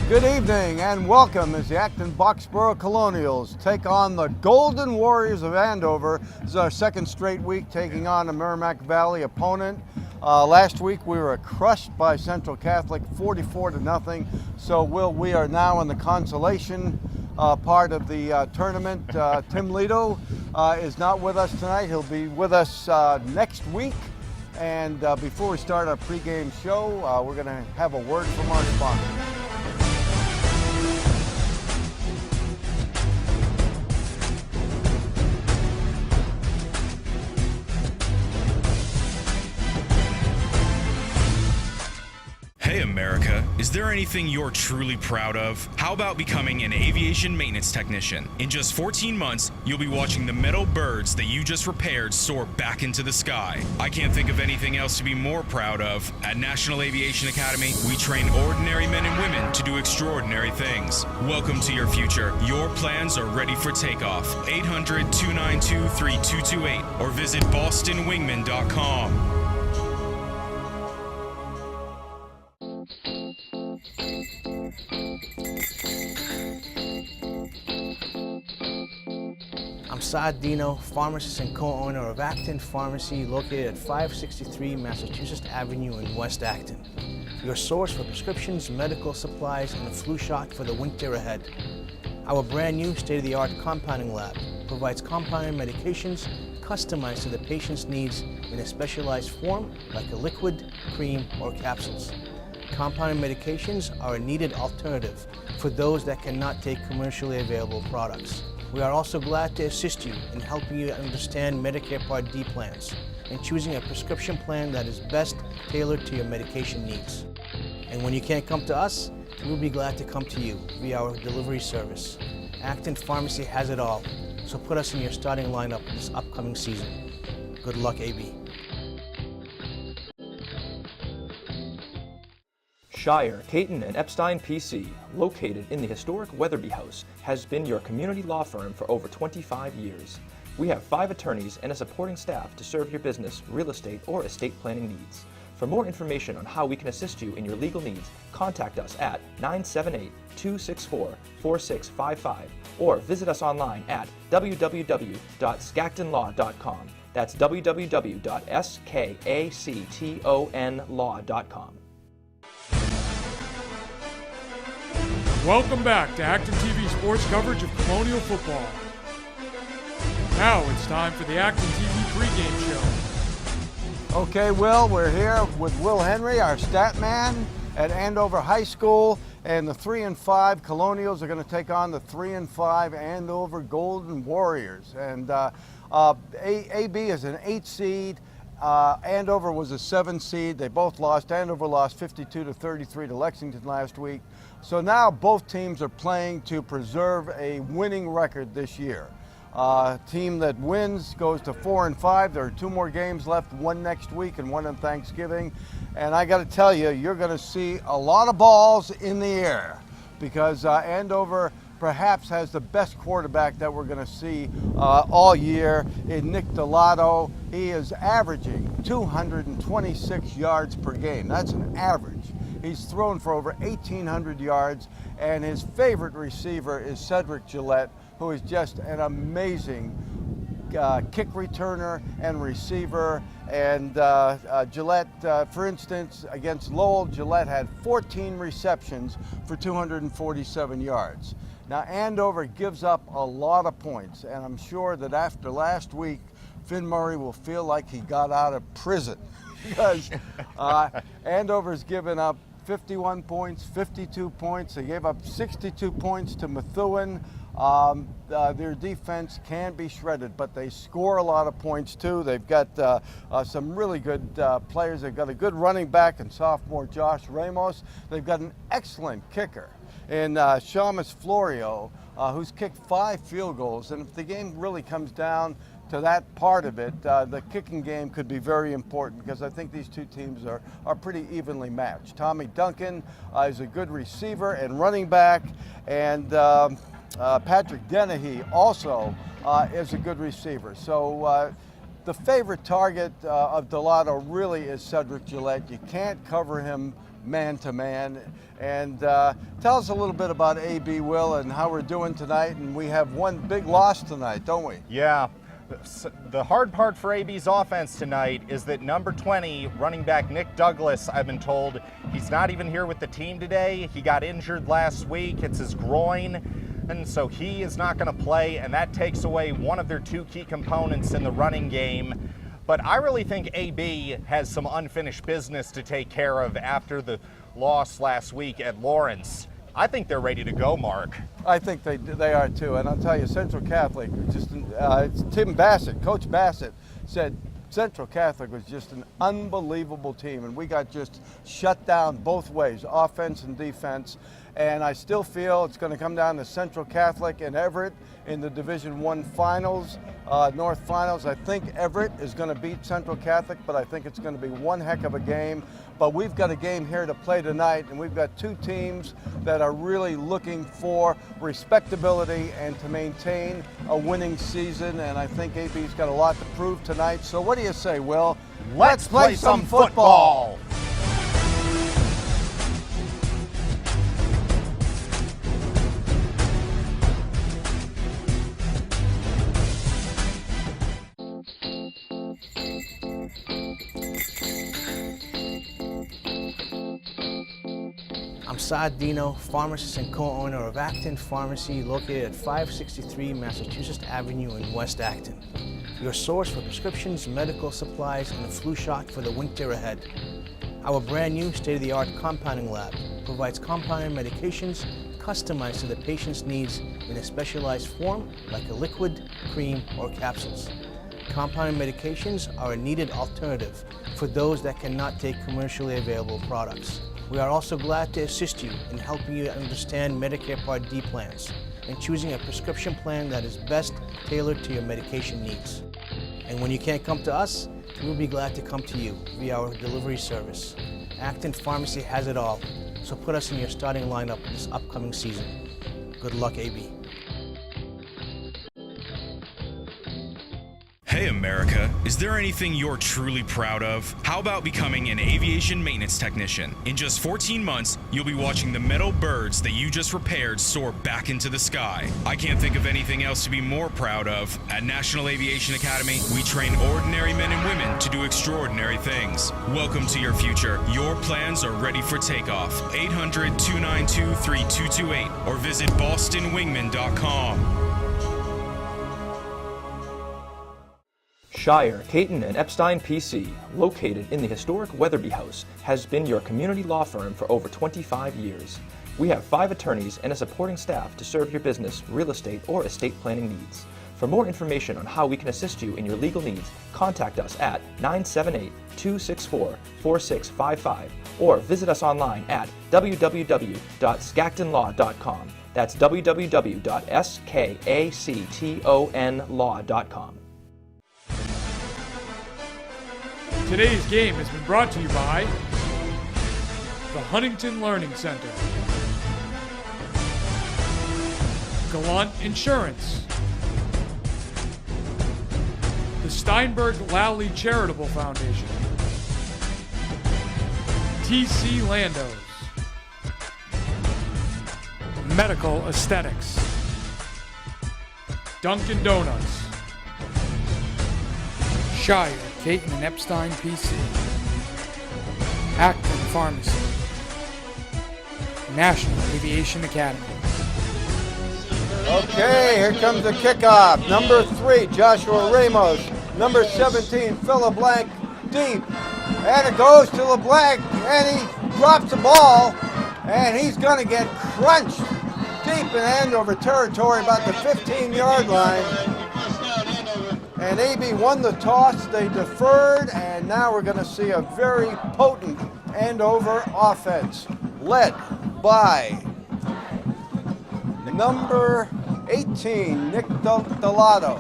Good evening and welcome as the Acton Boxborough Colonials take on the Golden Warriors of Andover. This is our second straight week taking on a Merrimack Valley opponent. Last week we were crushed by Central Catholic 44-0, so we are now in the consolation part of the tournament. Tim Lito is not with us tonight. He'll be with us next week. And before we start our pregame show, we're going to have a word from our sponsor. Hey America, is there anything you're truly proud of? How about becoming an aviation maintenance technician? In just 14 months, you'll be watching the metal birds that you just repaired soar back into the sky. I can't think of anything else to be more proud of. At National Aviation Academy, we train ordinary men and women to do extraordinary things. Welcome to your future. Your plans are ready for takeoff. 800-292-3228 or visit bostonwingman.com. I'm Saad Dino, pharmacist and co-owner of Acton Pharmacy, located at 563 Massachusetts Avenue in West Acton. Your source for prescriptions, medical supplies, and a flu shot for the winter ahead. Our brand new state-of-the-art compounding lab provides compounded medications customized to the patient's needs in a specialized form like a liquid, cream, or capsules. Compounded medications are a needed alternative for those that cannot take commercially available products. We are also glad to assist you in helping you understand Medicare Part D plans and choosing a prescription plan that is best tailored to your medication needs. And when you can't come to us, we'll be glad to come to you via our delivery service. Acton Pharmacy has it all, so put us in your starting lineup this upcoming season. Good luck, AB. Shire, Caton, and Epstein PC, located in the historic Weatherby House, has been your community law firm for over 25 years. We have 5 attorneys and a supporting staff to serve your business, real estate, or estate planning needs. For more information on how we can assist you in your legal needs, contact us at 978-264-4655 or visit us online at www.skactonlaw.com. That's www.skactonlaw.com. Welcome back to ActonTV sports coverage of Colonial football. Now it's time for the ActonTV pregame show. Okay, Will, we're here with Will Henry, our stat man at Andover High School, and the 3-5 Colonials are going to take on the 3-5 Andover Golden Warriors. And AB is an 8 seed. Andover was a 7 seed. They both lost. Andover lost 52-33 to Lexington last week. So now both teams are playing to preserve a winning record this year. Team that wins goes to 4-5. There are 2 more games left, one next week and one on Thanksgiving. And I got to tell you, you're going to see a lot of balls in the air because Andover perhaps has the best quarterback that we're going to see all year in Nick Delato. He is averaging 226 yards per game. That's an average. He's thrown for over 1,800 yards, and his favorite receiver is Cedric Gillette, who is just an amazing kick returner and receiver. And Gillette, for instance, against Lowell, Gillette had 14 receptions for 247 yards. Now, Andover gives up a lot of points, and I'm sure that after last week, Finn Murray will feel like he got out of prison because Andover's given up 51 points, 52 points. They gave up 62 points to Methuen. Their defense can be shredded, but they score a lot of points too. They've got some really good players. They've got a good running back and sophomore Josh Ramos. They've got an excellent kicker in Shamus Florio, who's kicked 5 field goals. And if the game really comes down to that part of it, the kicking game could be very important because I think these 2 teams are pretty evenly matched. Tommy Duncan is a good receiver and running back, and Patrick Dennehy also is a good receiver. So the favorite target of Delato really is Cedric Gillette. You can't cover him man-to-man. And tell us a little bit about AB, Will, and how we're doing tonight. And we have one big loss tonight, don't we? Yeah. The hard part for AB's offense tonight is that number 20, running back Nick Douglas, I've been told he's not even here with the team today. He got injured last week. It's his groin. And so he is not going to play, and that takes away one of their two key components in the running game. But I really think AB has some unfinished business to take care of after the loss last week at Lawrence. I think they're ready to go, Mark. I think they are too, and I'll tell you, Central Catholic, it's Tim Bassett, Coach Bassett said Central Catholic was just an unbelievable team, and we got just shut down both ways, offense and defense. And I still feel it's going to come down to Central Catholic and Everett in the Division I finals, North finals. I think Everett is going to beat Central Catholic, but I think it's going to be one heck of a game. But we've got a game here to play tonight, and we've got two teams that are really looking for respectability and to maintain a winning season. And I think AB's got a lot to prove tonight. So what do you say, Will? Let's play some football. I'm Saad Dino, pharmacist and co-owner of Acton Pharmacy, located at 563 Massachusetts Avenue in West Acton. Your source for prescriptions, medical supplies, and a flu shot for the winter ahead. Our brand new state-of-the-art compounding lab provides compounded medications customized to the patient's needs in a specialized form like a liquid, cream, or capsules. Compounded medications are a needed alternative for those that cannot take commercially available products. We are also glad to assist you in helping you understand Medicare Part D plans and choosing a prescription plan that is best tailored to your medication needs. And when you can't come to us, we'll be glad to come to you via our delivery service. Acton Pharmacy has it all, so put us in your starting lineup this upcoming season. Good luck, AB. Hey America, is there anything you're truly proud of? How about becoming an aviation maintenance technician? In just 14 months, you'll be watching the metal birds that you just repaired soar back into the sky. I can't think of anything else to be more proud of. At National Aviation Academy, we train ordinary men and women to do extraordinary things. Welcome to your future. Your plans are ready for takeoff. 800-292-3228 or visit bostonwingman.com. Shire, Caton, and Epstein PC, located in the historic Weatherby House, has been your community law firm for over 25 years. We have 5 attorneys and a supporting staff to serve your business, real estate, or estate planning needs. For more information on how we can assist you in your legal needs, contact us at 978-264-4655 or visit us online at www.skactonlaw.com. That's www.skactonlaw.com. Today's game has been brought to you by the Huntington Learning Center, Gallant Insurance, the Steinberg Lally Charitable Foundation, TC Landos, Medical Aesthetics, Dunkin' Donuts, Shire, Caton and Epstein PC, Acton Pharmacy, National Aviation Academy. Okay, here comes the kickoff. Number 3, Joshua Ramos. Number 17, Phil LeBlanc, deep. And it goes to LeBlanc, and he drops the ball, and he's going to get crunched deep in Andover territory, about the 15-yard line. And AB won the toss, they deferred, and now we're going to see a very potent Andover offense, led by number 18, Nick Delato.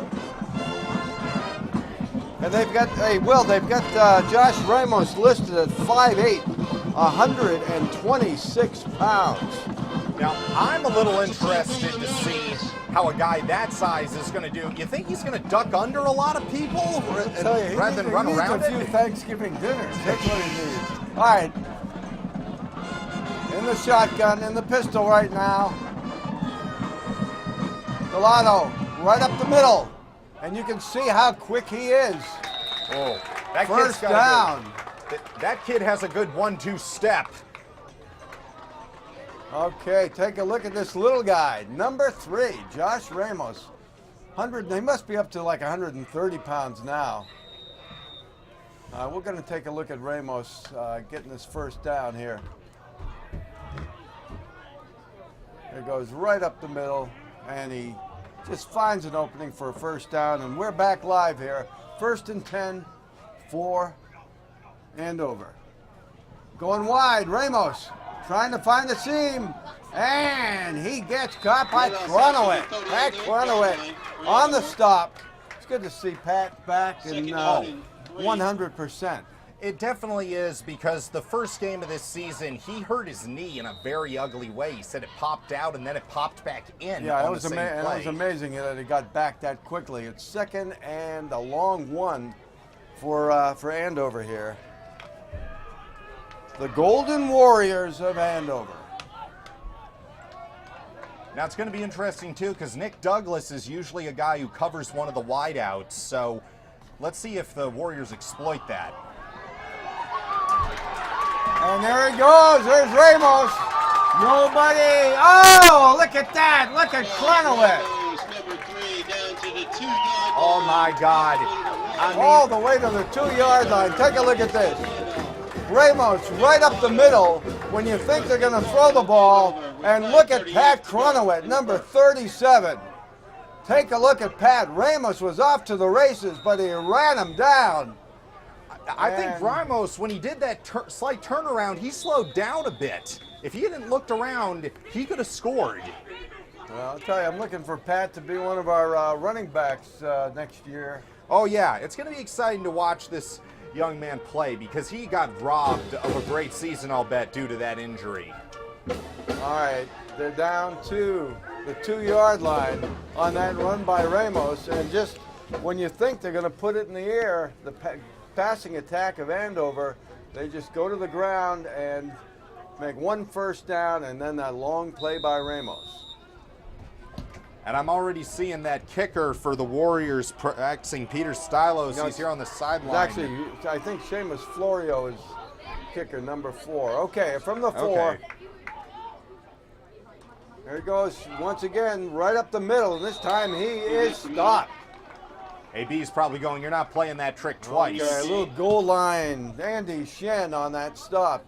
And they've got, they've got Josh Ramos listed at 5'8", 126 pounds. Now, I'm a little interested to see how a guy that size is going to do. You think he's going to duck under a lot of people rather than run around a few it? Thanksgiving dinners. That's what he needs. All right. In the shotgun, in the pistol right now. Delano, right up the middle. And you can see how quick he is. Oh, that First kid's got down. that kid has a good 1-2 step. Okay, take a look at this little guy. Number 3, Josh Ramos. He must be up to like 130 pounds now. We're going to take a look at Ramos getting his first down here. It goes right up the middle, and he just finds an opening for a first down, and we're back live here. 1st and 10 for Andover. Going wide, Ramos trying to find the seam, and he gets caught by Cronowit. Pat Cronowit on the stop. It's good to see Pat back in 100%. It definitely is, because the first game of this season, he hurt his knee in a very ugly way. He said it popped out and then it popped back in. Yeah, on it was, the it was amazing that it got back that quickly. It's 2nd and a long one for Andover here. The Golden Warriors of Andover. Now it's going to be interesting too, because Nick Douglas is usually a guy who covers one of the wideouts. So let's see if the Warriors exploit that. And there he goes. There's Ramos. Nobody. Oh, look at that. Look at Cronowit. Oh my God. All the way to the 2-yard line. Take a look at this. Ramos right up the middle when you think they're going to throw the ball. And look at Pat Cronowit, number 37. Take a look at Pat. Ramos was off to the races, but he ran him down. I think Ramos, when he did that slight turnaround, he slowed down a bit. If he hadn't looked around, he could have scored. Well, I'll tell you, I'm looking for Pat to be one of our running backs next year. Oh yeah, it's going to be exciting to watch this young man play, because he got robbed of a great season, I'll bet, due to that injury. All right, they're down to the 2-yard line on that run by Ramos, and just when you think they're going to put it in the air, the passing attack of Andover, they just go to the ground and make one first down, and then that long play by Ramos. And I'm already seeing that kicker for the Warriors practicing Peter Stylos. He's here on the sideline. Actually, I think Seamus Florio is kicker number 4. Okay, from the 4. Okay. There he goes once again, right up the middle, and this time he is stopped. AB's probably going, you're not playing that trick twice. Okay, a little goal line. Andy Shen on that stop.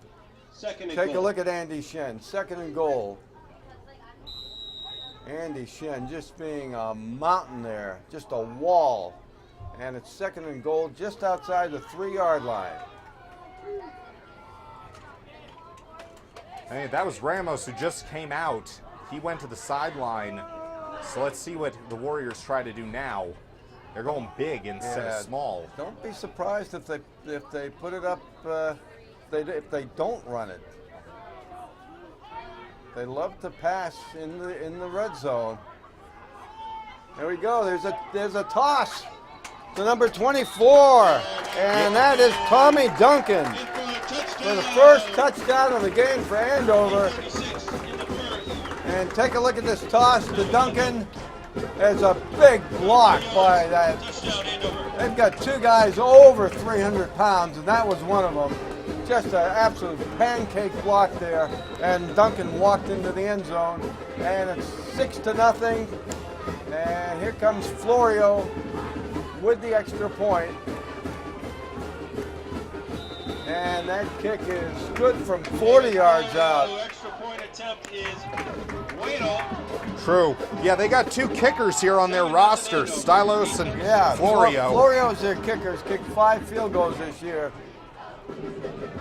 Take a look at Andy Shen, 2nd and goal. Andy Shen just being a mountain there, just a wall. And it's 2nd and goal just outside the 3-yard line. Hey, that was Ramos who just came out. He went to the sideline. So let's see what the Warriors try to do now. They're going big instead of small. Don't be surprised if they put it up, if they don't run it. They love to pass in the red zone. There we go. There's a toss to number 24, and that is Tommy Duncan for the first touchdown of the game for Andover. And take a look at this toss to Duncan. There's a big block by that. They've got 2 guys over 300 pounds, and that was one of them. Just an absolute pancake block there, and Duncan walked into the end zone, and it's 6-0. And here comes Florio with the extra point. And that kick is good from 40 yards out. Extra point attempt is Bueno. True. Yeah, they got 2 kickers here on their roster, Stylos and Florio. Florio's their kickers, kicked 5 field goals this year.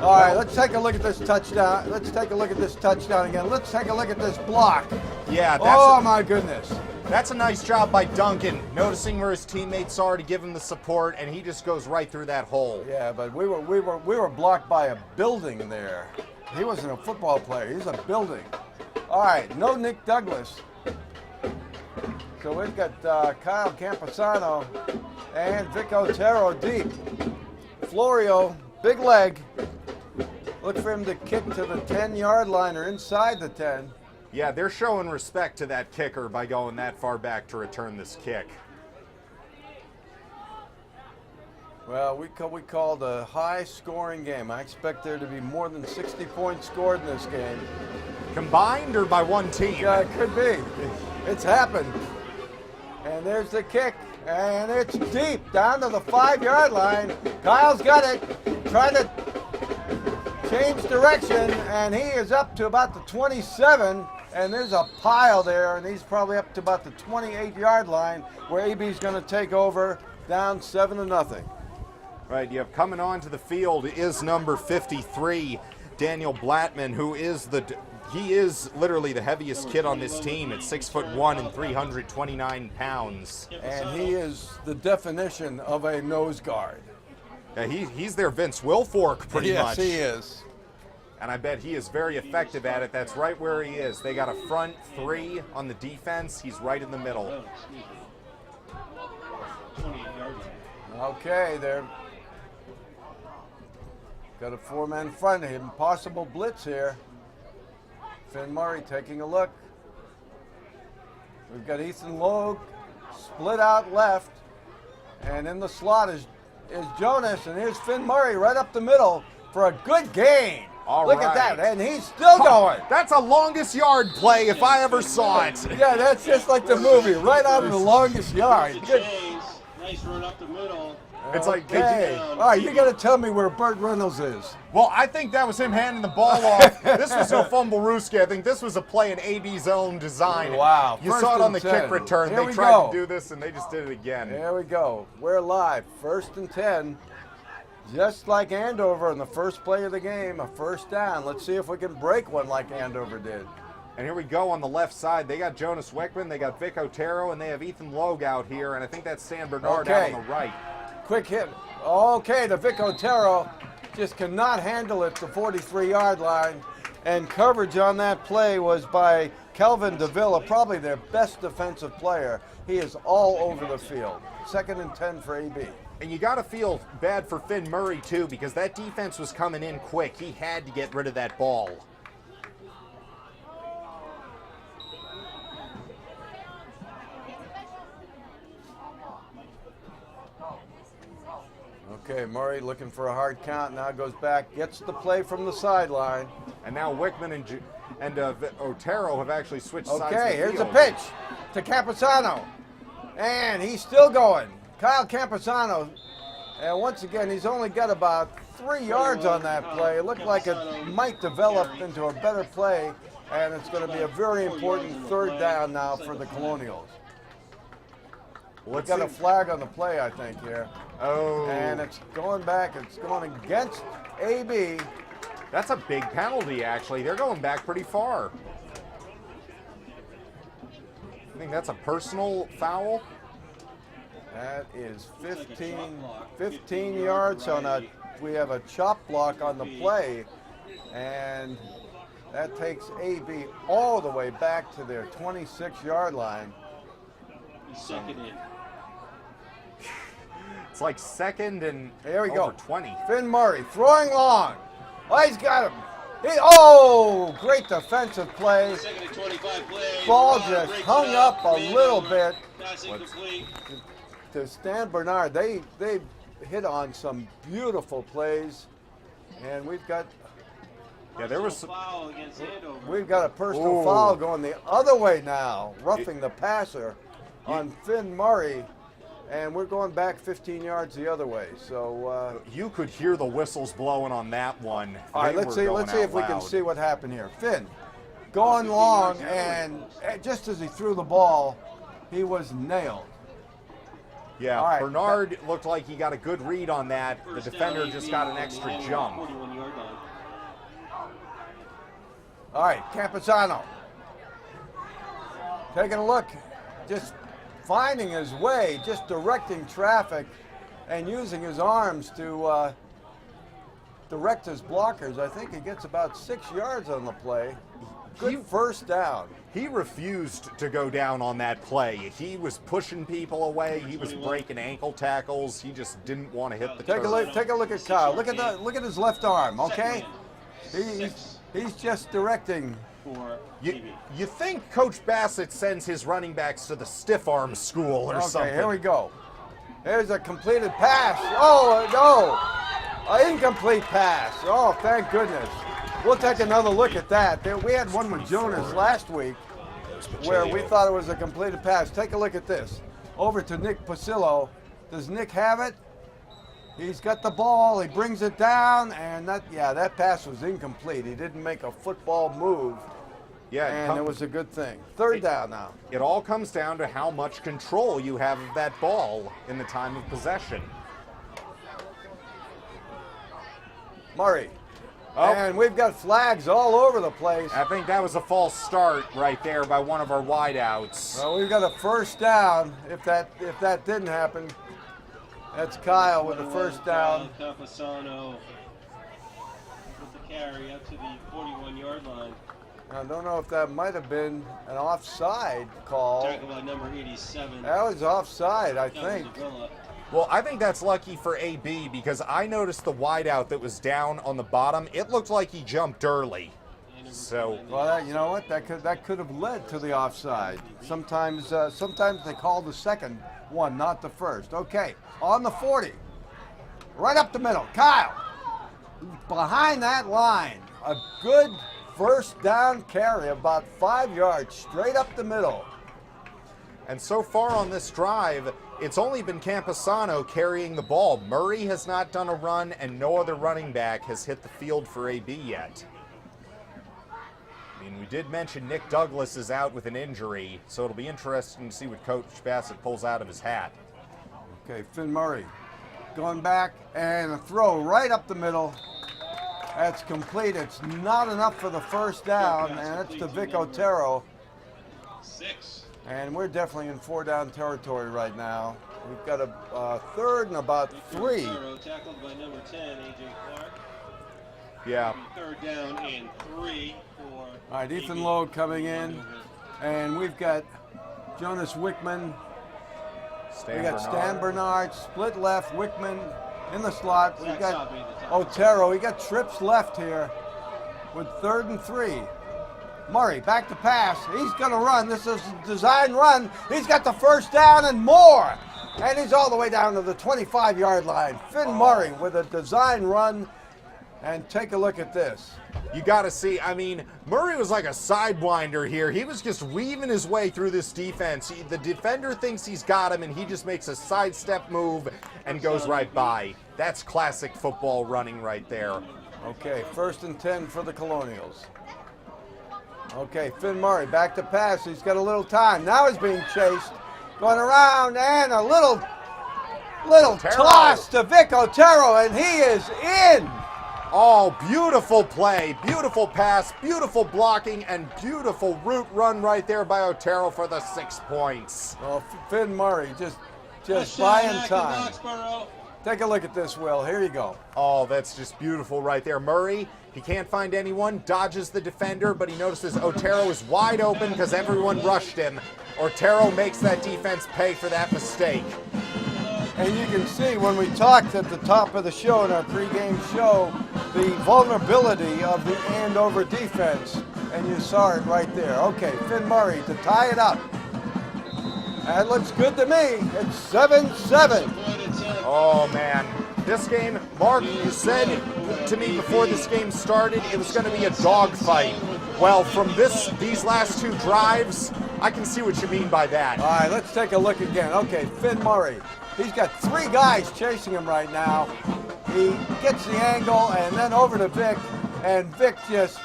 All right, let's take a look at this touchdown. Let's take a look at this touchdown again. Let's take a look at this block. Yeah, my goodness. That's a nice job by Duncan, noticing where his teammates are to give him the support, and he just goes right through that hole. Yeah, but we were blocked by a building there. He wasn't a football player. He's a building. All right, no Nick Douglas. So we've got Kyle Camposano and Vic Otero deep. Florio, big leg. Look for him to kick to the 10-yard line or inside the 10. Yeah, they're showing respect to that kicker by going that far back to return this kick. Well, we called a high-scoring game. I expect there to be more than 60 points scored in this game. Combined or by one team? Yeah, it could be. It's happened. And there's the kick, and it's deep down to the 5-yard line. Kyle's got it, trying to change direction, and he is up to about the 27, and there's a pile there, and he's probably up to about the 28-yard line, where AB's going to take over, down 7-0. Right, you have coming onto the field is number 53, Daniel Blattman, who is he is literally the heaviest kid on this team at 6'1" and 329 pounds. And he is the definition of a nose guard. Yeah, he's their Vince Wilfork pretty much. Yes, he is. And I bet he is very effective at it. That's right where he is. They got a front three on the defense. He's right in the middle. Okay, they're got a 4-man front of him. Possible blitz here. Finn Murray taking a look. We've got Ethan Logue split out left. And in the slot is Jonas. And here's Finn Murray right up the middle for a good gain. Look at that. And he's still going. That's a longest yard play if I ever saw it. Yeah, that's just like the movie. Right out of the longest yard. Good. Nice run up the middle. It's like, Okay. All right, you got to tell me where Burt Reynolds is. well, I think that was him handing the ball off. This was no fumble rooski. I think this was a play in AB's own design. Wow. You First saw it on and the 10. kick return. Here They we tried go. to do this, and they just did it again. There we go. We're live. 1st and 10. Just like Andover in the first play of the game, a first down. Let's see if we can break one like Andover did. And here we go on the left side. They got Jonas Wickman, they got Vic Otero, and they have Ethan Logue out here, and I think that's San Bernard out on the right. Quick hit. Okay, the Vic Otero just cannot handle it to 43-yard line. And coverage on that play was by Kelvin Davila, probably their best defensive player. He is all over the field. 2nd and 10 for AB. And you got to feel bad for Finn Murray, too, because that defense was coming in quick. He had to get rid of that ball. Okay, Murray looking for a hard count, now goes back, gets the play from the sideline. And now Wickman and Otero have actually switched sides of the Okay, here's a field. pitch to Camposano. And he's still going. Kyle Camposano. And once again, he's only got about 3 yards on that play. It looked like it might develop into a better play. And it's going to be a very important 3rd down now for the Colonials. We've got a flag on the play, I think, here. Oh. And it's going back. It's going against AB. That's a big penalty, actually. They're going back pretty far. I think that's a personal foul. That is 15 yards on a, we have a chop block on the play. And that takes AB all the way back to their 26-yard line. Second in. It's like 2nd and There we over go. 20. Finn Murray throwing long. Oh, he's got him. Great defensive play. 2nd and 25 play. Ball just hung up a little bit. Pass incomplete. To Stan Bernard, they hit on some beautiful plays, and we've got Yeah, Foul against Andover. we've got a personal foul going the other way now, roughing the passer on Finn Murray, and we're going back 15 yards the other way. So you could hear the whistles blowing on that one. all right, They let's were see going if out we can loud. see what happened here. Finn going long, and just as he threw the ball, he was nailed. Yeah, All right. Bernard looked like he got a good read on that. The First defender down, just AB got an on the extra Andover jump. 41-yard line. All right, Camposano taking a look, just finding his way, just directing traffic and using his arms to direct his blockers. I think he gets about 6 yards on the play. Good first down. He refused to go down on that play. He was pushing people away. He was breaking ankle tackles. He just didn't want to hit the Take a turf. look. Take a look at Kyle. Look at his left arm. Okay, he's just directing. For You, TV. you think Coach Bassett sends his running backs to the stiff arm school or something? Okay, here we go. There's a completed pass. Oh no, an incomplete pass. Oh, thank goodness. We'll take another look at that. We had one with Jonas last week where we thought it was a completed pass. Take a look at this. Over to Nick Pasillo. Does Nick have it? He's got the ball. He brings it down, and that pass was incomplete. He didn't make a football move, Yeah, and it was a good thing. Third down now. It all comes down to how much control you have of that ball in the time of possession. Murray. Oh. And we've got flags all over the place. I think that was a false start right there by one of our wideouts. Well, we've got a first down. If that didn't happen, that's Kyle with the first down. Campusano with the carry up to the 41-yard line. I don't know if that might have been an offside call. Tackle by number 87. That was offside, I That was think. Davila. Well, I think that's lucky for AB because I noticed the wideout that was down on the bottom. It looked like he jumped early. So, Well, you know what? That could have led to the offside. Sometimes they call the second one, not the first. Okay, on the 40, right up the middle. Kyle, behind that line, a good first down carry, about 5 yards, straight up the middle. and so far on this drive, it's only been Campusano carrying the ball. Murray has not done a run, and no other running back has hit the field for AB yet. I mean, we did mention Nick Douglas is out with an injury, so it'll be interesting to see what Coach Bassett pulls out of his hat. Okay, Finn Murray going back, and a throw right up the middle. That's complete. It's not enough for the first down, and it's to Vic Otero. 6. And we're definitely in 4-down territory right now. We've got a third and about 3. Tackled by number 10, AJ Clark. Yeah. Third down and 3 for. All right, Ethan Lowe coming in, and we've got Jonas Wickman. We got Stan Bernard, split left, Wickman in the slot. We've got Otero. We got trips left here with 3rd and 3. Murray back to pass. He's going to run. This is a design run. He's got the first down and more. And he's all the way down to the 25-yard line. Finn Murray with a design run. And take a look at this. You got to see, I mean, Murray was like a sidewinder here. He was just weaving his way through this defense. The defender thinks he's got him, and he just makes a sidestep move and goes right by. That's classic football running right there. Okay, 1st and 10 for the Colonials. Okay, Finn Murray back to pass. He's got a little time. Now he's being chased. Going around, and a little toss to Vic Otero, and he is in. Oh, beautiful play, beautiful pass, beautiful blocking, and beautiful route run right there by Otero for the 6 points. Well, Finn Murray just buying time. Foxborough. Take a look at this, Will. Here you go. Oh, that's just beautiful right there. Murray, he can't find anyone, dodges the defender, but he notices Otero is wide open because everyone rushed him. Otero makes that defense pay for that mistake. And you can see when we talked at the top of the show in our pregame show, the vulnerability of the Andover defense. And you saw it right there. Okay, Finn Murray to tie it up. That looks good to me. It's 7-7. Oh, man. This game, Mark, you said to me before this game started it was going to be a dogfight. Well, from these last 2 drives, I can see what you mean by that. All right, let's take a look again. Okay, Finn Murray. He's got 3 guys chasing him right now. He gets the angle and then over to Vic, and Vic just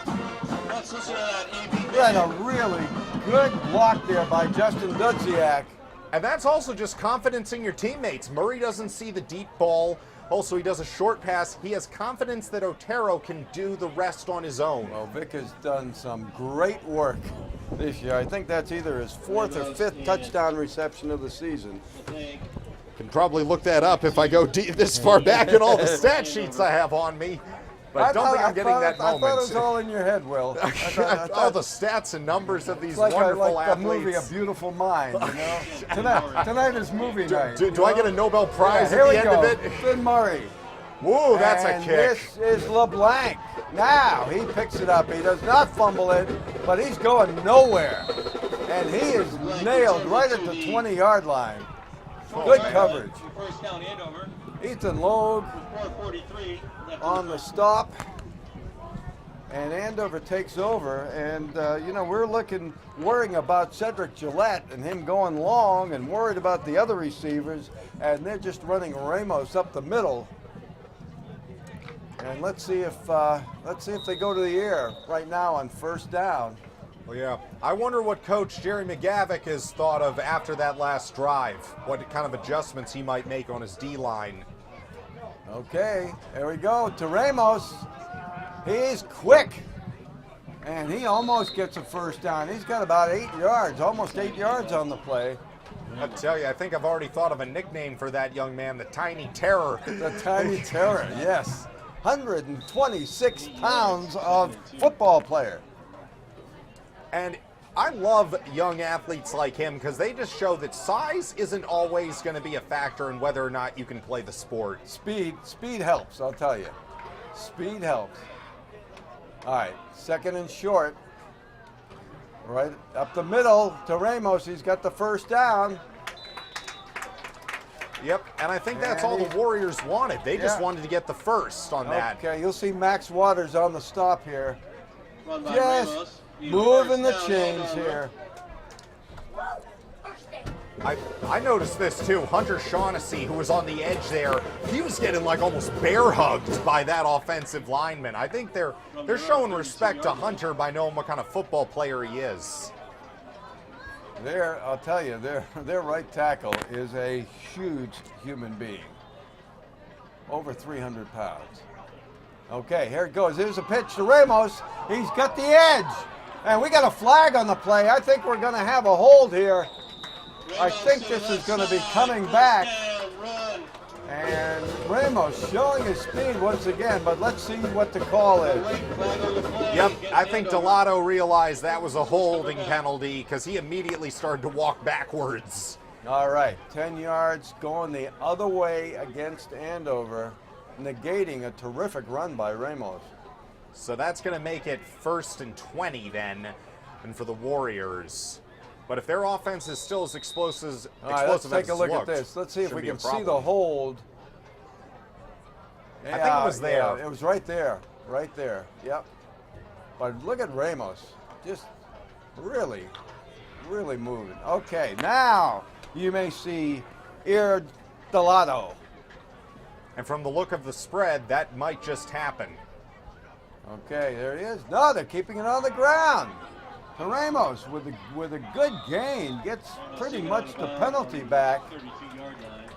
Let's listen to that, AB. had a really good block there by Justin Dudziak. And that's also just confidence in your teammates. Murray doesn't see the deep ball. Also, he does a short pass. He has confidence that Otero can do the rest on his own. Well, Vic has done some great work this year. I think that's either his 4th or 5th touchdown reception of the season. Can probably look that up if I go this far back in all the stat sheets I have on me. But I don't think I'm getting that I moment. thought it was all in your head, Will. I thought- All the stats and numbers of these it's like wonderful the athletes. movie A Beautiful Mind, you know? Tonight is movie night. Do I get a Nobel Prize here at we the end go. of it? Finn Murray. Whoa, that's And a kick. This is LeBlanc. Now he picks it up. He does not fumble it, but he's going nowhere. And he is nailed right at the 20-yard line. Good coverage. First down, Andover. Ethan Logue 4:43 left on the stop. And Andover takes over. And, we're worrying about Cedric Gillette and him going long and worried about the other receivers. And they're just running Ramos up the middle. And let's see if they go to the air right now on first down. Well, yeah. I wonder what Coach Jerry McGavick has thought of after that last drive. What kind of adjustments he might make on his D-line. Okay, there we go to Ramos. He's quick, and he almost gets a first down. He's got about 8 yards, almost 8 yards on the play. I tell you, I think I've already thought of a nickname for that young man, the Tiny Terror. The Tiny Terror, yes. 126 pounds of football player. And I love young athletes like him because they just show that size isn't always going to be a factor in whether or not you can play the sport. Speed helps, I'll tell you. Speed helps. All right, second and short. Right up the middle to Ramos. He's got the first down. Yep, and I think that's all the Warriors wanted. They just wanted to get the first on that. Okay, you'll see Max Waters on the stop here. Run by Just Ramos. moving the First down, chains Andover. here. I noticed this too. Hunter Shaughnessy, who was on the edge there, he was getting like almost bear hugged by that offensive lineman. I think they're showing respect to Hunter by knowing what kind of football player he is. I'll tell you, their right tackle is a huge human being. Over 300 pounds. Okay, here it goes. Here's a pitch to Ramos. He's got the edge. And we got a flag on the play. I think we're going to have a hold here. I think this is going to be coming back. And Ramos showing his speed once again, but let's see what the call is. Yep, I think Delato realized that was a holding penalty because he immediately started to walk backwards. All right, 10 yards going the other way against Andover, negating a terrific run by Ramos. So that's going to make it 1st and 20 then, and for the Warriors. But if their offense is still as explosive, All right, let's as take a it's look looked, at this. Let's see if we shouldn't be a can see problem. the hold. I think it was there. Yeah, it was right there. Right there. Yep. But look at Ramos. Just really, really moving. Okay, now you may see Delato. And from the look of the spread, that might just happen. Okay, there he is. No, they're keeping it on the ground. To Ramos with a good gain, gets pretty much the penalty back. 32-yard line.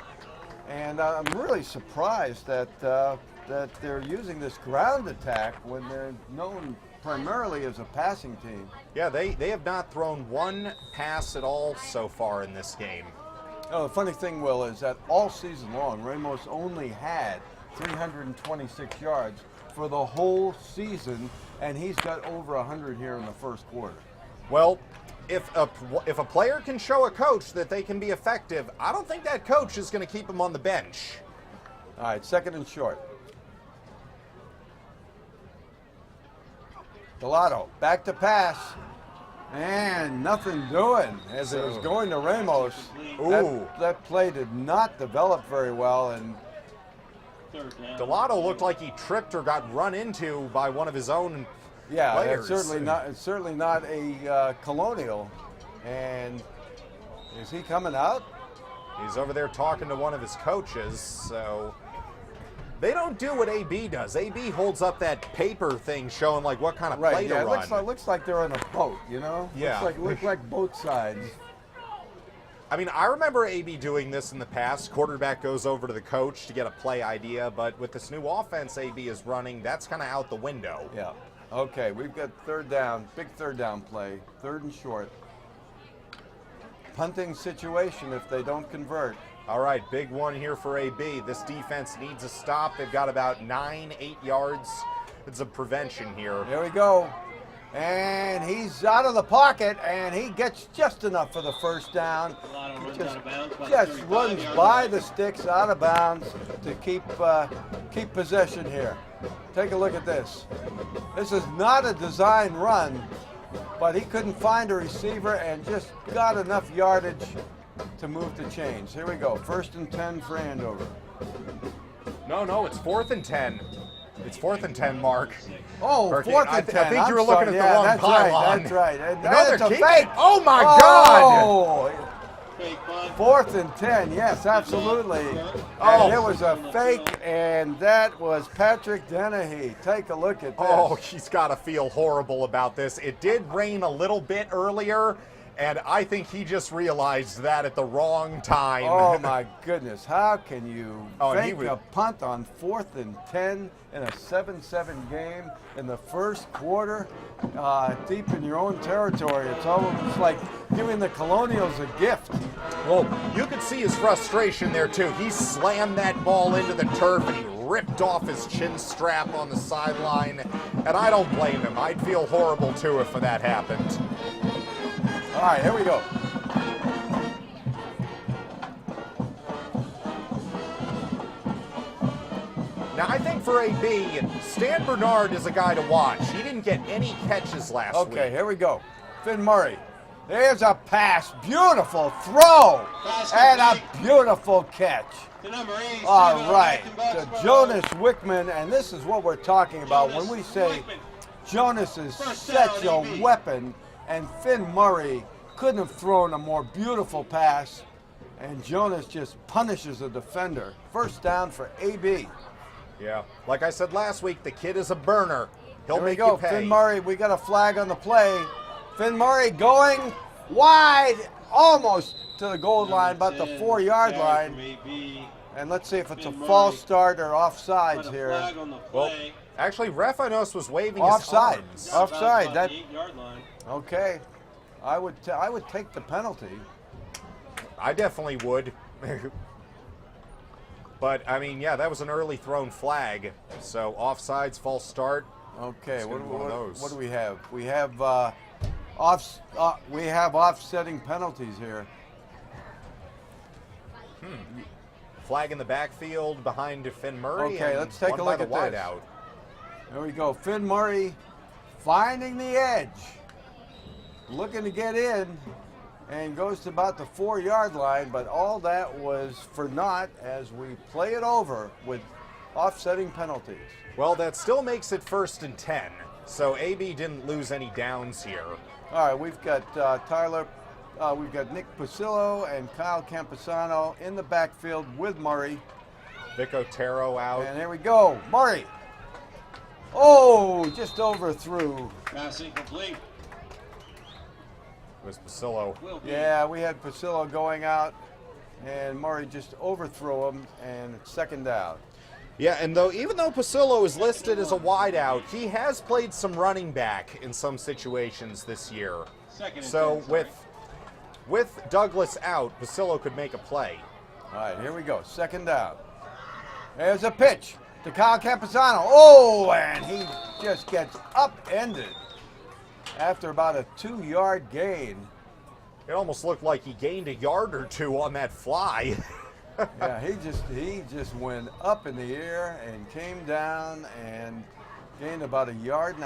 And I'm really surprised that they're using this ground attack when they're known primarily as a passing team. Yeah, they have not thrown one pass at all so far in this game. Oh, the funny thing, Will, is that all season long, Ramos only had 326 yards for the whole season, and he's got over 100 here in the first quarter. Well, if a player can show a coach that they can be effective, I don't think that coach is going to keep him on the bench. All right, second and short. Delato, back to pass. And nothing doing as it was going to Ramos. Ooh. That play did not develop very well, and Third down. Delato looked like he tripped or got run into by one of his own yeah, players. it's certainly not a Colonial. And is he coming out? He's over there talking to one of his coaches, so they don't do what AB does. AB holds up that paper thing showing like what kind of play to It run. looks like they're on a boat, you know? Yeah. Looks like both sides. I mean, I remember AB doing this in the past. Quarterback goes over to the coach to get a play idea, but with this new offense AB is running, that's kind of out the window. Yeah. Okay, we've got third down, big third down play, third and short. Punting situation if they don't convert. All right, big one here for AB. This defense needs a stop. They've got about 8 yards methods of prevention here. Here we go. And he's out of the pocket, and he gets just enough for the first down. A lot of runs Just, out of bounds. About just 35 runs yard by line. the sticks, out of bounds, to keep possession here. Take a look at this. This is not a design run, but he couldn't find a receiver and just got enough yardage to move the chains. Here we go. 1st and 10 for Andover. No, it's 4th and 10. It's 4th and 10, Mark. Oh, Or 4th I and th- I 10. think you were I'm looking sorry. at the wrong that's pylon. Right, that's right. And No, it's they're a keeping fake. it. Oh, my God. Oh, Fake punt. 4th and 10. Yes, absolutely. Oh. And it was a fake, and that was Patrick Dennehy. Take a look at this. Oh, he's got to feel horrible about this. It did rain a little bit earlier, and I think he just realized that at the wrong time. Oh, my goodness. How can you Oh, and he fake was- a punt on 4th and 10 in a 7-7 game in the first quarter, deep in your own territory? It's almost like giving the Colonials a gift. Well, you could see his frustration there, too. He slammed that ball into the turf, and he ripped off his chin strap on the sideline, and I don't blame him. I'd feel horrible, too, if that happened. All right, here we go. Now, I think for AB, Stan Bernard is a guy to watch. He didn't get any catches last week. Okay, here we go. Finn Murray. There's a pass. Beautiful throw. And a beautiful catch. To number 87, All right. Acton To Bucks, Jonas Wickman. And this is what we're talking about when we say Jonas is such a weapon. And Finn Murray couldn't have thrown a more beautiful pass. And Jonas just punishes a defender. First down for AB. Yeah. Like I said last week, the kid is a burner. He'll Here we make go. you pay. Finn Murray, we got a flag on the play. Finn Murray going wide, almost to the goal line, about the 4-yard line. And let's see if it's a Finn false Murray. start or offsides Put a here. flag on the Well, play. actually, ref I noticed was waving Offside. his arms. Offside. About That the 8-yard line. okay. I would take the penalty. I definitely would. But, I mean, yeah, that was an early thrown flag. So, offsides, false start. Okay. It's gonna be one of those. What do we have? We have offsetting penalties here. Flag in the backfield behind Finn Murray. Okay, and let's take one a by look the at this. wideout. There we go. Finn Murray finding the edge. Looking to get in and goes to about the 4-yard line, but all that was for naught as we play it over with offsetting penalties. Well, that still makes it 1st and 10. So AB didn't lose any downs here. All right, we've got we've got Nick Pasillo and Kyle Camposano in the backfield with Murray. Vic Otero out. And here we go, Murray. Oh, just overthrew. Pass incomplete. It was Pasillo. Will be. Yeah, we had Pasillo going out, and Murray just overthrew him, and it's 2nd down. Yeah, and even though Pasillo is listed as a wideout, he has played some running back in some situations this year. 2nd and So 10, sorry. with Douglas out, Pasillo could make a play. All right, here we go, 2nd down. There's a pitch to Kyle Camposano. Oh, and he just gets upended after about a 2-yard gain. It almost looked like he gained a yard or two on that fly. Yeah, he just went up in the air and came down and gained about 1.5 yards.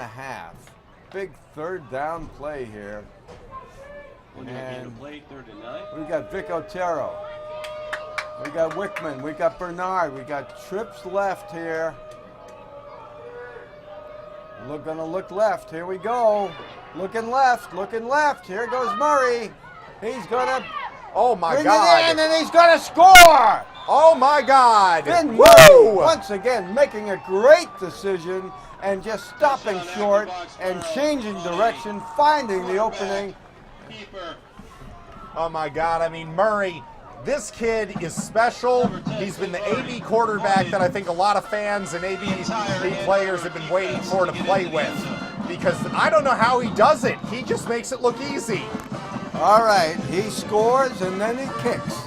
Big 3rd down play here. When you gain a And play, 3rd and 9. we got Vic Otero. We got Wickman. We got Bernard. We got trips left here. Gonna look left. Here we go. Looking left. Looking left. Here goes Murray. He's gonna Oh my bring God. it in, and he's gonna score. Oh my God. Finn Woo! Murray once again making a great decision and just stopping short and changing direction, finding the opening. Keeper. Oh my God. I mean, Murray, this kid is special. He's been the AB quarterback that I think a lot of fans and AB players have been waiting for to play with. Because I don't know how he does it. He just makes it look easy. All right, he scores and then he kicks.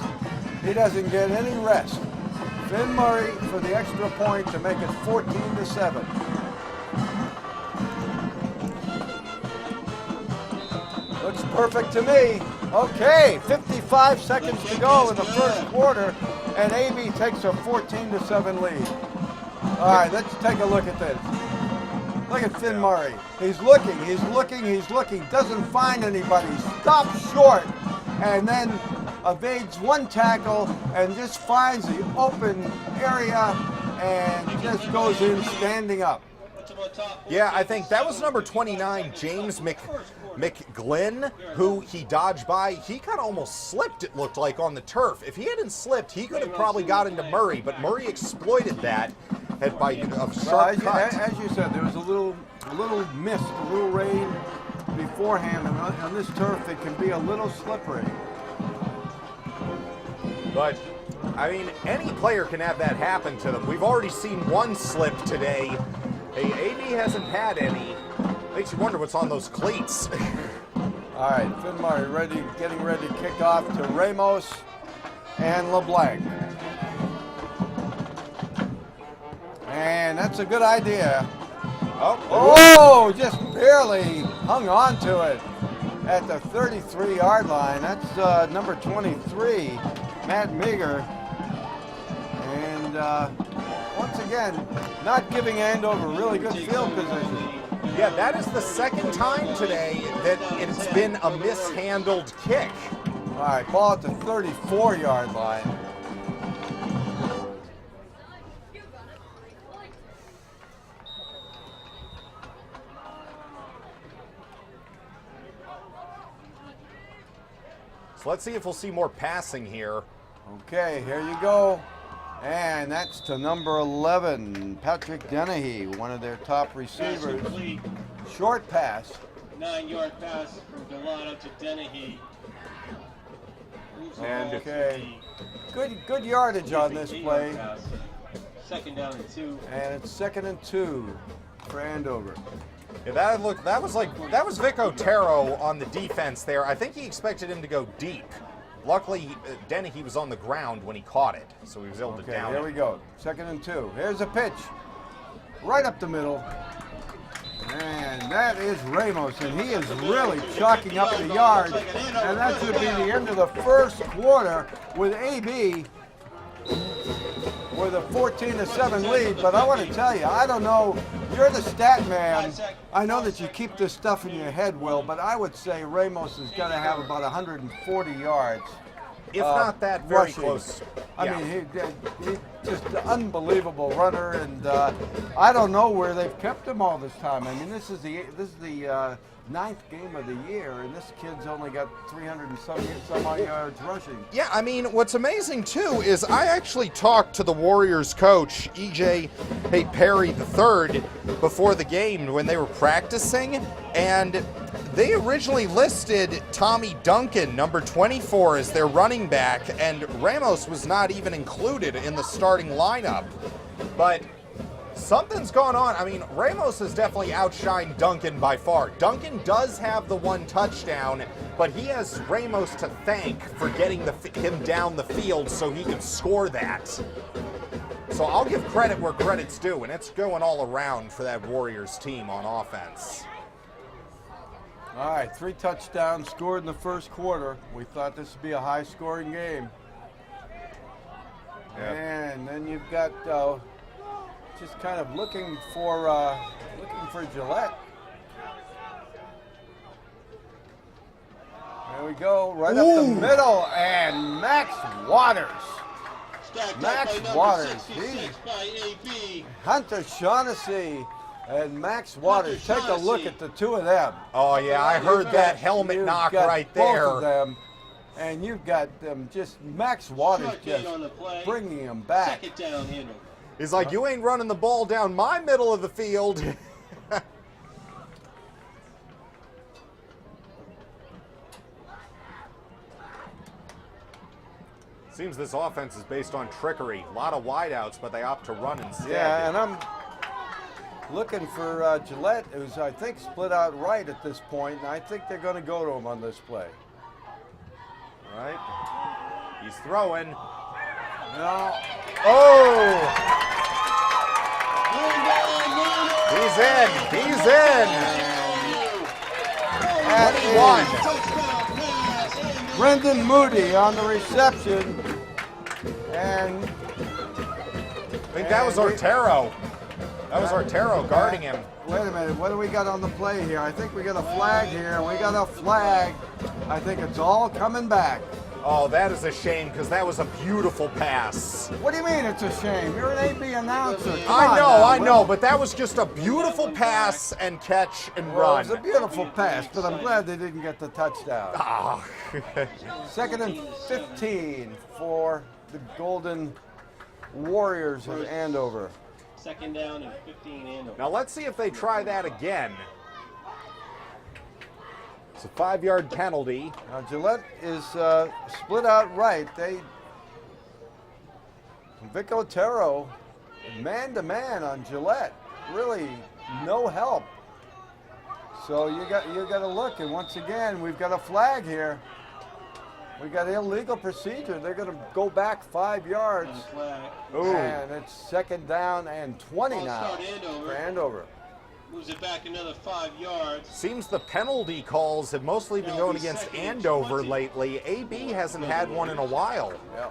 He doesn't get any rest. Finn Murray for the extra point to make it 14-7. Looks perfect to me. Okay, 55 seconds to go in the first quarter, and AB takes a 14-7 lead. All right, let's take a look at this. Look at Finn Murray. He's looking, doesn't find anybody, stops short, and then evades one tackle and just finds the open area and just goes in standing up. Yeah, I think that was number 29, James McGlynn, who he dodged by. He kind of almost slipped, it looked like, on the turf. If he hadn't slipped, he could have probably got into Murray, but Murray exploited that by a sharp cut. As you said, there was a little mist, a little rain beforehand, and on this turf it can be a little slippery. But, I mean, any player can have that happen to them. We've already seen one slip today. Hey, AB hasn't had any. Makes you wonder what's on those cleats. All right, Finn Murray getting ready to kick off to Ramos and LeBlanc. And that's a good idea. Oh, just barely hung on to it at the 33-yard line. That's number 23, Matt Meager. And once again, not giving Andover really good field position. Yeah, that is the second time today that it's been a mishandled kick. All right, ball at the 34-yard line. So let's see if we'll see more passing here. Okay, here you go. And that's to number 11, Patrick Dennehy, one of their top receivers. Short pass. 9-yard pass from Delano to Dennehy. And okay, good yardage on this play. Second down and 2. And it's 2nd and 2 for Andover. Yeah, that was Vic Otero on the defense there. I think he expected him to go deep. Luckily, Dennehy was on the ground when he caught it, so he was able to down it. Here we go. 2nd and 2. Here's a pitch. Right up the middle. And that is Ramos, and he is really chalking up the yards. And that should be the end of the first quarter with AB with a 14-7 lead. But I want to tell you, I don't know, you're the stat man. I know that you keep this stuff in your head, Will, but I would say Ramos is going to have about 140 yards. If not that, very rushing. Close. I Yeah. mean, he's just an unbelievable runner, and I don't know where they've kept him all this time. I mean, this is the 9th game of the year, and this kid's only got 300 and some odd yards rushing. Yeah, I mean, what's amazing, too, is I actually talked to the Warriors coach, E.J. Perry III, before the game when they were practicing, and they originally listed Tommy Duncan, number 24, as their running back, and Ramos was not even included in the starting lineup. But something's gone on. I mean, Ramos has definitely outshined Duncan by far. Duncan does have the one touchdown, but he has Ramos to thank for getting him down the field so he can score that. So I'll give credit where credit's due, and it's going all around for that Warriors team on offense. All right, 3 touchdowns scored in the first quarter. We thought this would be a high-scoring game. Yeah. And then you've got just kind of looking for Gillette. There we go, right up the middle, and Max Waters. Max Waters, Hunter Shaughnessy and Max Waters. Take a look at the two of them. Oh, yeah, I heard that helmet knock right there. Both of them, and you've got them just, Max Waters just bringing them back. Second down handle. He's like, you ain't running the ball down my middle of the field. Seems this offense is based on trickery. A lot of wideouts, but they opt to run instead. Yeah, and I'm looking for Gillette, who's, I think, split out right at this point, and I think they're going to go to him on this play. All right. He's throwing. No. Oh! He's in. He's in. 21. Brendan Moody on the reception. And I think that was Ortero. That was Ortero guarding him. Wait a minute, what do we got on the play here? I think we got a flag here. We got a flag. I think it's all coming back. Oh, that is a shame because that was a beautiful pass. What do you mean it's a shame? You're an AB announcer. Come I on know, now. I know, but that was just a beautiful pass and catch and Well, run. it was a beautiful pass, but I'm glad they didn't get the touchdown. Ah. Second and 15 for the Golden Warriors of Andover. Second down and 15 Andover. Now let's see if they try that again. It's a 5-yard penalty. Now Gillette is split out right. Vic Otero, man to man on Gillette. Really no help. So you got to look, and once again we've got a flag here. We got illegal procedure. They're going to go back 5 yards. Ooh. And it's second down and 20 Ball now start Andover. for Andover. Moves it back another 5 yards. Seems the penalty calls have mostly been going against Andover lately. AB hasn't had one in a while. Yeah.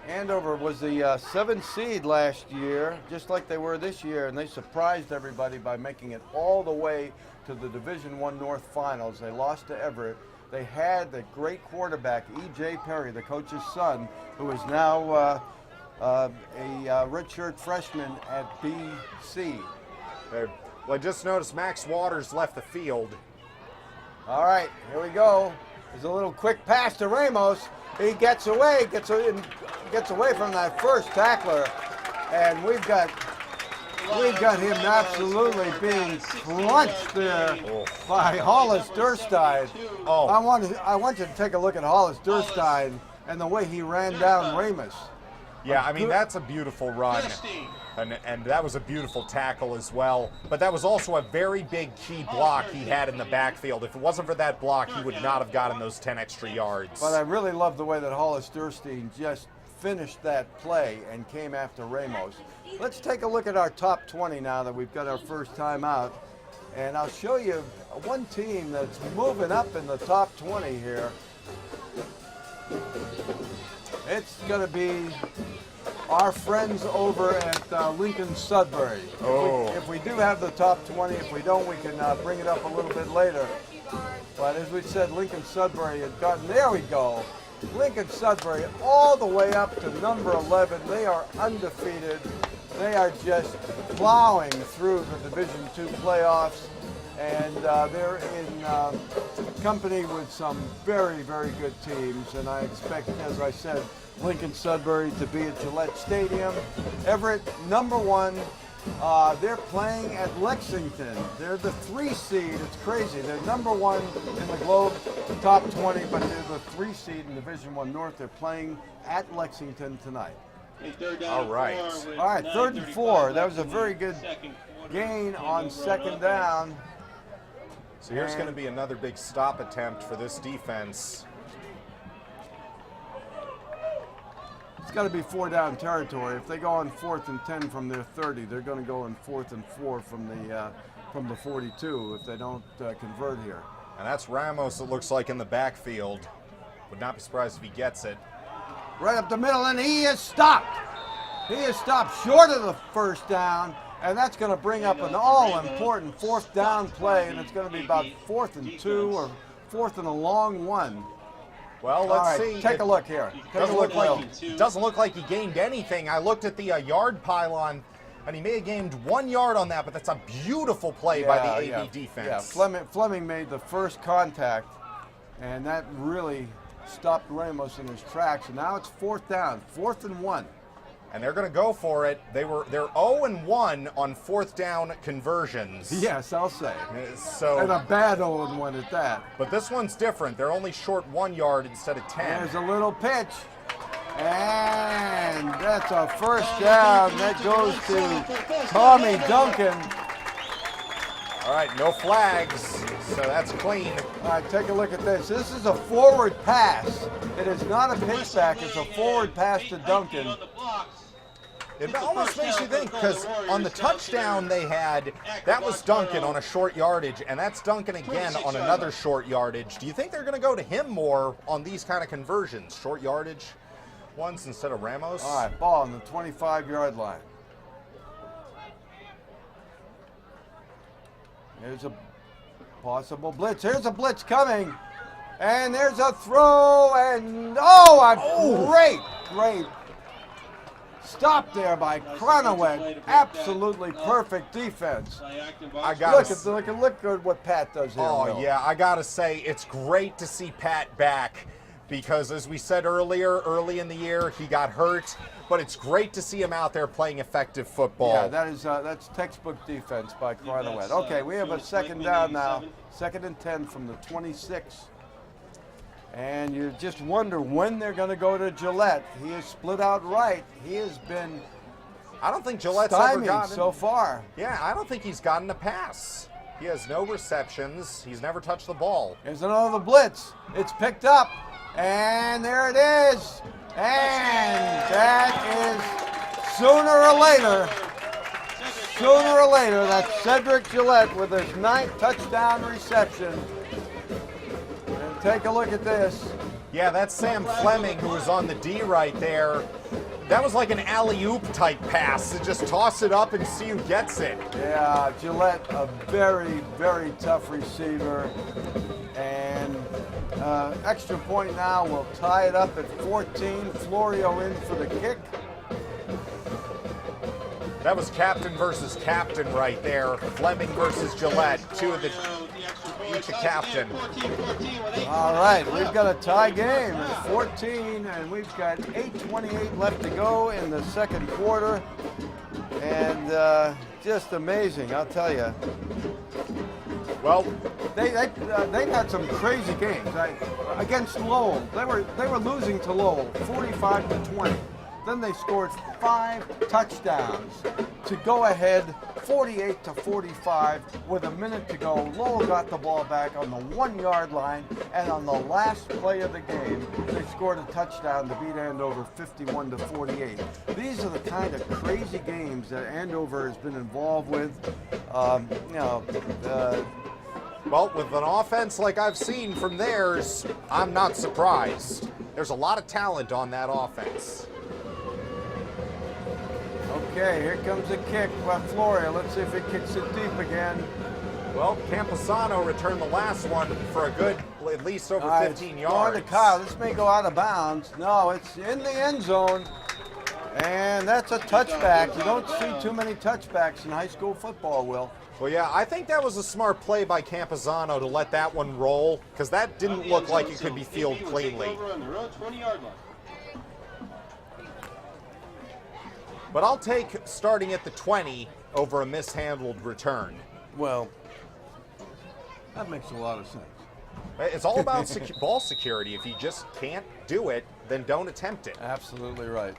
Andover was the 7th seed last year, just like they were this year, and they surprised everybody by making it all the way to the Division I North Finals. They lost to Everett. They had the great quarterback, E.J. Perry, the coach's son, who is now a redshirt freshman at BC. Well, I just noticed Max Waters left the field. All right, here we go. There's a little quick pass to Ramos. He gets away from that first tackler, and we've got him absolutely being crunched there by Hollis Durstein. Oh. I want you to take a look at Hollis Durstein and the way he ran down Ramos. Yeah, I mean, that's a beautiful run. And that was a beautiful tackle as well. But that was also a very big key block he had in the backfield. If it wasn't for that block, he would not have gotten those 10 extra yards. But I really love the way that Hollis Durstein just finished that play and came after Ramos. Let's take a look at our top 20 now that we've got our first time out. And I'll show you one team that's moving up in the top 20 here. It's going to be our friends over at Lincoln Sudbury. Oh. If we do have the top 20, if we don't, we can bring it up a little bit later. But as we said, Lincoln Sudbury had gotten, there we go. Lincoln Sudbury all the way up to number 11. They are undefeated. They are just plowing through the Division II playoffs. And they're in company with some very, very good teams. And I expect, as I said, Lincoln Sudbury to be at Gillette Stadium. Everett, number 1. They're playing at Lexington. They're the 3 seed. It's crazy. They're number 1 in the Globe, top 20, but they're the 3 seed in Division I North. They're playing at Lexington tonight. All right. All right, 3rd and 4. That was a very good gain on second down. So here's going to be another big stop attempt for this defense. It's got to be 4 down territory. If they go on 4th and 10 from their 30, they're going to go on 4th and 4 from the 42 if they don't convert here. And that's Ramos, it looks like, in the backfield. Would not be surprised if he gets it. Right up the middle, and he is stopped. He is stopped short of the first down, and that's going to bring up an all-important 4th down play, and it's going to be about 4th and 2 or 4th and a long 1. Well, let's see. Take a look here. Doesn't look like he gained anything. I looked at the yard pylon, and he may have gained 1 yard on that, but that's a beautiful play by the AB defense. Yeah, Fleming made the first contact, and that really stopped Ramos in his tracks. And now it's 4th down, 4th and 1. And they're going to go for it. They're 0-1 on 4th down conversions. Yes, I'll say. So, and a bad 0-1 at that. But this one's different. They're only short 1 yard instead of 10. There's a little pitch. And that's a first down. That goes to Tommy Duncan. All right, no flags, so that's clean. All right, take a look at this. This is a forward pass. It is not a pitchback. It's a forward pass to Duncan. It almost makes you think, because on the touchdown they had, that was Duncan on a short yardage, and that's Duncan again on another short yardage. Do you think they're going to go to him more on these kind of conversions, short yardage ones instead of Ramos? All right, ball on the 25-yard line. Here's a possible blitz. Here's a blitz coming. And there's a throw, and great stop there by Cronowet. Absolutely perfect defense. I gotta Look at what Pat does here. Oh, Will. yeah, I gotta say, it's great to see Pat back, because as we said earlier, early in the year, he got hurt, but it's great to see him out there playing effective football. Yeah, that's textbook defense by Cronowet. Okay, we have a second down now. 2nd and 10 from the 26. And you just wonder when they're going to go to Gillette. He is split out right. He has been I don't think Gillette's ever stymied gotten so far. Yeah, I don't think he's gotten a pass. He has no receptions. He's never touched the ball. Here's another blitz. It's picked up. And there it is. And that is sooner or later, that's Cedric Gillette with his 9th touchdown reception. And take a look at this. Yeah, that's Sam Fleming, who was on the D right there. That was like an alley-oop type pass to just toss it up and see who gets it. Yeah, Gillette, a very, very tough receiver. And extra point now will tie it up at 14. Florio in for the kick. That was captain versus captain right there. Fleming versus Gillette, two of the each a captain. All right, we've got a tie game. It's 14, and we've got 8:28 left to go in the second quarter. And just amazing, I'll tell you. Well, they had some crazy games against Lowell. They were losing to Lowell 45-20. Then they scored 5 touchdowns to go ahead 48-45 with a minute to go. Lowell got the ball back on the 1-yard line, and on the last play of the game, they scored a touchdown to beat Andover 51-48. These are the kind of crazy games that Andover has been involved with. Well, with an offense like I've seen from theirs, I'm not surprised. There's a lot of talent on that offense. Okay, here comes a kick by Florio. Let's see if he kicks it deep again. Well, Camposano returned the last one for a good, at least over 15 yards. Going to Kyle. This may go out of bounds. No, it's in the end zone. And that's a touchback. You don't see too many touchbacks in high school football, Will. Well, yeah, I think that was a smart play by Camposano to let that one roll, because that didn't look like it could be fielded cleanly. But I'll take starting at the 20 over a mishandled return. Well, that makes a lot of sense. It's all about ball security. If you just can't do it, then don't attempt it. Absolutely right.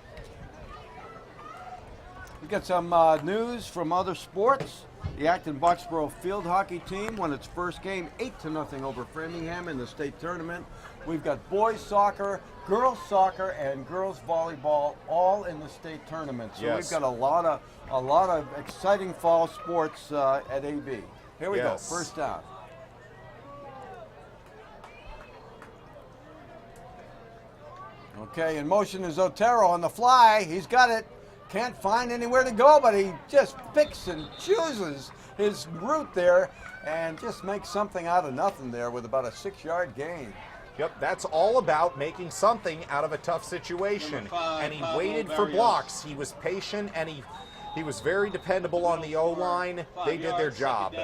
We got some news from other sports. The Acton Boxborough field hockey team won its first game 8-0 over Framingham in the state tournament. We've got boys soccer, girls soccer, and girls volleyball all in the state tournament. So Yes. we've got a lot of exciting fall sports at AB. Here we go. Yes. First down. Okay, in motion is Otero on the fly. He's got it. Can't find anywhere to go, but he just picks and chooses his route there and just makes something out of nothing there with about a 6-yard gain. Yep, that's all about making something out of a tough situation. And he waited for blocks. He was patient, and he was very dependable on the O-line. They did their job.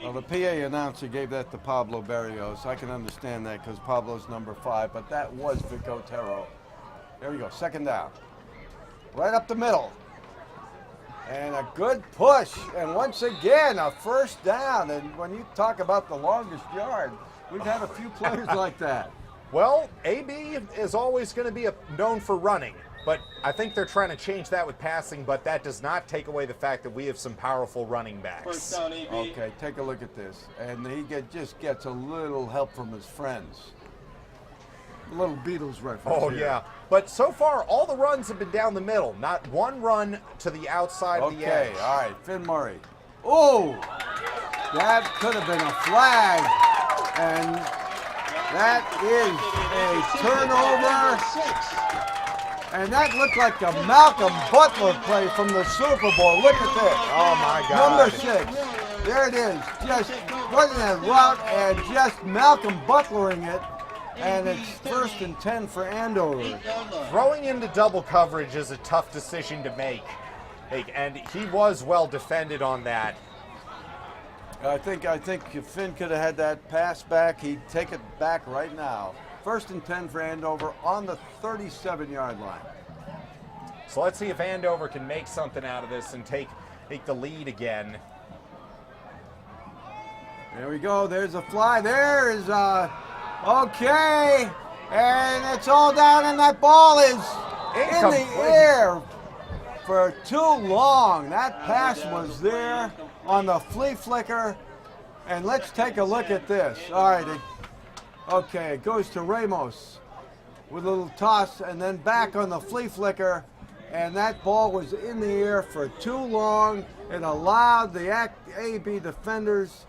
Well, the PA announcer gave that to Pablo Barrios. I can understand that because Pablo's number 5, but that was Vic Otero. There we go, second down. Right up the middle. And a good push. And once again, a first down. And when you talk about the longest yard, we've had a few players like that. Well, AB is always going to be known for running, but I think they're trying to change that with passing, but that does not take away the fact that we have some powerful running backs. First down, AB. Okay, take a look at this. And he just gets a little help from his friends. A little Beatles reference. Oh, here. yeah. But so far, all the runs have been down the middle. Not one run to the outside of the edge. Okay, all right, Finn Murray. Oh, that could have been a flag. And that is a turnover. And that looked like a Malcolm Butler play from the Super Bowl. Look at this. Oh, my God. Number 6. There it is. Just running that route and just Malcolm Butlering it. And it's 1st and 10 for Andover. Throwing into double coverage is a tough decision to make. And he was well defended on that. I think if Finn could have had that pass back, he'd take it back right now. 1st and 10 for Andover on the 37-yard line. So let's see if Andover can make something out of this and take the lead again. There we go. There's a fly. There is okay. And it's all down, and that ball is in the air for too long. That pass was there on the flea flicker. And let's take a look at this. All right. Okay, it goes to Ramos with a little toss and then back on the flea flicker. And that ball was in the air for too long. It allowed the AB defenders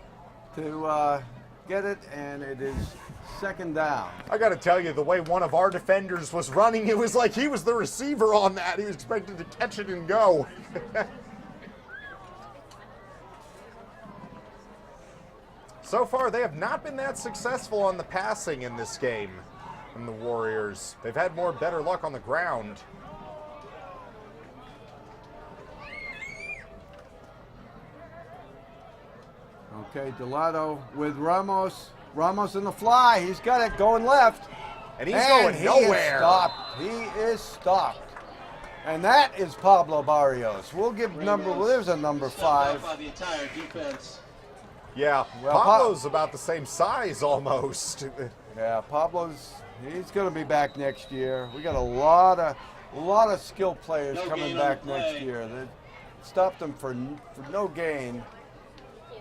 to get it, and it is 2nd down. I got to tell you, the way one of our defenders was running, it was like he was the receiver on that. He was expected to catch it and go. So far, they have not been that successful on the passing in this game from the Warriors. They've had better luck on the ground. Okay, Delato with Ramos. Ramos in the fly. He's got it going left. And he's going nowhere. He is stopped. And that is Pablo Barrios. We'll give there's a number 5. By the entire defense. Yeah, Well, Pablo's about the same size almost. Yeah, he's going to be back next year. We got a lot of skilled players coming back next year. They stopped them for no gain.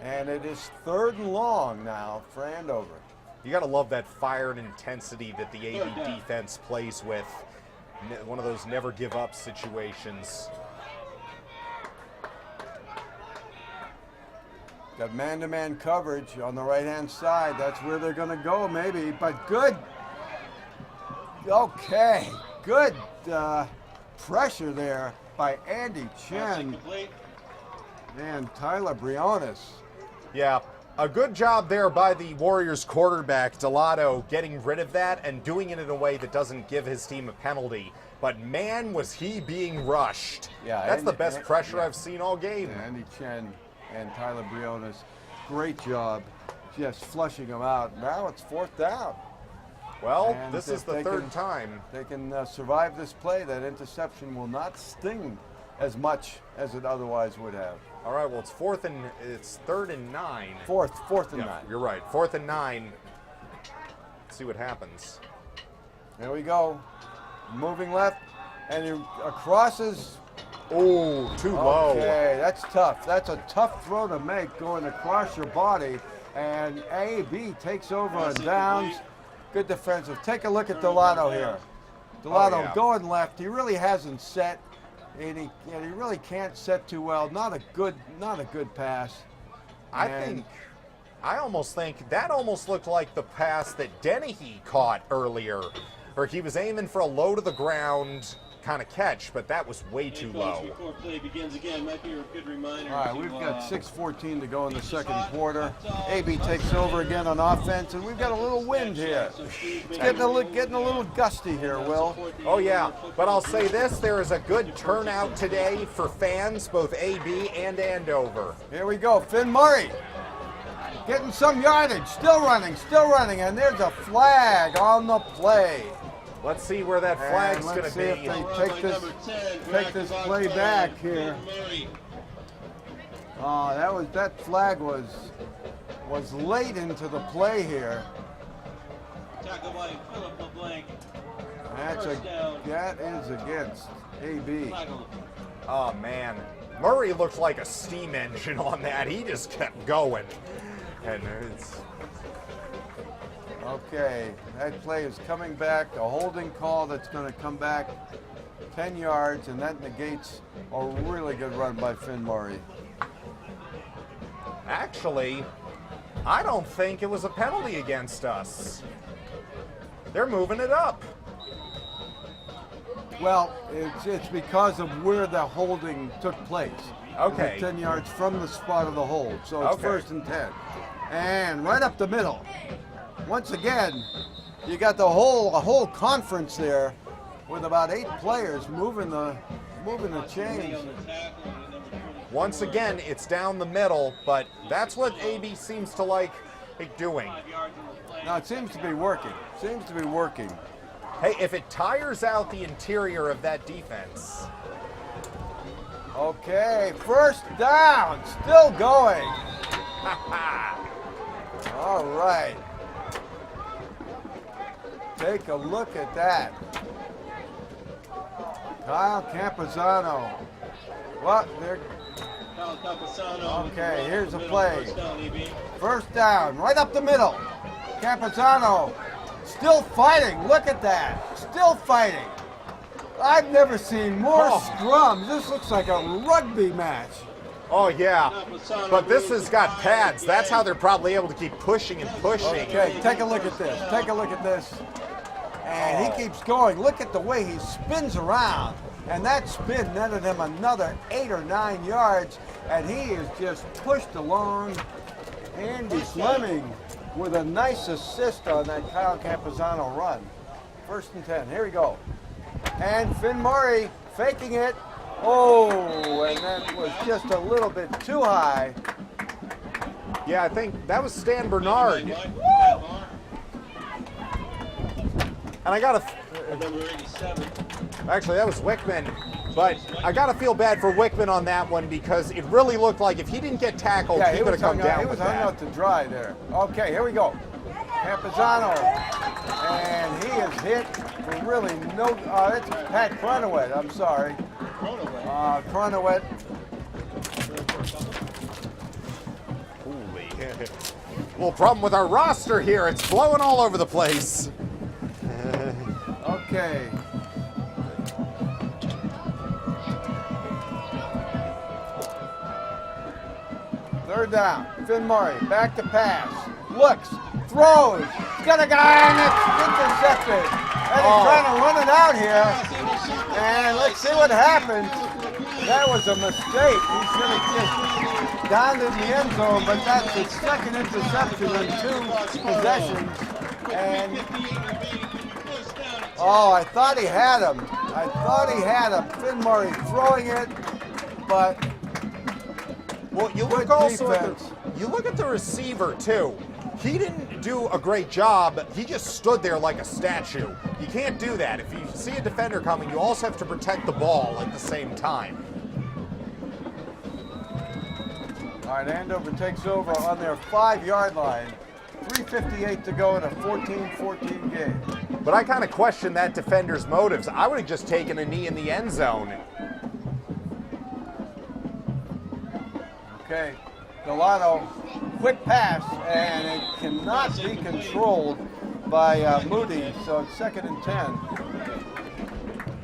And it is 3rd and long now for Andover. You got to love that fire and intensity that the AB defense plays with. One of those never give up situations. Got man-to-man coverage on the right-hand side. That's where they're going to go, maybe. But good. Okay. Good pressure there by Andy Chen and Tyler Briones. Yeah, a good job there by the Warriors quarterback, Delato, getting rid of that and doing it in a way that doesn't give his team a penalty. But man, was he being rushed. Yeah, that's the best pressure I've seen all game. Yeah, Andy Chen and Tyler Briones, great job just flushing them out. Now it's 4th down. Well, And this is the 3rd time. They can survive this play. That interception will not sting as much as it otherwise would have. All right, well, it's 3rd and 9. Fourth and 9. You're right, 4th and 9. Let's see what happens. There we go. Moving left, and he crosses. Oh, too low. Okay, that's tough. That's a tough throw to make going across your body. And AB takes over on downs. Good defensive. Take a look at Delato here. Delato going left. He really hasn't set. And he really can't set too well. Not a good pass. I almost think that almost looked like the pass that Dennehy caught earlier, where he was aiming for a low to the ground kind of catch, but that was way too low. Before play begins again, might be a good reminder. All right, we've got 6:14 to go in the 2nd quarter. AB takes over again on offense, and we've got a little wind here. It's getting a little gusty here, Will. Oh yeah, but I'll say this: there is a good turnout today for fans, both AB and Andover. Here we go, Finn Murray. Getting some yardage, still running, and there's a flag on the play. Let's see where that flag's going to Let's be. see if they take this play back here. That flag was late into the play here. Tackle by Philip LeBlanc. That is against AB. Oh man, Murray looked like a steam engine on that. He just kept going, and it's. Okay, that play is coming back, a holding call that's going to come back 10 yards, and that negates a really good run by Finn Murray. Actually, I don't think it was a penalty against us. They're moving it up. Well, it's because of where the holding took place. Okay. 10 yards from the spot of the hold, so it's Okay. first and 10. And right up the middle. Once again, you got a whole conference there with about 8 players moving the chains. Once again, it's down the middle, but that's what AB seems to like doing. Now it seems to be working. Hey, if it tires out the interior of that defense. Okay, first down, still going. All right. Take a look at that. Kyle Campuzano. What? Okay, here's a play. First down, right up the middle. Campuzano still fighting. Look at that. Still fighting. I've never seen more scrums. This looks like a rugby match. Oh, yeah. But this has got pads. That's how they're probably able to keep pushing and pushing. Okay, take a look at this. And he keeps going. Look at the way he spins around. And that spin netted him another 8 or 9 yards. And he is just pushed along. Andy Fleming with a nice assist on that Kyle Campuzano run. First and 10. Here we go. And Finn Murray faking it. Oh, and that was just a little bit too high. Yeah, I think that was Stan Bernard. And I got actually, that was Wickman. But I got to feel bad for Wickman on that one because it really looked like if he didn't get tackled, he would have come down. He was hung out to dry there. Okay, here we go. Campuzano. And he is hit for really no. It's Pat Cronowet. I'm sorry. Cronowet. Holy. Little problem with our roster here. It's blowing all over the place. Okay. Third down. Finn Murray back to pass. Looks. Throws. He's got a guy and it's intercepted. And he's trying to run it out here. And let's see what happens. That was a mistake. He should have just downed in the end zone, but that's his second interception in 2 possessions. And I thought he had him. Finn Murray throwing it, but well, you look also you look at the receiver too. He didn't do a great job. He just stood there like a statue. You can't do that. If you see a defender coming, you also have to protect the ball at the same time. all right, Andover takes over on their 5-yard line. 3:58 to go in a 14-14 game. But I kind of question that defender's motives. I would have just taken a knee in the end zone. Okay, Delano, quick pass, and it cannot be controlled by Moody, so it's 2nd and 10.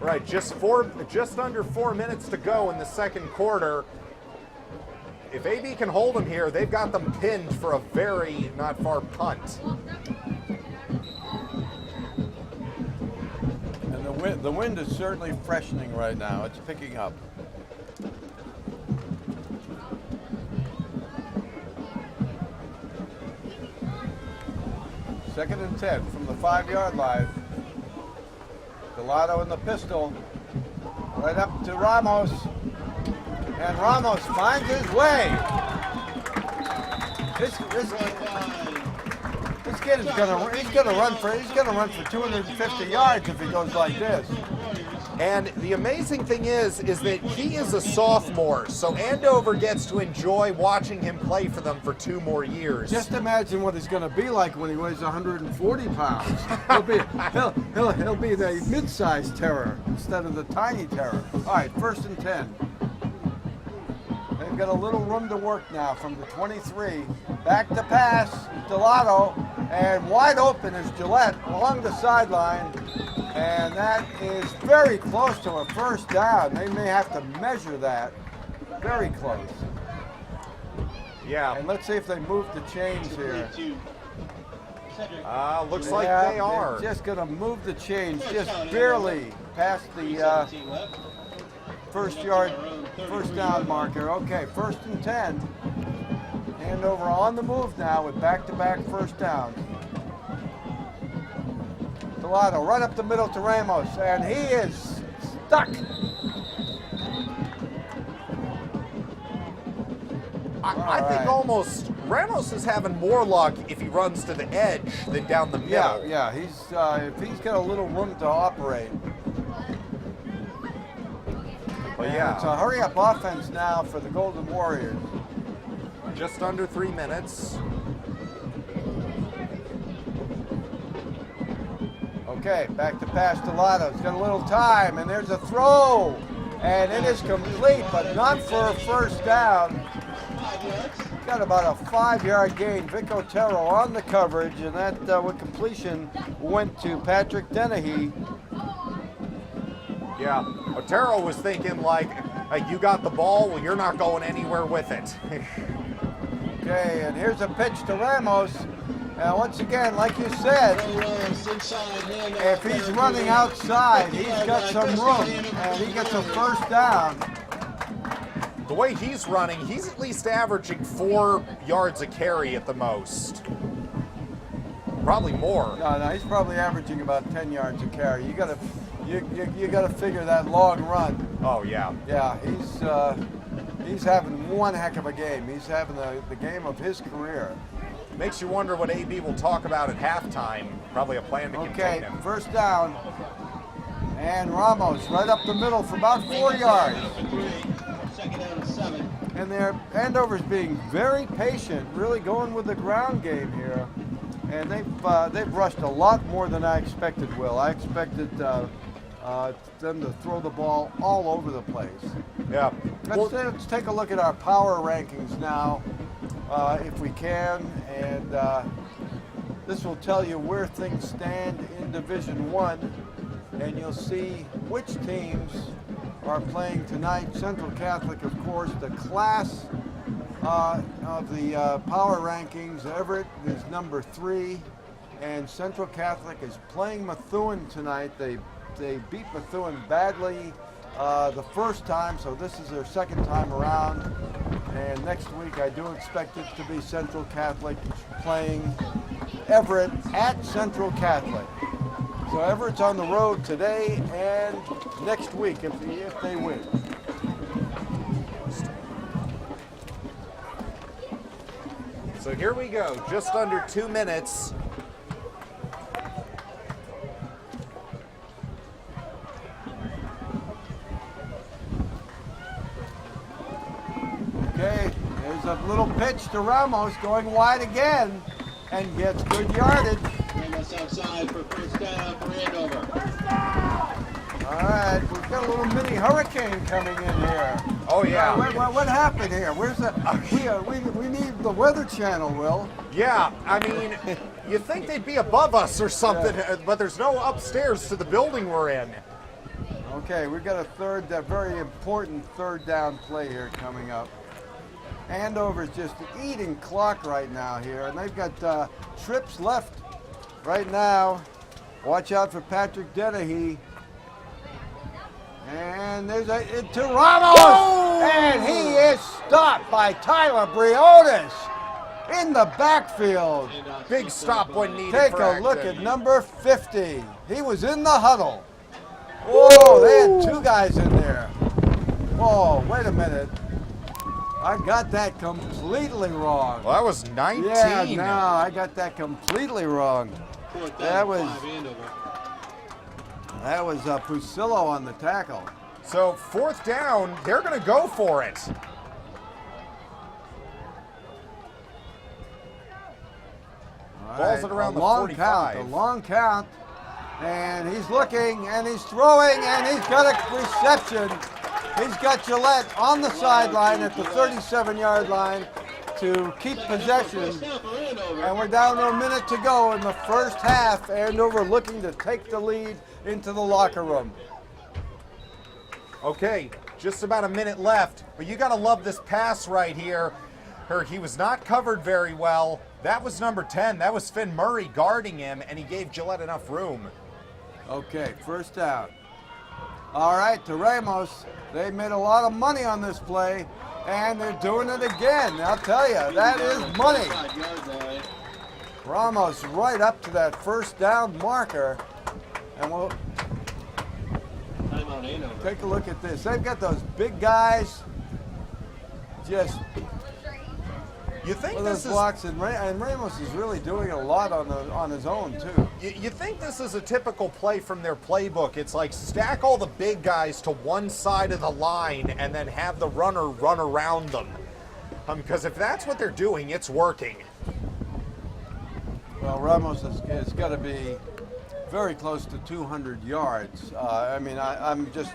Right, just under 4 minutes to go in the second quarter. If AB can hold them here, they've got them pinned for a very not far punt. And the wind is certainly freshening right now. It's picking up. Second and 10 from the 5-yard line. Delano in the pistol. Right up to Ramos. And Ramos finds his way. This kid is gonna run for 250 yards if he goes like this. And the amazing thing is that he is a sophomore, so Andover gets to enjoy watching him play for them for 2 more years. Just imagine what he's going to be like when he weighs 140 pounds. He'll be the mid-sized terror instead of the tiny terror. All right, 1st and 10. They They've got a little room to work now from the 23. Back to pass, Delato, and wide open is Gillette along the sideline. And that is very close to a first down. They may have to measure that. Very close. Yeah. And let's see if they move the chains here. Looks like they are. They're just going to move the chains just barely past the first down marker. Okay, 1st and 10. Andover on the move now with back-to-back first downs. Delano right up the middle to Ramos, and he is stuck. I think almost Ramos is having more luck if he runs to the edge than down the middle. Yeah, he's if he's got a little room to operate. But And yeah, it's a hurry-up offense now for the Golden Warriors. just under 3 minutes. Okay, back to pass to Lotto's. Got a little time, and there's a throw. And it is complete, but not for a first down. Got about a 5-yard gain. Vic Otero on the coverage, and that with completion went to Patrick Dennehy. Yeah, Otero was thinking like, you got the ball, well, you're not going anywhere with it. Okay, and here's a pitch to Ramos. And once again, like you said, if he's running outside, he's got some room, and he gets a first down. The way he's running, he's at least averaging 4 yards a carry at the most. Probably more. No, he's probably averaging about 10 yards a carry. You gotta figure that long run. Oh yeah. Yeah, he's having one heck of a game. He's having the game of his career. Makes you wonder what AB will talk about at halftime. Probably a plan to contain Okay, him. first down. And Ramos right up the middle for about 4 yards. Second down and 7. And Andover's being very patient, really going with the ground game here. And they've rushed a lot more than I expected, Will. I expected them to throw the ball all over the place. Yeah. Let's take a look at our power rankings now, if we can. And this will tell you where things stand in Division I. And you'll see which teams are playing tonight. Central Catholic, of course, the class of the power rankings. Everett is number 3, and Central Catholic is playing Methuen tonight. They beat Methuen badly the first time, so this is their second time around. And next week, I do expect it to be Central Catholic playing Everett at Central Catholic. So Everett's on the road today and next week if they win. So here we go, just under 2 minutes. Okay, there's a little pitch to Ramos going wide again and gets good yardage. Ramos outside for first down for Andover. All right, we've got a little mini hurricane coming in here. Oh yeah. What happened here? Where's the? We need the Weather Channel, Will. Yeah, I mean, you'd think they'd be above us or something, but there's no upstairs to the building we're in. Okay, we've got a very important third down play here coming up. Andover's just eating clock right now here, and they've got trips left right now. Watch out for Patrick Dennehy. And there's to Ramos! Oh! And he is stopped by Tyler Briones in the backfield. Big stop when needed. Take for a look Acton. at number 50. He was in the huddle. Whoa, they had 2 guys in there. Whoa, wait a minute. I got that completely wrong. Well, that was 19. Yeah, no, I got that completely wrong. That was Pusillo on the tackle. So 4th down, they're going to go for it. Balls at around the 45. A long count. And he's looking, and he's throwing, and he's got a reception. He's got Gillette on the sideline at the 37-yard line to keep possession. And we're down to a minute to go in the first half. Andover looking to take the lead into the locker room. Okay, just about a minute left, but you gotta love this pass right here. He was not covered very well. That was number 10. That was Finn Murray guarding him, and he gave Gillette enough room. Okay, first down. All right, to Ramos. They made a lot of money on this play, and they're doing it again. I'll tell you, that is money. Ramos right up to that first down marker, and we'll take a look at this. They've got those big guys just You think with this those blocks, and Ramos is really doing a lot on his own too. You think this is a typical play from their playbook? It's like stack all the big guys to one side of the line and then have the runner run around them. Because if that's what they're doing, it's working. Well, Ramos is got to be very close to 200 yards. I mean, I'm just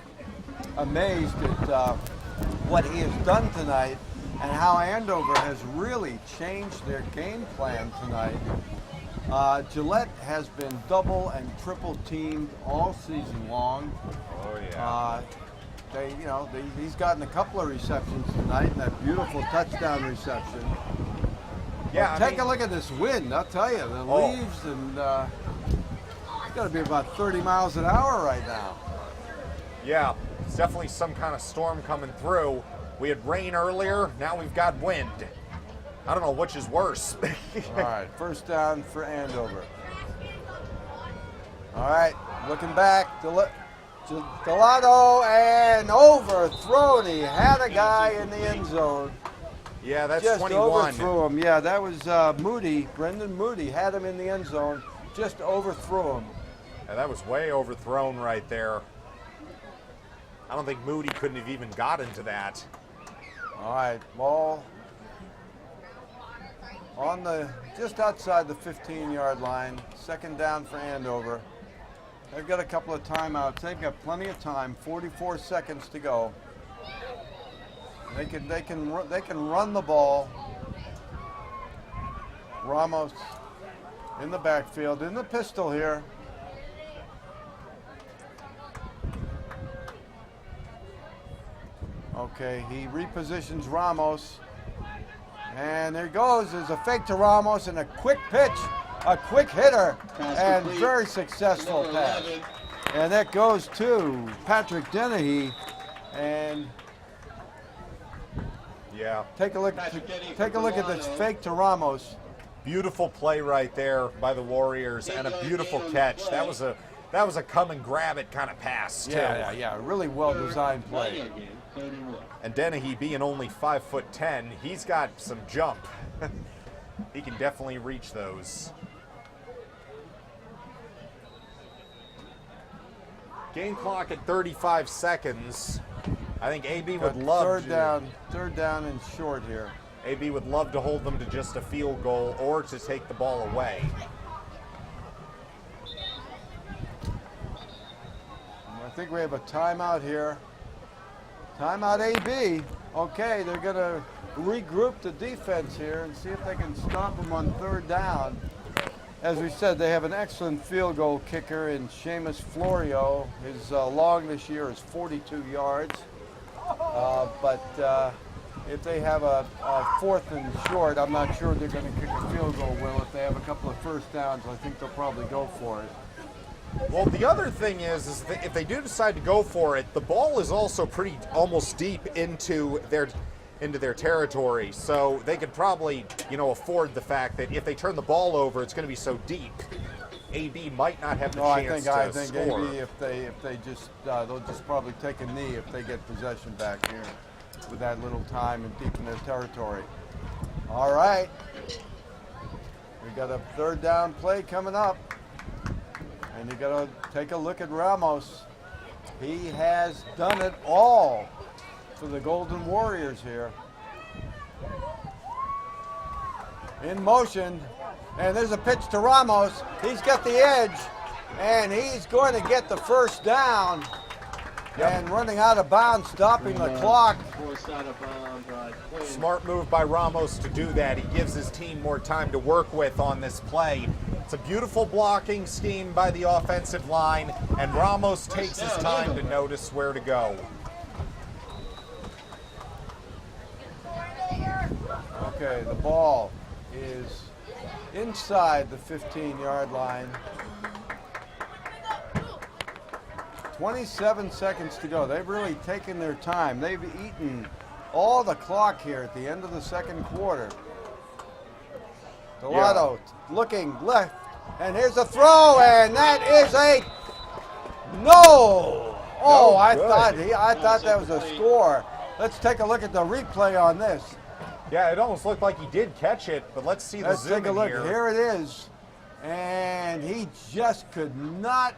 amazed at what he has done tonight and how Andover has really changed their game plan tonight. Gillette has been double and triple teamed all season long. Oh yeah. He's gotten a couple of receptions tonight, and that beautiful touchdown reception. Yeah. Take a look at this wind. I'll tell you, the leaves, and it's got to be about 30 miles an hour right now. Yeah, it's definitely some kind of storm coming through. We had rain earlier, now we've got wind. I don't know which is worse. All right, first down for Andover. All right, looking back, Delano, and overthrown. He had a guy in the end zone. Yeah, that's Just 21. overthrew him. Yeah, that was Moody. Brendan Moody had him in the end zone. Just overthrew him. Yeah, that was way overthrown right there. I don't think Moody couldn't have even got into that. All right, ball on just outside the 15-yard line. Second down for Andover. They've got a couple of timeouts. They've got plenty of time. 44 seconds to go. They can run the ball. Ramos in the backfield, in the pistol here. Okay, he repositions Ramos. And there goes. There's a fake to Ramos and a quick pitch, a quick hitter, and very successful pass. And that goes to Patrick Dennehy. And yeah, take a look at this fake to Ramos. Beautiful play right there by the Warriors, and a beautiful catch. That was a come and grab it kind of pass too. Yeah, really well designed play. And Dennehy, being only 5'10", he's got some jump. He can definitely reach those. Game clock at 35 seconds. I think AB would love third down and short here. AB would love to hold them to just a field goal or to take the ball away. I think we have a timeout here. Timeout AB. Okay, they're going to regroup the defense here and see if they can stop them on third down. As we said, they have an excellent field goal kicker in Seamus Florio. His long this year is 42 yards. But if they have a fourth and short, I'm not sure they're going to kick a field goal, Will. If they have a couple of first downs, I think they'll probably go for it. Well, the other thing is that if they do decide to go for it, the ball is also almost deep into their territory. So they could probably, afford the fact that if they turn the ball over, it's going to be so deep. AB might not have the chance to score. AB, if they just they'll just probably take a knee if they get possession back here with that little time and deep in their territory. All right, we got a third down play coming up. And you got to take a look at Ramos. He has done it all for the Golden Warriors here. In motion, and there's a pitch to Ramos. He's got the edge, and he's going to get the first down. and running out of bounds, stopping the clock. Forced out of bounds by Quinn. Smart move by Ramos to do that. He gives his team more time to work with on this play. It's a beautiful blocking scheme by the offensive line, and Ramos takes his time to notice where to go. Okay, the ball is inside the 15-yard line. 27 seconds to go. They've really taken their time. They've eaten all the clock here at the end of the second quarter. Delano looking left, and here's a throw, and that is a no. Oh, I thought that was a score. Let's take a look at the replay on this. Yeah, it almost looked like he did catch it, but let's see the Let's zoom take a in look. here. Here it is, and he just could not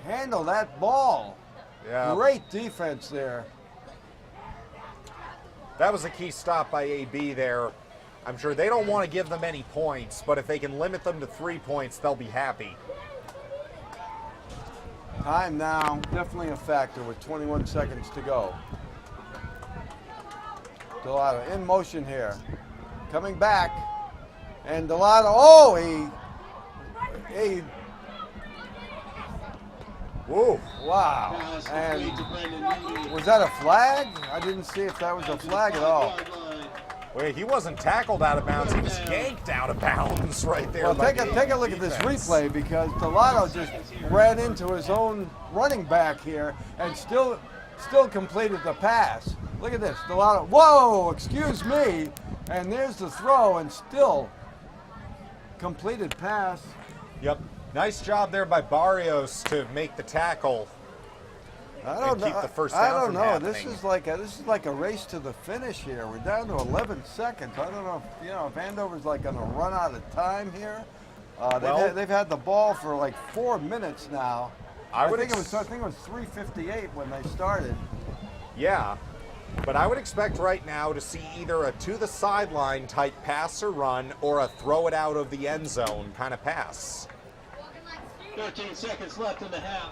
handle that ball. Yeah. Great defense there. That was a key stop by AB there. I'm sure they don't want to give them any points, but if they can limit them to 3 points, they'll be happy. Time now, definitely a factor with 21 seconds to go. Delano in motion here. Coming back. And Delano, oh, he Whoa. wow. Pass And complete to Brendan Moody. was that a flag? I didn't see if that was a flag at all. 5-yard line. Wait, he wasn't tackled out of bounds. He was yanked out of bounds right there. Well, by take a look at this replay, because Delano just ran into his own running back here and still completed the pass. Look at this, Delano. Whoa, excuse me. And there's the throw, and still completed pass. Yep. Nice job there by Barrios to make the tackle. I don't And know. keep the first I down don't from know. happening. This is like a race to the finish here. We're down to 11 seconds. I don't know if Andover's like going to run out of time here. They've had the ball for like 4 minutes now. I think it was 3:58 when they started. Yeah. But I would expect right now to see either a to the sideline type pass or run, or a throw it out of the end zone kind of pass. 13 seconds left in the half.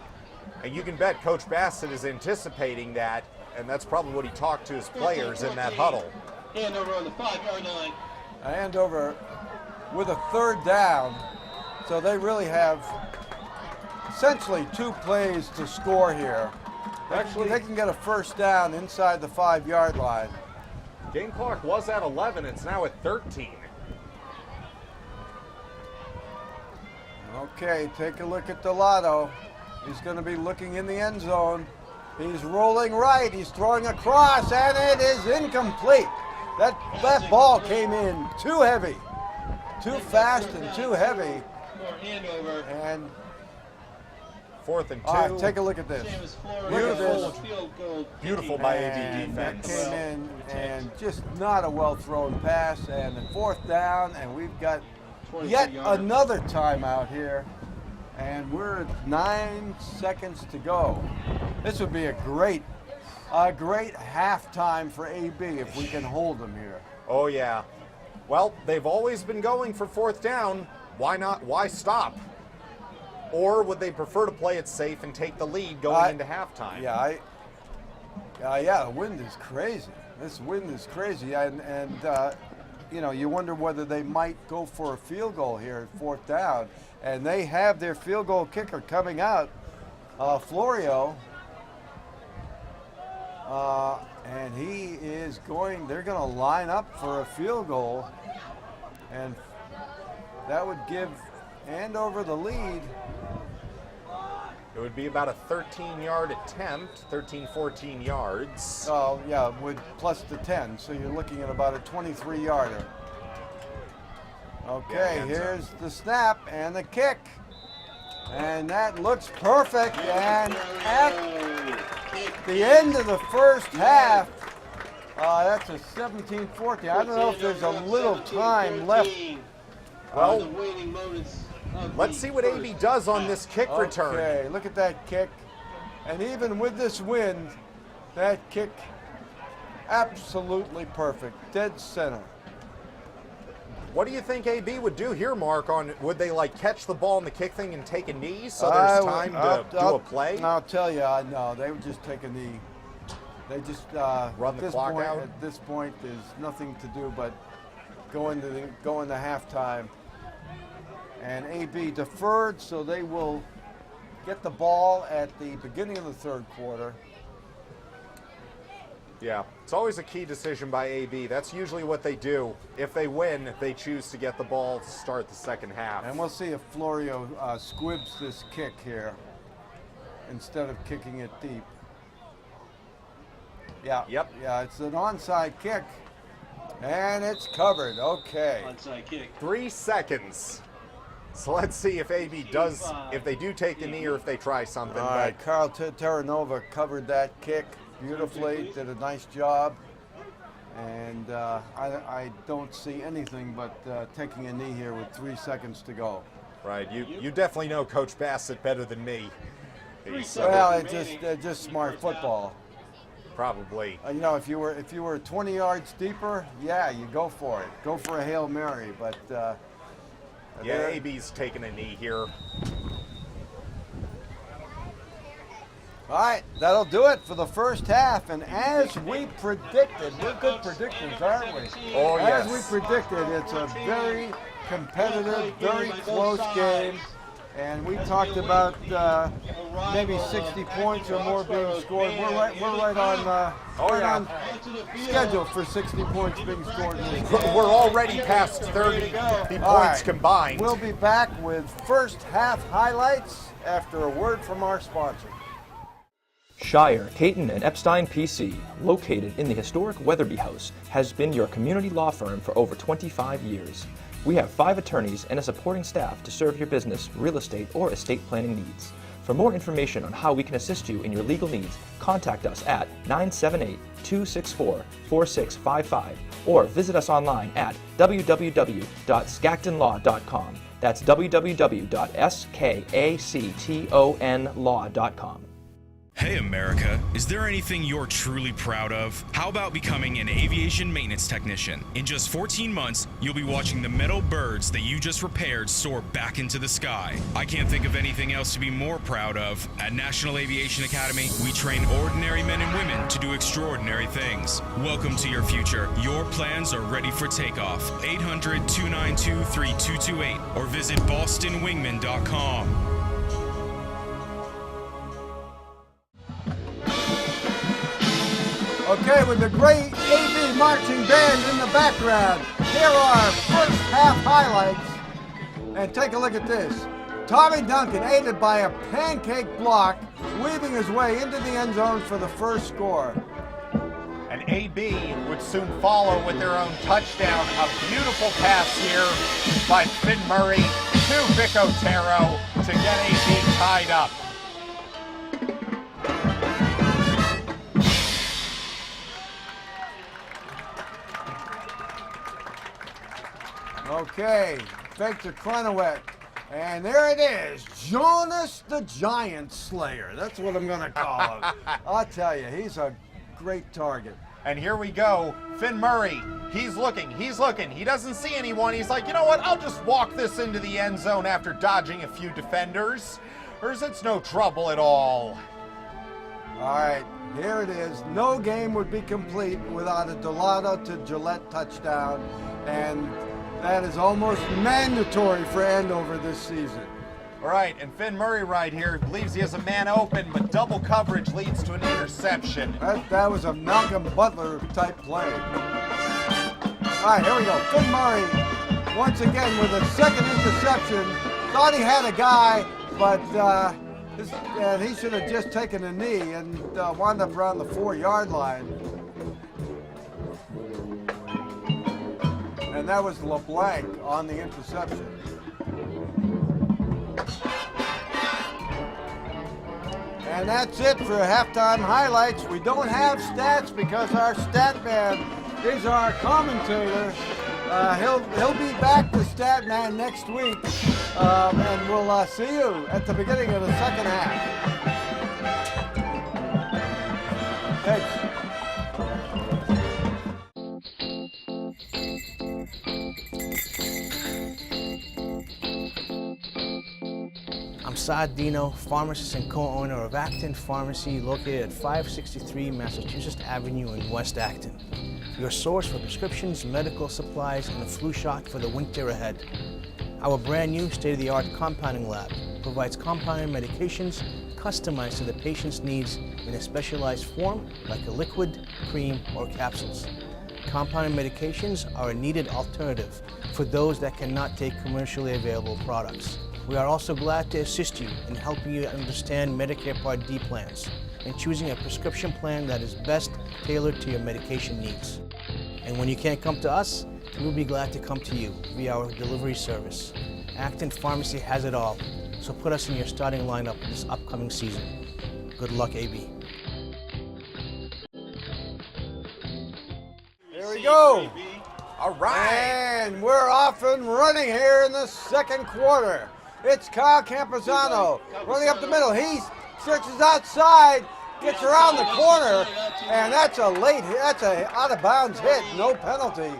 And you can bet Coach Bassett is anticipating that, and that's probably what he talked to his players in that huddle. Andover on the 5-yard line. Andover with a third down, so they really have essentially 2 plays to score here. Actually, they can get a first down inside the 5-yard line. Game clock was at 11. It's now at 13. Okay, take a look at Delano. He's going to be looking in the end zone. He's rolling right. He's throwing across, and it is incomplete. That ball came in too heavy, too fast and too heavy. For Andover. And 4th and 2. all right, take a look at this. Seamus Flores Beautiful. with a field goal. Beautiful by AB And that defense. came in, and just not a well-thrown pass. And the 4th down, and we've got yet 23-yard. another timeout here. And we're at 9 seconds to go. This would be a great halftime for AB if we can hold them here. Oh, yeah. Well, they've always been going for 4th down. Why not? Why stop? Or would they prefer to play it safe and take the lead going into halftime? Yeah, the wind is crazy. This wind is crazy, and you wonder whether they might go for a field goal here at 4th down. And they have their field goal kicker coming out, Florio, and they're going to line up for a field goal, and that would give Andover the lead. It would be about a 13-yard attempt, 14 yards. Oh, yeah, with plus the 10, so you're looking at about a 23-yarder. Okay, Yeah, here's the snap and the kick. And that looks perfect. And at the end of the first half, that's a 17-14. I don't know if there's a little time left. Well, let's see what AB does on this kick return. Okay, look at that kick. And even with this wind, that kick absolutely perfect. Dead center. What do you think AB would do here, Mark? Would they like catch the ball in the kick thing and take a knee so there's time to do a play? I'll tell you, no, they would just take a knee. They just run the clock out. At this point, there's nothing to do but go into halftime. And AB deferred, so they will get the ball at the beginning of the third quarter. Yeah, it's always a key decision by AB. That's usually what they do. If they win, they choose to get the ball to start the second half. And we'll see if Florio squibs this kick here instead of kicking it deep. Yeah. Yep. Yeah, it's an onside kick, and it's covered. Okay. Onside kick. 3 seconds. So let's see if AB does, if they do take the knee or if they try something. All right, Carl Terranova covered that kick beautifully, did a nice job. And I don't see anything but taking a knee here with 3 seconds to go. Right, you definitely know Coach Bassett better than me. Well, it's just smart football. Probably. You know, if you were 20 yards deeper, yeah, you go for it. Go for a Hail Mary, but yeah, AB's taking a knee here. All right, that'll do it for the first half. And as we predicted, we're good predictions, aren't we? Oh, yes. As we predicted, it's a very competitive, very close game. And we talked about maybe 60 points or more being scored. We're right on schedule for 60 points being scored in this game. We're already past 30 points combined. We'll be back with first half highlights after a word from our sponsor. Shire, Caton, and Epstein PC, located in the historic Weatherby House, has been your community law firm for over 25 years. We have 5 attorneys and a supporting staff to serve your business, real estate, or estate planning needs. For more information on how we can assist you in your legal needs, contact us at 978-264-4655 or visit us online at www.skactonlaw.com. That's www.skactonlaw.com. Hey America, is there anything you're truly proud of? How about becoming an aviation maintenance technician? In just 14 months, you'll be watching the metal birds that you just repaired soar back into the sky. I can't think of anything else to be more proud of. At National Aviation Academy, we train ordinary men and women to do extraordinary things. Welcome to your future. Your plans are ready for takeoff. 800-292-3228 or visit bostonwingman.com. Okay, with the great AV marching band in the background, here are first half highlights. And take a look at this. Tommy Duncan, aided by a pancake block, weaving his way into the end zone for the first score. And AB would soon follow with their own touchdown. A beautiful pass here by Finn Murray to Vic Otero to get AB tied up. Okay, fake to Krenowek. And there it is, Jonas the Giant Slayer. That's what I'm going to call him. I'll tell you, he's a great target. And here we go, Finn Murray, he's looking, he doesn't see anyone. He's like, you know what, I'll just walk this into the end zone after dodging a few defenders. It's no trouble at all. All right, here it is. No game would be complete without a Delata to Gillette touchdown, and that is almost mandatory for Andover this season. All right, and Finn Murray right here believes he has a man open, but double coverage leads to an interception. That was a Malcolm Butler type play. All right, here we go. Finn Murray, once again with a second interception. Thought he had a guy, but he should have just taken a knee and wound up around the 4-yard line. And that was LeBlanc on the interception. And that's it for halftime highlights. We don't have stats because our stat man is our commentator. He'll be back to stat man next week, and we'll see you at the beginning of the second half. Thanks. Prasad Dino, pharmacist and co-owner of Acton Pharmacy, located at 563 Massachusetts Avenue in West Acton. Your source for prescriptions, medical supplies, and a flu shot for the winter ahead. Our brand new state-of-the-art compounding lab provides compounded medications customized to the patient's needs in a specialized form like a liquid, cream, or capsules. Compounded medications are a needed alternative for those that cannot take commercially available products. We are also glad to assist you in helping you understand Medicare Part D plans and choosing a prescription plan that is best tailored to your medication needs. And when you can't come to us, we'll be glad to come to you via our delivery service. Acton Pharmacy has it all, so put us in your starting lineup this upcoming season. Good luck, AB. Here we go. All right. And we're off and running here in the second quarter. It's Kyle Campuzano running up the middle. He stretches outside, gets around the corner, and that's a out of bounds hit, no penalty.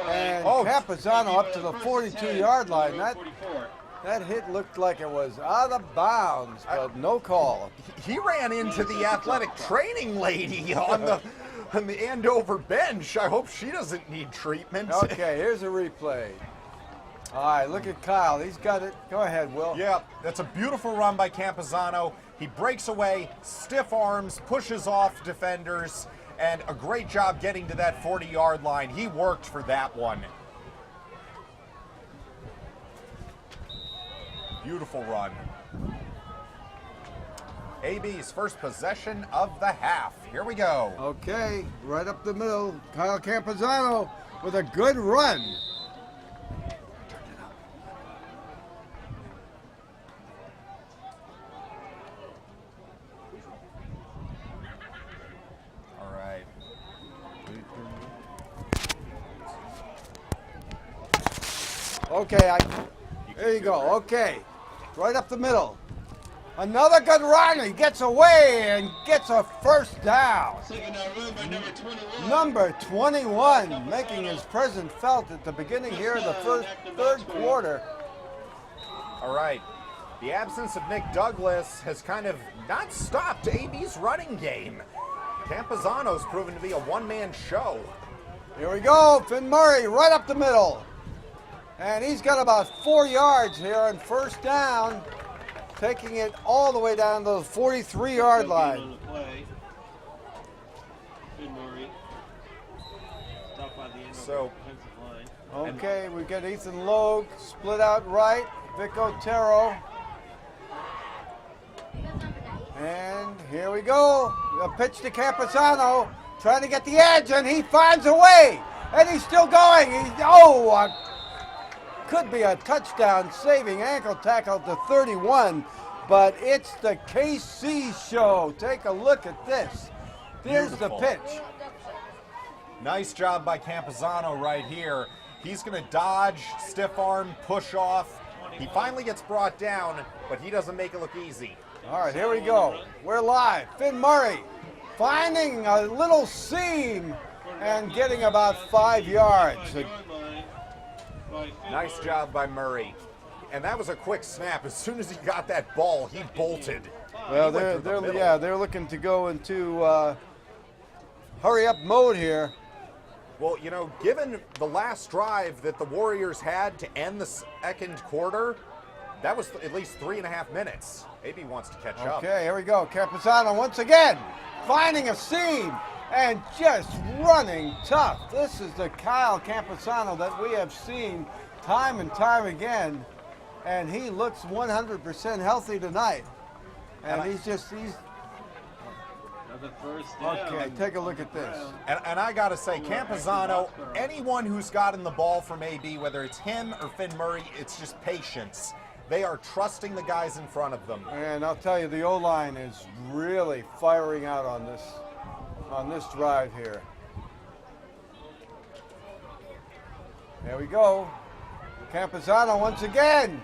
And Campuzano up to the 42-yard line. That hit looked like it was out of bounds, but no call. He ran into the athletic training lady on the Andover bench. I hope she doesn't need treatment. Okay, here's a replay. All right, look at Kyle. He's got it. Go ahead, Will. Yeah, that's a beautiful run by Campuzano. He breaks away, stiff arms, pushes off defenders, and a great job getting to that 40-yard line. He worked for that one. Beautiful run. AB's first possession of the half. Here we go. Okay, right up the middle. Kyle Campuzano with a good run. All right. Okay, there you go. Okay, right up the middle. Another good run. He gets away and gets a first down. Number 21 making his presence felt at the beginning here of the third quarter. All right. The absence of Nick Douglas has kind of not stopped AB's running game. Campuzano's proven to be a one-man show. Here we go. Finn Murray right up the middle. And he's got about 4 yards here on first down, taking it all the way down to the 43-yard line. So, okay, we got Ethan Logue split out right, Vic Otero. And here we go. A pitch to Campuzano, trying to get the edge, and he finds a way. And he's still going. Could be a touchdown saving ankle tackle to 31, but it's the KC show. Take a look at this. There's Beautiful. the pitch. Nice job by Campuzano right here. He's going to dodge, stiff arm, push off. He finally gets brought down, but he doesn't make it look easy. All right, here we go. We're live. Finn Murray finding a little seam and getting about 5 yards. Nice job by Murray. And that was a quick snap. As soon as he got that ball, he bolted. Well, they're looking to go into hurry up mode here. Well, you know, given the last drive that the Warriors had to end the second quarter, that was at least 3.5 minutes. AB wants to catch up. Okay, here we go. Campuzano once again finding a seam and just running tough. This is the Kyle Campuzano that we have seen time and time again, and he looks 100% healthy tonight. And he's okay, take a look at this. And I got to say, Campuzano, anyone who's gotten the ball from AB, whether it's him or Finn Murray, it's just patience. They are trusting the guys in front of them. And I'll tell you, the O-line is really firing out on this drive here. There we go. Campuzano once again.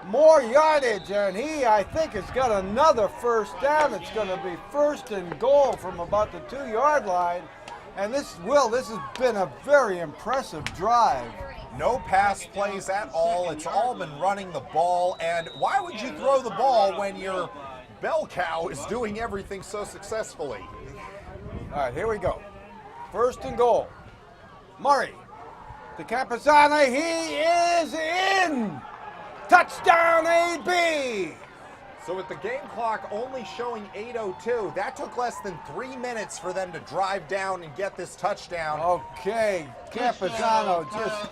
More yardage, and he, I think, has got another first down. It's going to be 1st and goal from about the 2-yard line. And this has been a very impressive drive. No pass plays at all. It's all been running the ball. And why would you throw the ball when your bell cow is doing everything so successfully? All right, here we go. First and goal. Murray to Campazana. He is in. Touchdown, AB. So with the game clock only showing 8:02, that took less than 3 minutes for them to drive down and get this touchdown. Okay, Campazano just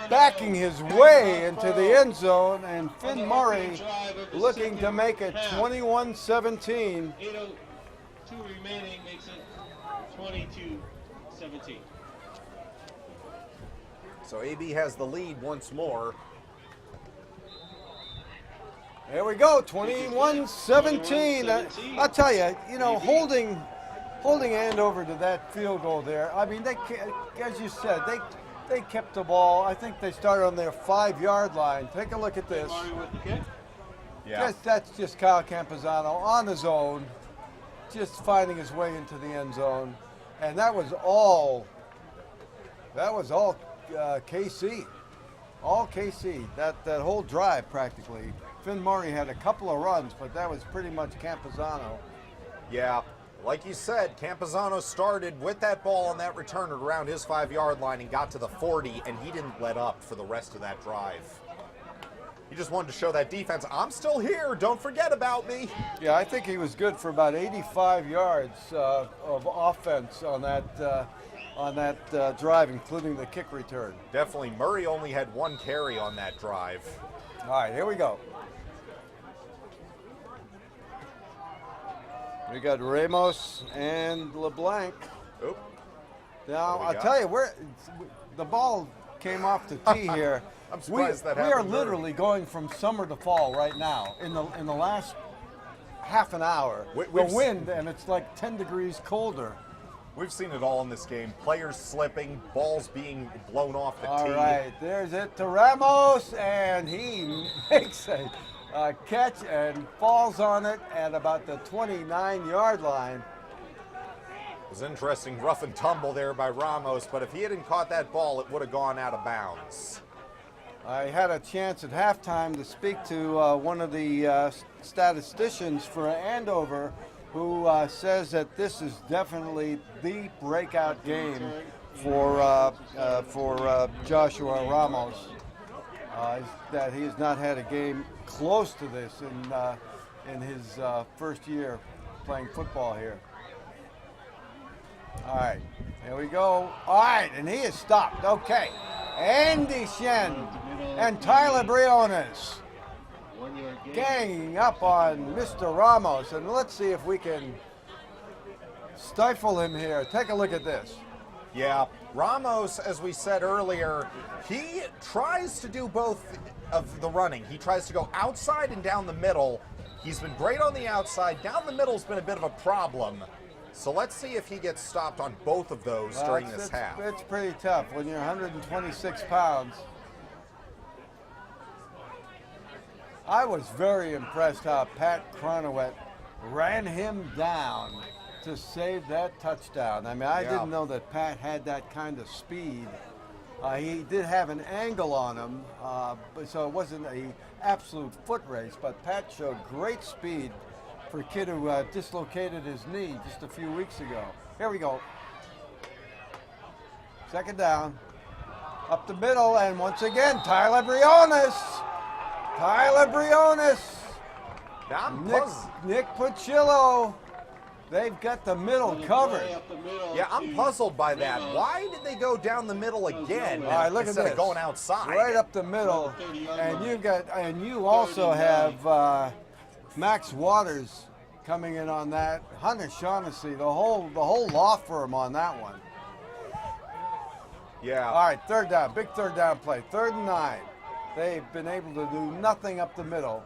backing his way into the end zone, and Finn Murray looking to make it 21-17. 8:02 remaining makes it 22-17. So AB has the lead once more. There we go, 21-17. I'll tell you, holding Andover to that field goal there. I mean, as you said, they kept the ball. I think they started on their 5-yard line. Take a look at this. Yeah. That's just Kyle Campazano on his own, just finding his way into the end zone, and that was all KC. All KC, that whole drive practically. Finn Murray had a couple of runs, but that was pretty much Campazano. Yeah, like you said, Campazano started with that ball on that return around his 5-yard line and got to the 40, and he didn't let up for the rest of that drive. He just wanted to show that defense, I'm still here, don't forget about me. Yeah, I think he was good for about 85 yards of offense on that drive, including the kick return. Definitely, Murray only had 1 carry on that drive. All right, here we go. We got Ramos and LeBlanc. Oop. Now, I'll tell you, the ball came off the tee here. I'm surprised that we are happened literally going from summer to fall right now. In the last half an hour, the wind, and it's like 10 degrees colder. We've seen it all in this game. Players slipping, balls being blown off the tee. All right, there's it to Ramos, and he makes a catch and falls on it at about the 29-yard line. It was interesting, rough and tumble there by Ramos, but if he hadn't caught that ball, it would have gone out of bounds. I had a chance at halftime to speak to one of the statisticians for Andover, who says that this is definitely the breakout game for Joshua Ramos. That he has not had a game close to this in his first year playing football here. All right, here we go. All right, and he is stopped. Okay, Andy Shen and Tyler Briones ganging up on Mr. Ramos, and let's see if we can stifle him here. Take a look at this. Yeah, Ramos, as we said earlier, he tries to do both of the running. He tries to go outside and down the middle. He's been great on the outside. Down the middle's been a bit of a problem. So let's see if he gets stopped on both of those during this half. It's pretty tough when you're 126 pounds. I was very impressed how Pat Cronowet ran him down to save that touchdown. I mean, I didn't know that Pat had that kind of speed. He did have an angle on him, so it wasn't an absolute foot race, but Pat showed great speed for a kid who dislocated his knee just a few weeks ago. Here we go. Second down. Up the middle, and once again, Tyler Briones. Tyler Briones. Nick Puccillo. They've got the middle covered. Yeah, I'm puzzled by that. Why did they go down the middle again instead of going outside? Right up the middle, and you also have Max Waters coming in on that. Hunter Shaughnessy, the whole law firm on that one. Yeah. All right, third down, big third down play, 3rd and 9. They've been able to do nothing up the middle.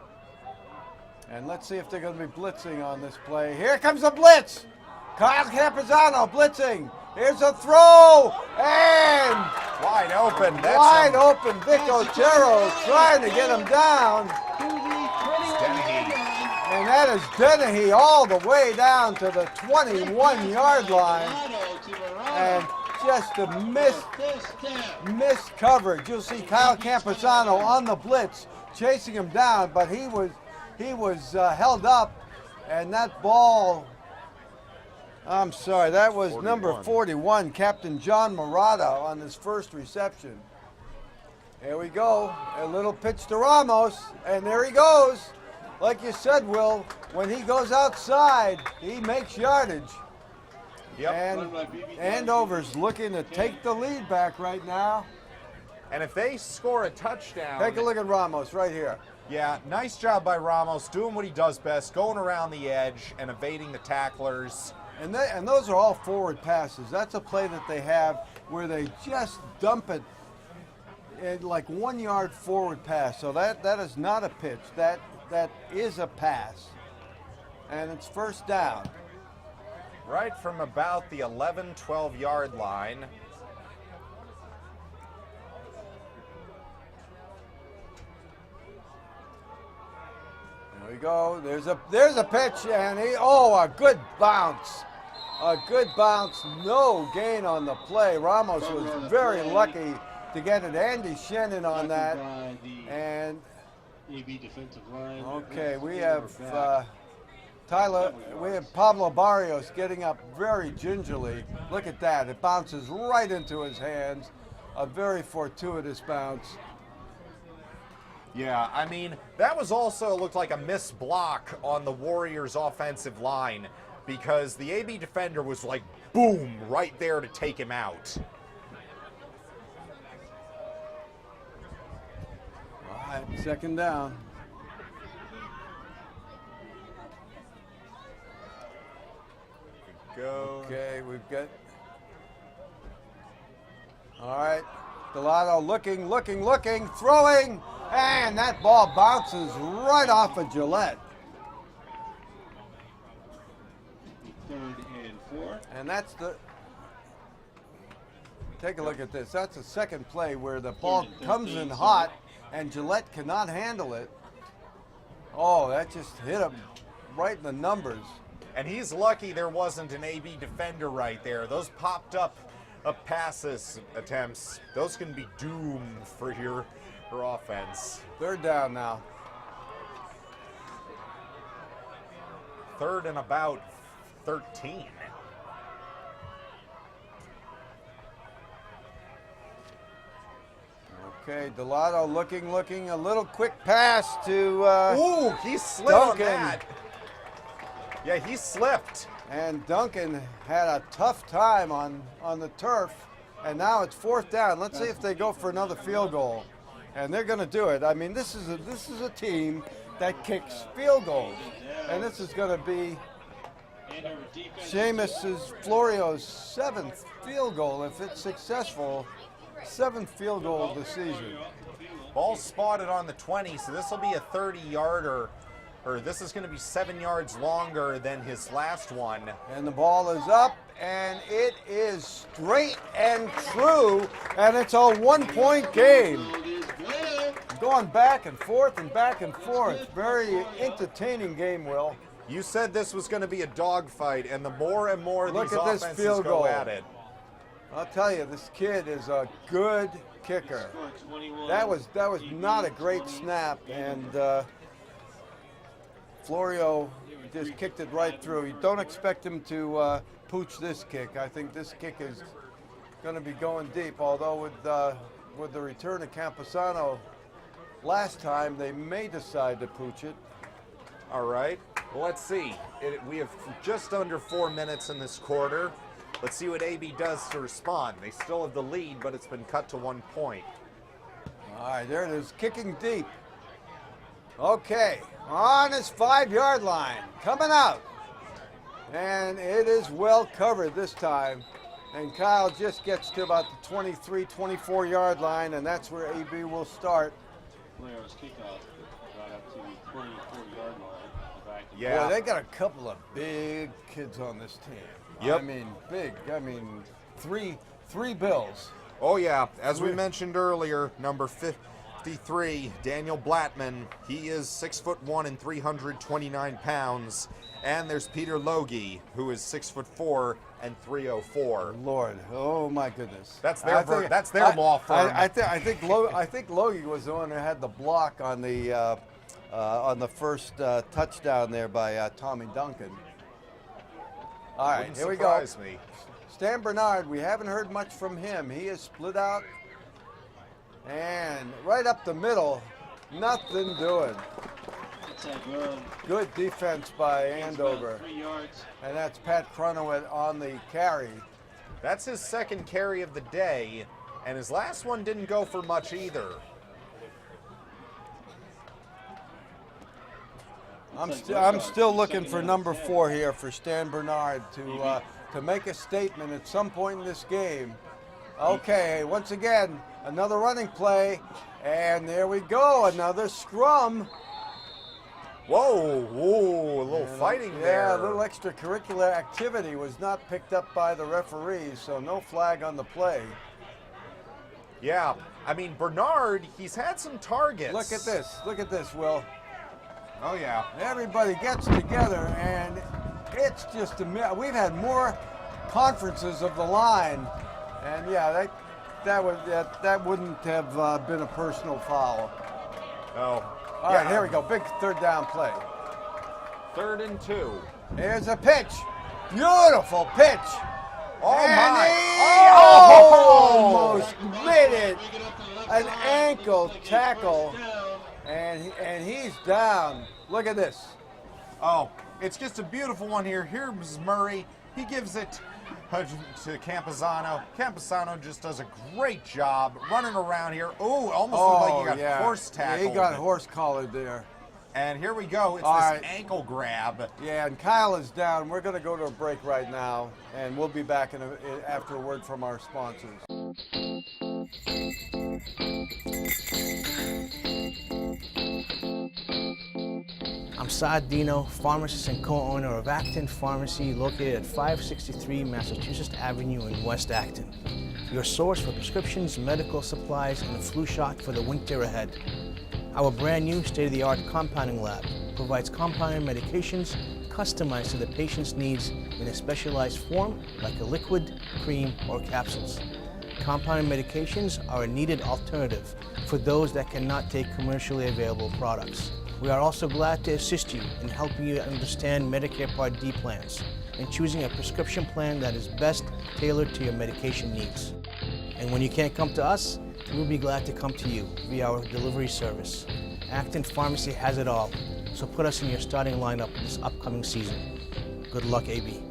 And let's see if they're going to be blitzing on this play. Here comes the blitz. Kyle Campazano blitzing. Here's a throw, and wide open. Wide open. Vic Otero trying to get him down. And that is Dennehy all the way down to the 21-yard line. And just a missed coverage. You'll see Kyle Camposano on the blitz chasing him down, but he was held up, and that ball, I'm sorry, that was 41. number 41, Captain John Murata, on his first reception. Here we go, a little pitch to Ramos, and there he goes. Like you said, Will, when he goes outside, he makes yardage. Yep. And Andover's looking to take the lead back right now. And if they score a touchdown, Take a look at Ramos right here. yeah, nice job by Ramos, doing what he does best, going around the edge and evading the tacklers. And those are all forward passes. That's a play that they have where they just dump it in like 1 yard forward pass. So that is not a pitch. That is a pass. And it's first down. Right from about the 11, 12 yard line. There we go. There's a pitch, and a good bounce. A good bounce. No gain on the play. Ramos was very lucky to get it. Andy Shannon on that. And AB defensive line. okay, we have Pablo Barrios getting up very gingerly. Look at that. It bounces right into his hands. A very fortuitous bounce. Yeah, I mean, that was also looked like a missed block on the Warriors' offensive line because the AB defender was like, boom, right there to take him out. All right, second down. Go. Okay, we've got. All right, Delano looking, throwing, and that ball bounces right off of Gillette. 3rd and 4. And that's the. Take a look at this. That's the second play where the ball comes in hot, and Gillette cannot handle it. Oh, that just hit him right in the numbers. And he's lucky there wasn't an AB defender right there. Those popped up passes attempts, those can be doomed for your offense. Third down now. 3rd and about 13. Okay, Delano looking, a little quick pass to Ooh, he slipped on Duncan. that. Yeah, he slipped. And Duncan had a tough time on the turf, and now it's 4th down. Let's see if they go for another field goal, and they're going to do it. I mean, this is a team that kicks field goals, and this is going to be Florio's 7th field goal if it's successful. 7th field goal of the season. Ball spotted on the 20, so this will be a 30-yarder. Or this is going to be 7 yards longer than his last one. And the ball is up, and it is straight and true, and it's a 1-point game. Going back and forth and back and forth. Very entertaining game, Will. You said this was going to be a dogfight, and the more and more Look these at this offenses field go goal. at it. I'll tell you, this kid is a good kicker. That was not a great snap, and Florio just kicked it right through. You don't expect him to pooch this kick. I think this kick is going to be going deep, although with the return of Camposano last time, they may decide to pooch it. All right, well, let's see. We have just under 4 minutes in this quarter. Let's see what AB does to respond. They still have the lead, but it's been cut to 1 point. All right, there it is, kicking deep. Okay, on his 5-yard line, coming out. And it is well covered this time. And Kyle just gets to about the 23, 24-yard line, and that's where AB will start. Florio's kickoff got up to the 24-yard line. Back to Yeah. Boy, they got a couple of big kids on this team. Yep. I mean, big. I mean, three Bills. Oh, yeah. As we mentioned earlier, number 53, Daniel Blattman. He is 6'1" and 329 pounds. And there's Peter Logie, who is 6'4" and 304. Lord, oh my goodness. That's their law firm. I think Logie was the one who had the block on the first touchdown there by Tommy Duncan. All right, Wouldn't here we go. surprise me. Stan Bernard, we haven't heard much from him. He is split out and right up the middle, nothing doing. Good defense by Andover. 3 yards. And that's Pat Cronowet on the carry. That's his second carry of the day, and his last one didn't go for much either. I'm still looking for number 4 here for Stan Bernard to make a statement at some point in this game. Okay, once again, another running play, and there we go, another scrum. Whoa, a little fighting there. Yeah, a little extracurricular activity was not picked up by the referees, so no flag on the play. Yeah, I mean, Bernard, he's had some targets. Look at this, Will. Oh, yeah. Everybody gets together, and it's just we've had more conferences of the line, and yeah, that wouldn't have been a personal foul. Oh. All right, here we go. Big third down play. 3rd and 2. Here's a pitch. Beautiful pitch. Oh, and my. Almost made it. An ankle tackle. And he's down. Look at this. Oh, it's just a beautiful one here. Here's Murray. He gives it to Campazano. Campazano just does a great job running around here. Ooh, almost looked like he got horse tackled. Yeah, he got horse collared there. And here we go. It's All this right. ankle grab. Yeah, and Kyle is down. We're going to go to a break right now, and we'll be back after a word from our sponsors. I'm Saad Dino, pharmacist and co-owner of Acton Pharmacy, located at 563 Massachusetts Avenue in West Acton. Your source for prescriptions, medical supplies, and a flu shot for the winter ahead. Our brand new state-of-the-art compounding lab provides compounded medications customized to the patient's needs in a specialized form like a liquid, cream, or capsules. Compounded medications are a needed alternative for those that cannot take commercially available products. We are also glad to assist you in helping you understand Medicare Part D plans and choosing a prescription plan that is best tailored to your medication needs. And when you can't come to us, we'll be glad to come to you via our delivery service. Acton Pharmacy has it all, so put us in your starting lineup this upcoming season. Good luck, AB.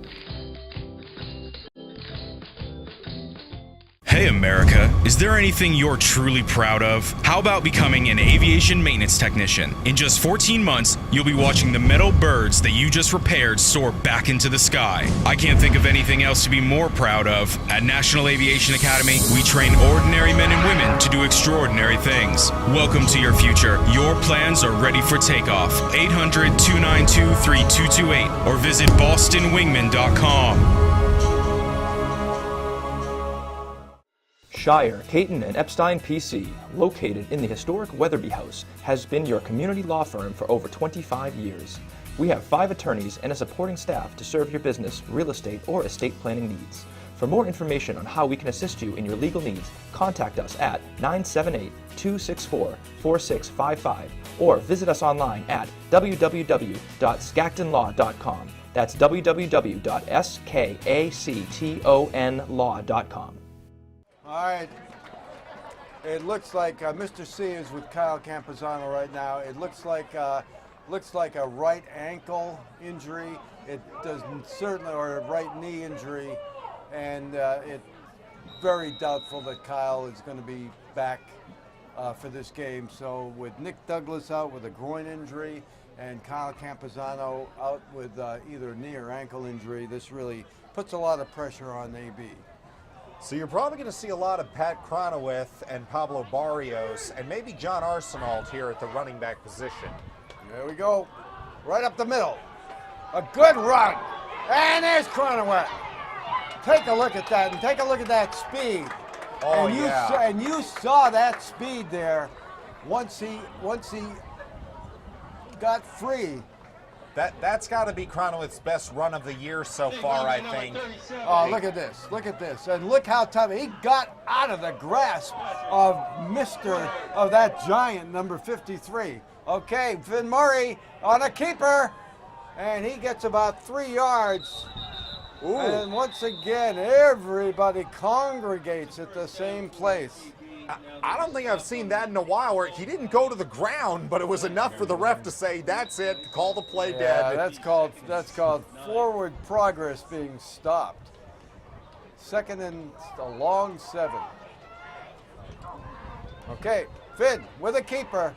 Hey America, is there anything you're truly proud of? How about becoming an aviation maintenance technician? In just 14 months, you'll be watching the metal birds that you just repaired soar back into the sky. I can't think of anything else to be more proud of. At National Aviation Academy, we train ordinary men and women to do extraordinary things. Welcome to your future. Your plans are ready for takeoff. 800-292-3228 or visit bostonwingman.com. Shire, Caton, and Epstein PC, located in the historic Weatherby House, has been your community law firm for over 25 years. We have 5 attorneys and a supporting staff to serve your business, real estate, or estate planning needs. For more information on how we can assist you in your legal needs, contact us at 978-264-4655 or visit us online at www.skactonlaw.com. That's www.skactonlaw.com. All right. It looks like Mr. C is with Kyle Campazano right now. It looks like a right ankle injury. It doesn't certainly, or a right knee injury, and it's very doubtful that Kyle is going to be back for this game. So with Nick Douglas out with a groin injury and Kyle Campazano out with either knee or ankle injury, this really puts a lot of pressure on AB. So you're probably going to see a lot of Pat Cronoweth and Pablo Barrios and maybe John Arsenault here at the running back position. There we go. Right up the middle. A good run. And there's Cronoweth. Take a look at that, and take a look at that speed. Oh, and you saw that speed there. once he got free. That's got to be Cronowit's best run of the year so far, I think. Oh, look at this. Look at this. And look how tough. He got out of the grasp of that giant, number 53. Okay, Finn Murray on a keeper. And he gets about 3 yards. Ooh. And once again, everybody congregates at the same place. I don't think I've seen that in a while where he didn't go to the ground, but it was enough for the ref to say, that's it, call the play dead. That's called forward progress being stopped. Second and a long 7. Okay, Finn with a keeper.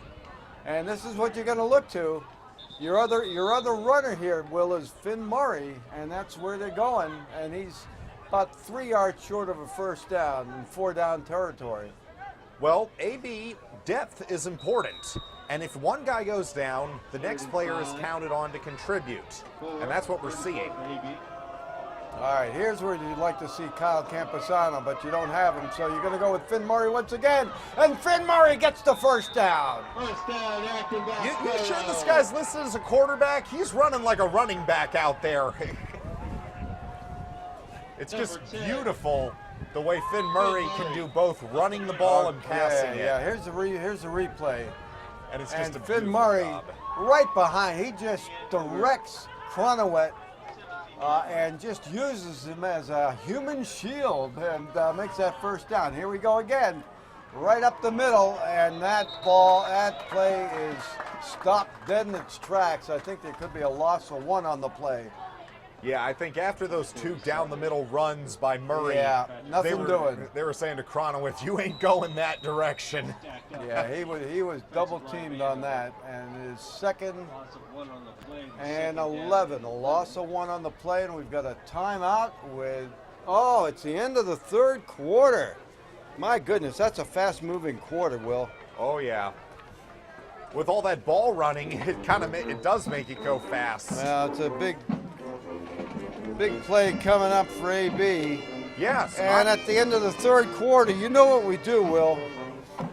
And this is what you're going to look to. Your other runner here, Will, is Finn Murray, and that's where they're going. And he's about 3 yards short of a first down in 4-down territory. Well, AB, depth is important. And if one guy goes down, the next player is counted on to contribute. And that's what we're seeing. All right, here's where you'd like to see Kyle Camposano, but you don't have him, so you're going to go with Finn Murray once again. And Finn Murray gets the first down. You sure this guy's listed as a quarterback? He's running like a running back out there. It's just beautiful the way Finn Murray can do both running the ball and passing it. Yeah, here's the replay. And it's just a Finn Murray job. right behind. He just directs Cronowit and just uses him as a human shield and makes that first down. Here we go again. Right up the middle, and that play is stopped dead in its tracks. I think there could be a loss of 1 on the play. Yeah, I think after those 2 down the middle runs by Murray, Yeah, nothing doing. They were saying to Cronowith, you ain't going that direction. Yeah, he was double teamed on that, and his second and 11, a loss of 1 on the play, and we've got a timeout with. Oh, it's the end of the 3rd quarter. My goodness, that's a fast-moving quarter, Will. Oh yeah. With all that ball running, it does make it go fast. Well, it's a big play coming up for AB. Yes. And at the end of the 3rd quarter, you know what we do, Will?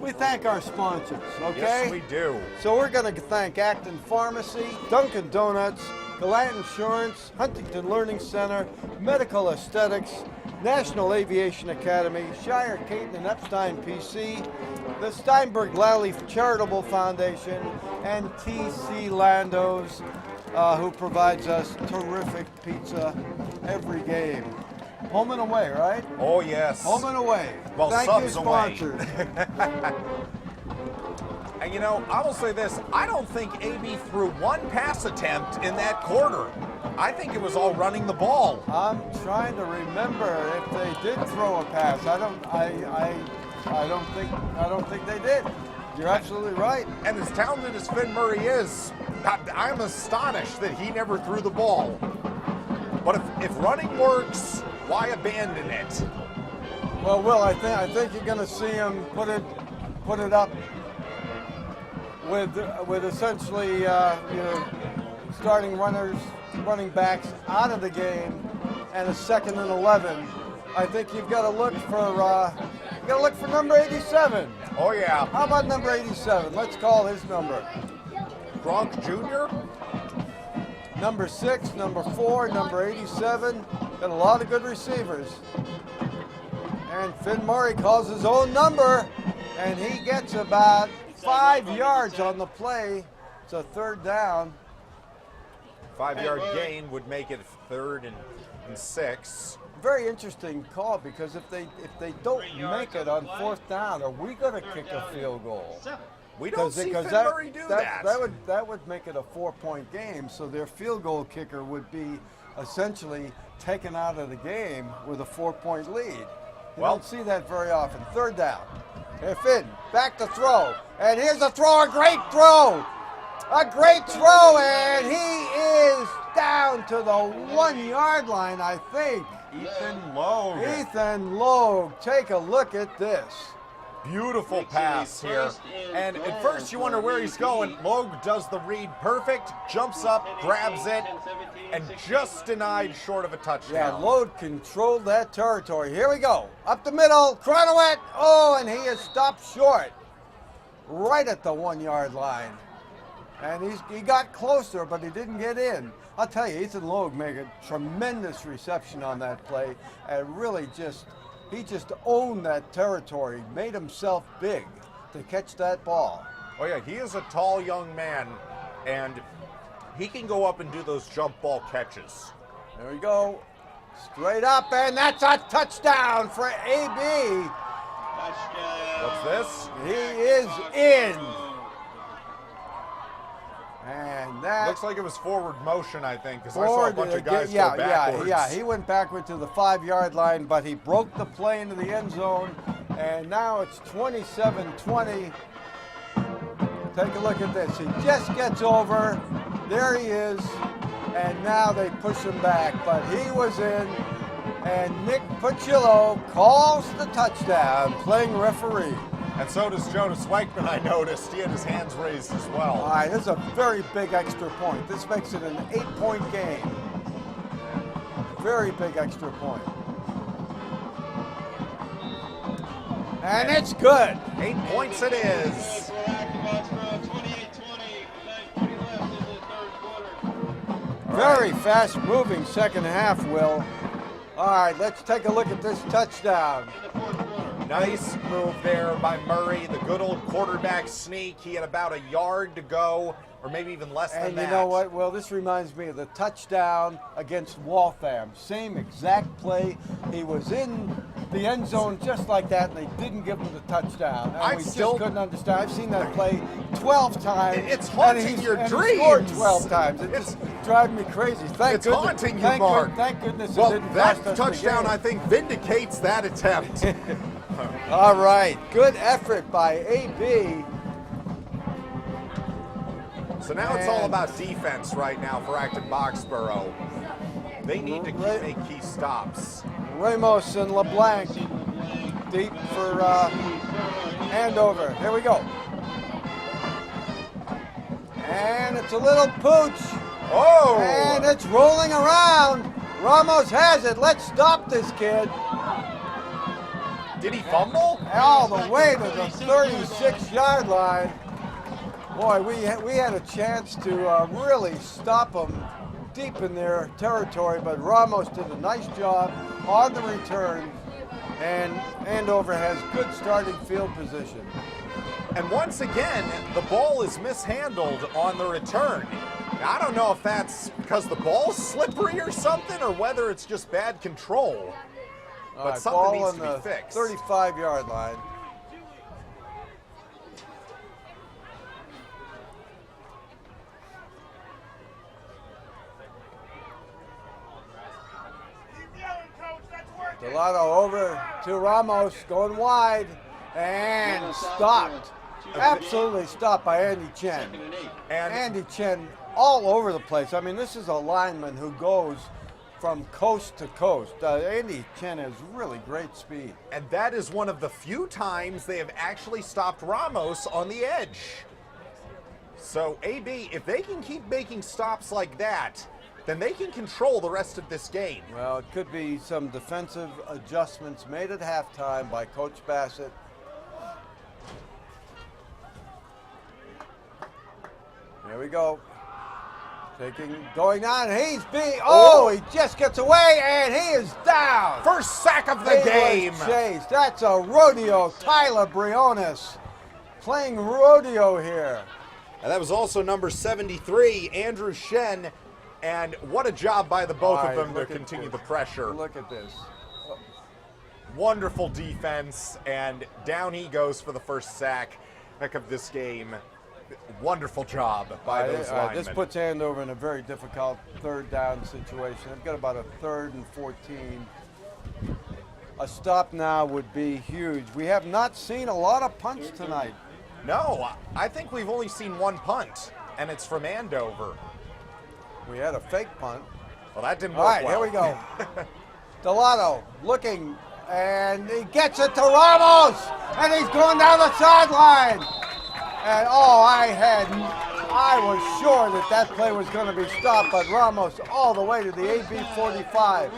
We thank our sponsors, okay? Yes, we do. So we're going to thank Acton Pharmacy, Dunkin' Donuts, Galant Insurance, Huntington Learning Center, Medical Aesthetics, National Aviation Academy, Shire, Caton, and Epstein PC, the Steinberg Lally Charitable Foundation, and TC Landos, who provides us terrific pizza every game. Home and away, right? Oh, yes. Home and away. Well, Thank subs you, away. sponsors. And you know, I will say this, I don't think AB threw 1 pass attempt in that quarter. I think it was all running the ball. I'm trying to remember if they did throw a pass. I don't think they did. You're absolutely right. And as talented as Finn Murray is, I'm astonished that he never threw the ball. But if running works, why abandon it? Well, Will, I think you're going to see him put it up with essentially starting running backs out of the game, and a 2nd and 11. I think you've got to look for number 87. Oh yeah. How about number 87? Let's call his number. Gronk Jr. Number 6, number 4, number 87. Got a lot of good receivers. And Finn Murray calls his own number, and he gets about 5 yards on the play. It's a 3rd down. 5-yard gain would make it 3rd and 6. Very interesting call, because if they don't make it on 4th down, are we going to kick a field goal? We don't see Finn Murray do that. That would make it a 4-point game, so their field goal kicker would be essentially taken out of the game with a 4-point lead. You don't see that very often. 3rd down. Here Finn, back to throw. And here's a throw, a great throw! A great throw, and he is down to the 1-yard line, I think. Ethan Logue. Ethan Logue, take a look at this. Beautiful pass here. And at first you wonder where he's going. Logue does the read perfect, jumps up, grabs it, and just denied short of a touchdown. Yeah, Logue controlled that territory. Here we go. Up the middle, Cronowit. Oh, and he is stopped short. right at the 1 yard line. And he got closer, but he didn't get in. I'll tell you, Ethan Logue made a tremendous reception on that play, and really he just owned that territory, made himself big to catch that ball. Oh yeah, he is a tall young man, and he can go up and do those jump ball catches. There we go. Straight up, and that's a touchdown for AB. Touchdown. What's this? He is in. And that Looks like it was forward motion, I think, because I saw a bunch of guys go backwards. Yeah, he went backward to the 5 yard line, but he broke the play into the end zone, and now it's 27-20. Take a look at this. He just gets over. There he is, and now they push him back, but he was in, and Nick Pacillo calls the touchdown, playing referee. And so does Jonas Weichman, I noticed. He had his hands raised as well. All right, this is a very big extra point. This makes it an 8-point game. Very big extra point. And it's good. 8 points it is. For Acton, 28-20, 9:20 left in the third quarter. Very fast-moving second half, Will. All right, let's take a look at this touchdown. In the fourth quarter. Nice move there by Murray. The good old quarterback sneak. He had about a yard to go, or maybe even less than And that. you know what? Well, this reminds me of the touchdown against Waltham. Same exact play. He was in the end zone just like that, and they didn't give him the touchdown. And we just couldn't understand. I've seen that play 12 times. It's haunting and your and dreams. He scored 12 times. It's just driving me crazy. It's haunting you, Mark. Thank goodness Well, it didn't that cost us the touchdown, game. I think, vindicates that attempt. All right, good effort by AB. So now it's all And- about defense right now for Acton Boxborough. They need to make key stops. Ramos and LeBlanc deep for Andover. Here we go. And it's a little pooch. Oh! And it's rolling around. Ramos has it. Let's stop this kid. Did he fumble? All the way to the 36-yard line. Boy, we had a chance to really stop them deep in their territory, but Ramos did a nice job on the return, and Andover has good starting field position. And once again, the ball is mishandled on the return. I don't know if that's because the ball's slippery or something, or whether it's just bad control. All But right, something ball needs on to be the fixed. 35-yard line. Delano over to Ramos, going wide, and stopped. Absolutely stopped by Andy Chen. And Andy Chen all over the place. I mean, this is a lineman who goes from coast to coast. Andy Chen has really great speed. And that is one of the few times they have actually stopped Ramos on the edge. So AB, if they can keep making stops like that, then they can control the rest of this game. Well, it could be some defensive adjustments made at halftime by Coach Bassett. Here we go. Going on, he's he just gets away, and he is down. First sack of the game. Was chased. That's a rodeo. Tyler Briones playing rodeo here. And that was also number 73, Andrew Shen. And what a job by the both of them to continue the pressure. Look at this. Wonderful defense, and down he goes for the first sack of this game. Wonderful job by those linemen. This puts Andover in a very difficult third down situation. They've got about a 3rd and 14. A stop now would be huge. We have not seen a lot of punts tonight. No, I think we've only seen one punt, and it's from Andover. We had a fake punt. Well, that didn't All work right, well. here we go. Delano looking, and he gets it to Ramos, and he's going down the sideline. And I was sure that play was going to be stopped, but Ramos all the way to the AB 45.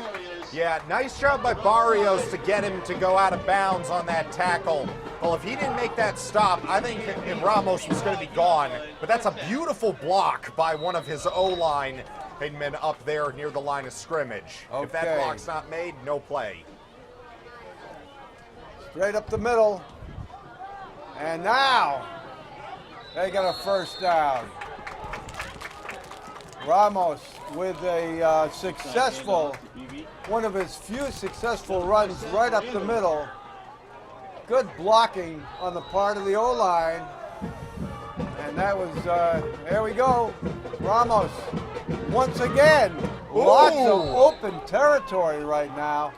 Yeah, nice job by Barrios to get him to go out of bounds on that tackle. Well, if he didn't make that stop, I think Ramos was going to be gone. But that's a beautiful block by one of his O-line men up there near the line of scrimmage. Okay. If that block's not made, no play. Straight up the middle. And now they got a first down. Ramos with a successful, one of his few successful runs right up the middle. Good blocking on the part of the O-line. And that was, there we go. Ramos, once again, lots of open territory right now.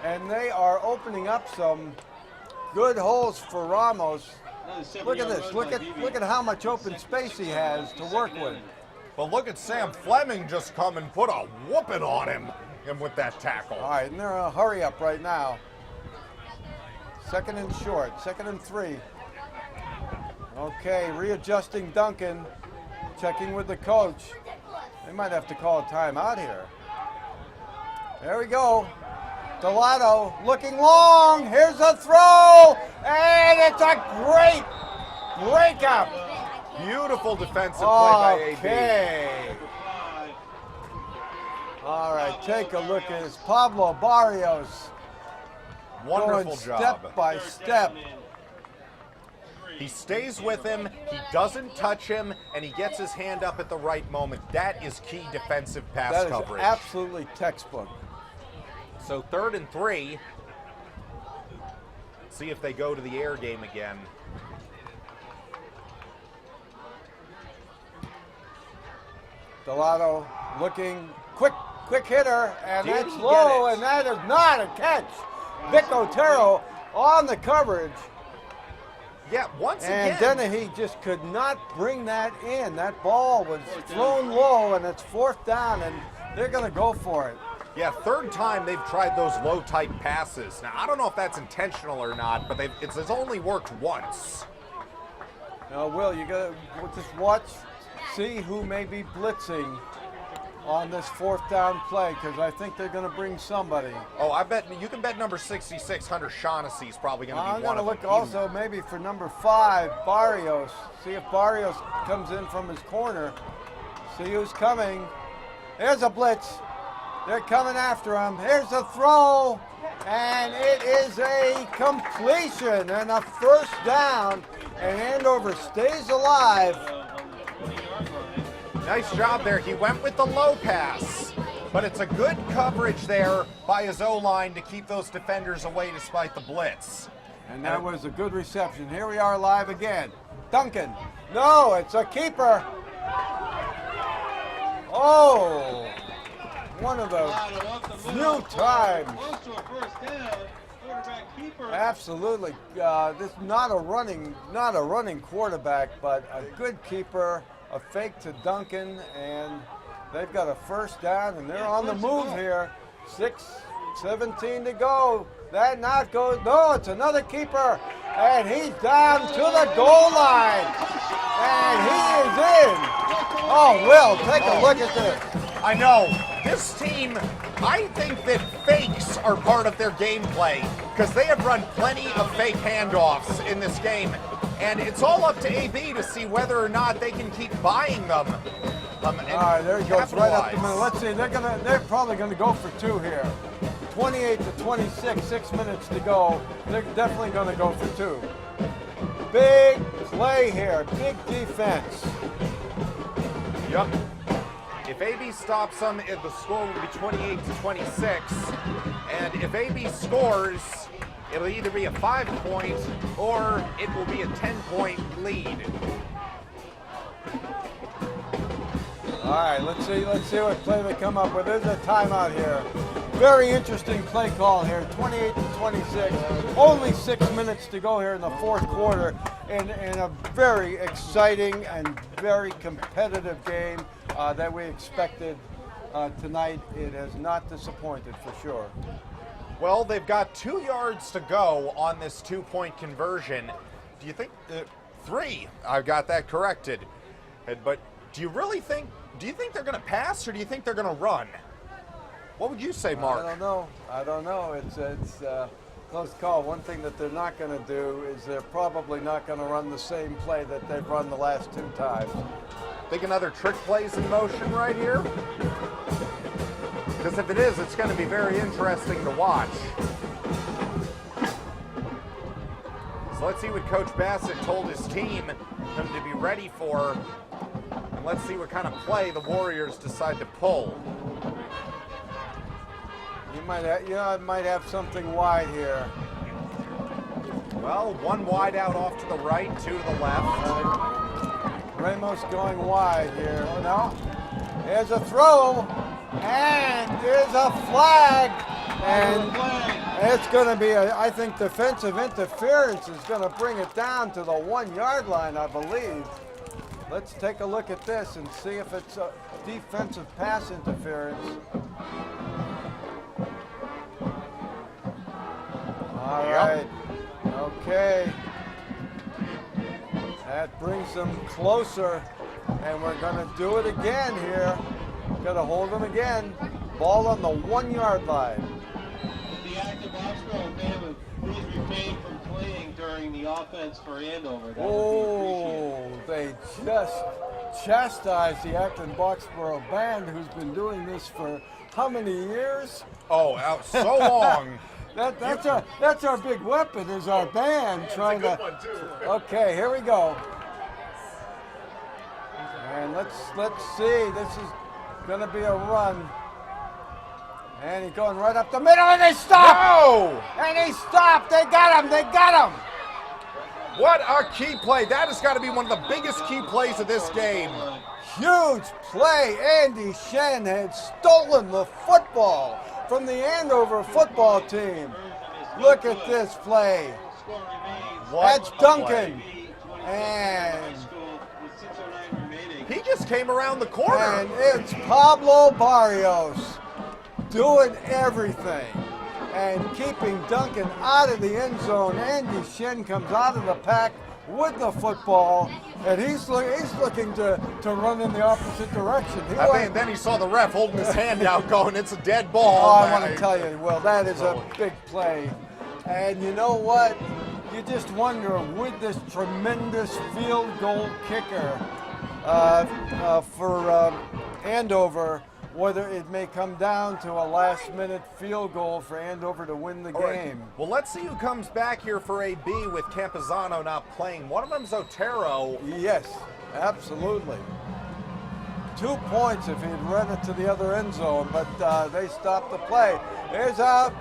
And they are opening up some good holes for Ramos. Look at this, look at how much open space he has to work with. But look at Sam Fleming just come and put a whooping on him with that tackle. All right, and they're in a hurry up right now. Second and short, 2nd and 3. Okay, readjusting Duncan, checking with the coach. They might have to call a timeout here. There we go. Delano looking long. Here's a throw, and it's a great breakup. Beautiful defensive play by AB. Okay. All right, take a look at this. Pablo Barrios. Wonderful Going job. Step by step. He stays with him, he doesn't touch him, and he gets his hand up at the right moment. That is key defensive pass That is coverage. absolutely textbook. So 3rd and 3. See if they go to the air game again. Delano looking quick hitter, and Did that's he low, get it? and that is not a catch. Vic Otero on the coverage, Yeah, once and again. Dennehy just could not bring that in. That ball was thrown low, and it's 4th down, and they're going to go for it. Yeah, 3rd time they've tried those low type passes. Now, I don't know if that's intentional or not, but it's only worked once. Now, Will, you got to just watch, see who may be blitzing on this 4th down play, because I think they're going to bring somebody. Oh, I bet you can bet number 66, Hunter Shaughnessy, is probably going to be I'm one going to of them. look also maybe for number 5, Barrios. See if Barrios comes in from his corner. See who's coming. There's a blitz. They're coming after him. Here's a throw, and it is a completion and a first down, and Andover stays alive. Nice job there. He went with the low pass, but it's a good coverage there by his O-line to keep those defenders away despite the blitz. And that was a good reception. Here we are live again. Duncan. No, it's a keeper. Oh, one of the few times. Absolutely. This is not a running quarterback, but a good keeper. A fake to Duncan, and they've got a first down, and they're on the move here. 6:17 to go. That not goes. No, it's another keeper, and he's down to the goal line, and he is in. Oh, Will, take a look at this. I know. This team, I think that fakes are part of their gameplay because they have run plenty of fake handoffs in this game. And it's all up to AB to see whether or not they can keep buying them. All right, there he goes, right up the middle. Let's see, they're probably going to go for 2 here. 28 to 26, 6 minutes to go. They're definitely going to go for 2. Big play here, big defense. Yep. If AB stops them, the score will be 28 to 26. And if AB scores, it'll either be a 5-point or it will be a 10-point lead. All right, let's see what play they come up with. There's a timeout here. Very interesting play call here. 28 to 26. Only 6 minutes to go here in the 4th quarter, in a very exciting and very competitive game that we expected tonight. It has not disappointed for sure. Well, they've got 2 yards to go on this 2-point conversion. Do you think 3? I've got that corrected. But do you think they're going to pass or do you think they're going to run? What would you say, Mark? I don't know. It's close call. One thing that they're not going to do is they're probably not going to run the same play that they've run the last 2 times. Think another trick play's in motion right here? Because if it is, it's going to be very interesting to watch. So let's see what Coach Bassett told his team them to be ready for. And let's see what kind of play the Warriors decide to pull. You might have something wide here. Well, 1 wide out off to the right, 2 to the left. Ramos going wide here. Oh, no. There's a throw, and there's a flag. And it's going to be, I think, defensive interference is going to bring it down to the 1-yard line, I believe. Let's take a look at this and see if it's a defensive pass interference. All right. Okay. That brings them closer, and we're going to do it again here. Got to hold them again. Ball on the 1-yard line. The active Oxbow fan would please refrain from playing during the offense for Andover. That would be appreciated. They just chastised the Acton Boxborough band, who's been doing this for how many years? Oh, so long. That's our big weapon, is our band trying to. Okay, here we go. And let's see. This is going to be a run. And he's going right up the middle, and they stop. No! And he stopped. They got him. They got him. What a key play. That has got to be one of the biggest key plays of this game. Huge play. Andy Shen had stolen the football from the Andover football team. Look at this play. That's Duncan. And he just came around the corner. And it's Pablo Barrios doing everything and keeping Duncan out of the end zone. Andy Shen comes out of the pack with the football, and he's looking to run in the opposite direction. Then he saw the ref holding his hand out going, it's a dead ball. Oh, I want to tell you, well, that is a big play. And you know what? You just wonder, with this tremendous field goal kicker for Andover, whether it may come down to a last-minute field goal for Andover to win the game. Right. Well, let's see who comes back here for AB with Campazano not playing. One of them's Otero. Yes, absolutely. 2 points if he'd run it to the other end zone, but they stopped the play. There's and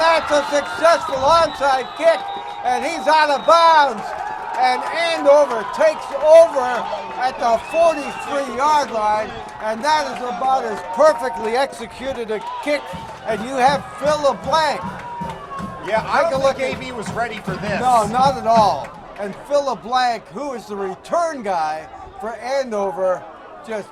that's a successful onside kick, and he's out of bounds. And Andover takes over at the 43-yard line, and that is about as perfectly executed a kick, and you have Phil LeBlanc. Yeah, I don't think AB was ready for this. No, not at all. And Phil LeBlanc, who is the return guy for Andover, just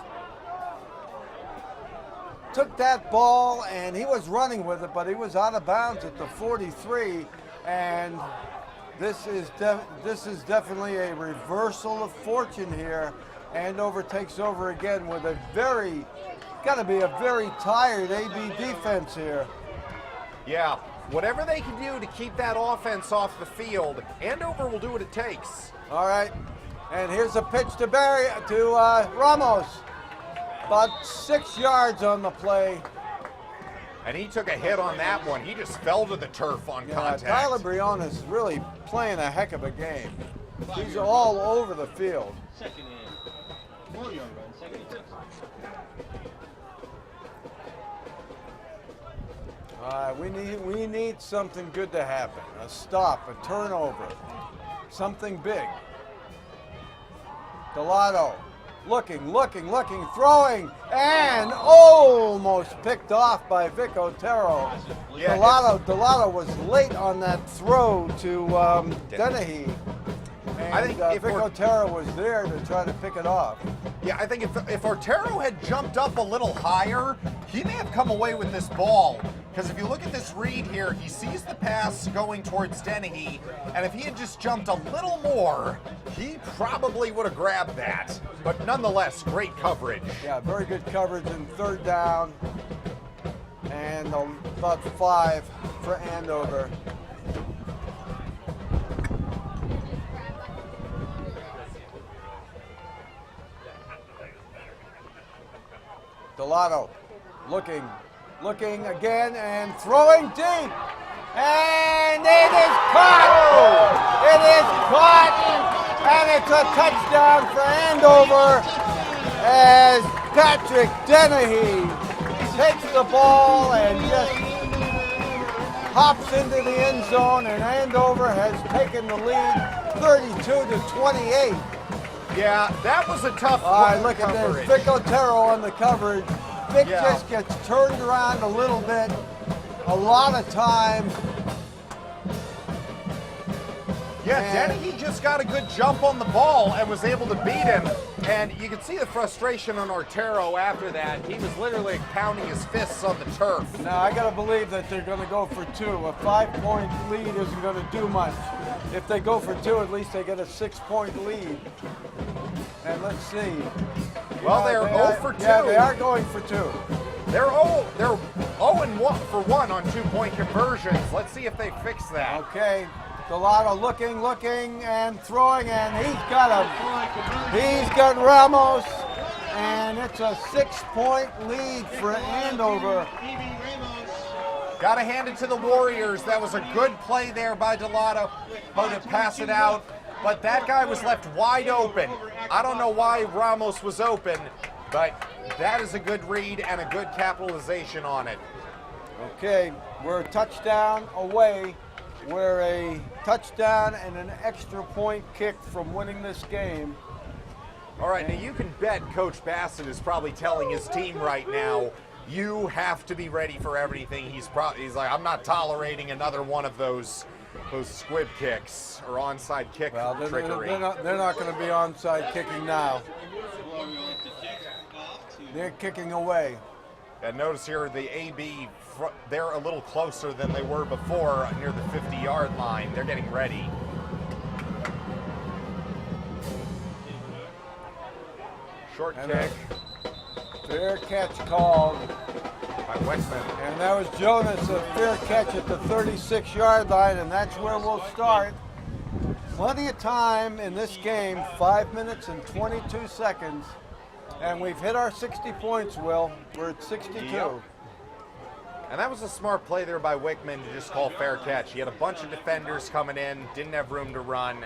took that ball, and he was running with it, but he was out of bounds at the 43, and this is definitely a reversal of fortune here. Andover takes over again with got to be a very tired AB defense here. Yeah, whatever they can do to keep that offense off the field, Andover will do what it takes. All right, and here's a pitch to Ramos. About 6 yards on the play. And he took a hit on that one. He just fell to the turf on contact. Tyler Briones is really playing a heck of a game. He's all over the field. Second and 4-yard run, second and 6. We need something good to happen. A stop, a turnover, something big. Delato. Looking, throwing, and almost picked off by Vic Otero. Yeah. Delato was late on that throw to Dennehy. And I think Vic Otero was there to try to pick it off. Yeah, I think if Otero had jumped up a little higher, he may have come away with this ball. Because if you look at this read here, he sees the pass going towards Dennehy, and if he had just jumped a little more, he probably would have grabbed that. But nonetheless, great coverage. Yeah, very good coverage in third down. and about 5 for Andover. Delato looking again and throwing deep. And it is caught! It is caught! And it's a touchdown for Andover as Patrick Dennehy takes the ball and just hops into the end zone, and Andover has taken the lead 32-28. Yeah, that was a tough All right, look at coverage. this. Vic Otero on the coverage. Vic Yeah. just gets turned around a little bit. A lot of time. Yeah, And- Dennehy just got a good jump on the ball and was able to beat him. And you can see the frustration on Otero after that. He was literally pounding his fists on the turf. Now, I got to believe that they're going to go for 2. A 5-point lead isn't going to do much. If they go for 2, at least they get a 6-point lead. And let's see. Well, Yeah, they're they 0 are- for 2. Yeah, they are going for 2. They're 0 and 1 for 1 on 2-point conversions. Let's see if they fix that. Okay. Delato looking, and throwing, and he's got Ramos, and it's a 6-point lead for Andover. Got to hand it to the Warriors. That was a good play there by Delato, to pass it out. But that guy was left wide open. I don't know why Ramos was open, but that is a good read and a good capitalization on it. Okay, we're a touchdown away. We're a touchdown and an extra point kick from winning this game. All right, now you can bet Coach Bassett is probably telling his team right now, you have to be ready for everything. He's like, I'm not tolerating another one of those squib kicks or onside kick trickery. They're not going to be onside kicking now. They're kicking away. And notice here the AB, they're a little closer than they were before near the 50-yard line. They're getting ready. Short And kick fair catch called. by Wexman. And that was Jonas, a fair catch at the 36-yard line, and that's where we'll start. Plenty of time in this game, 5 minutes and 22 seconds. And we've hit our 60 points, Will. We're at 62. Yep. And that was a smart play there by Wickman to just call fair catch. He had a bunch of defenders coming in, didn't have room to run.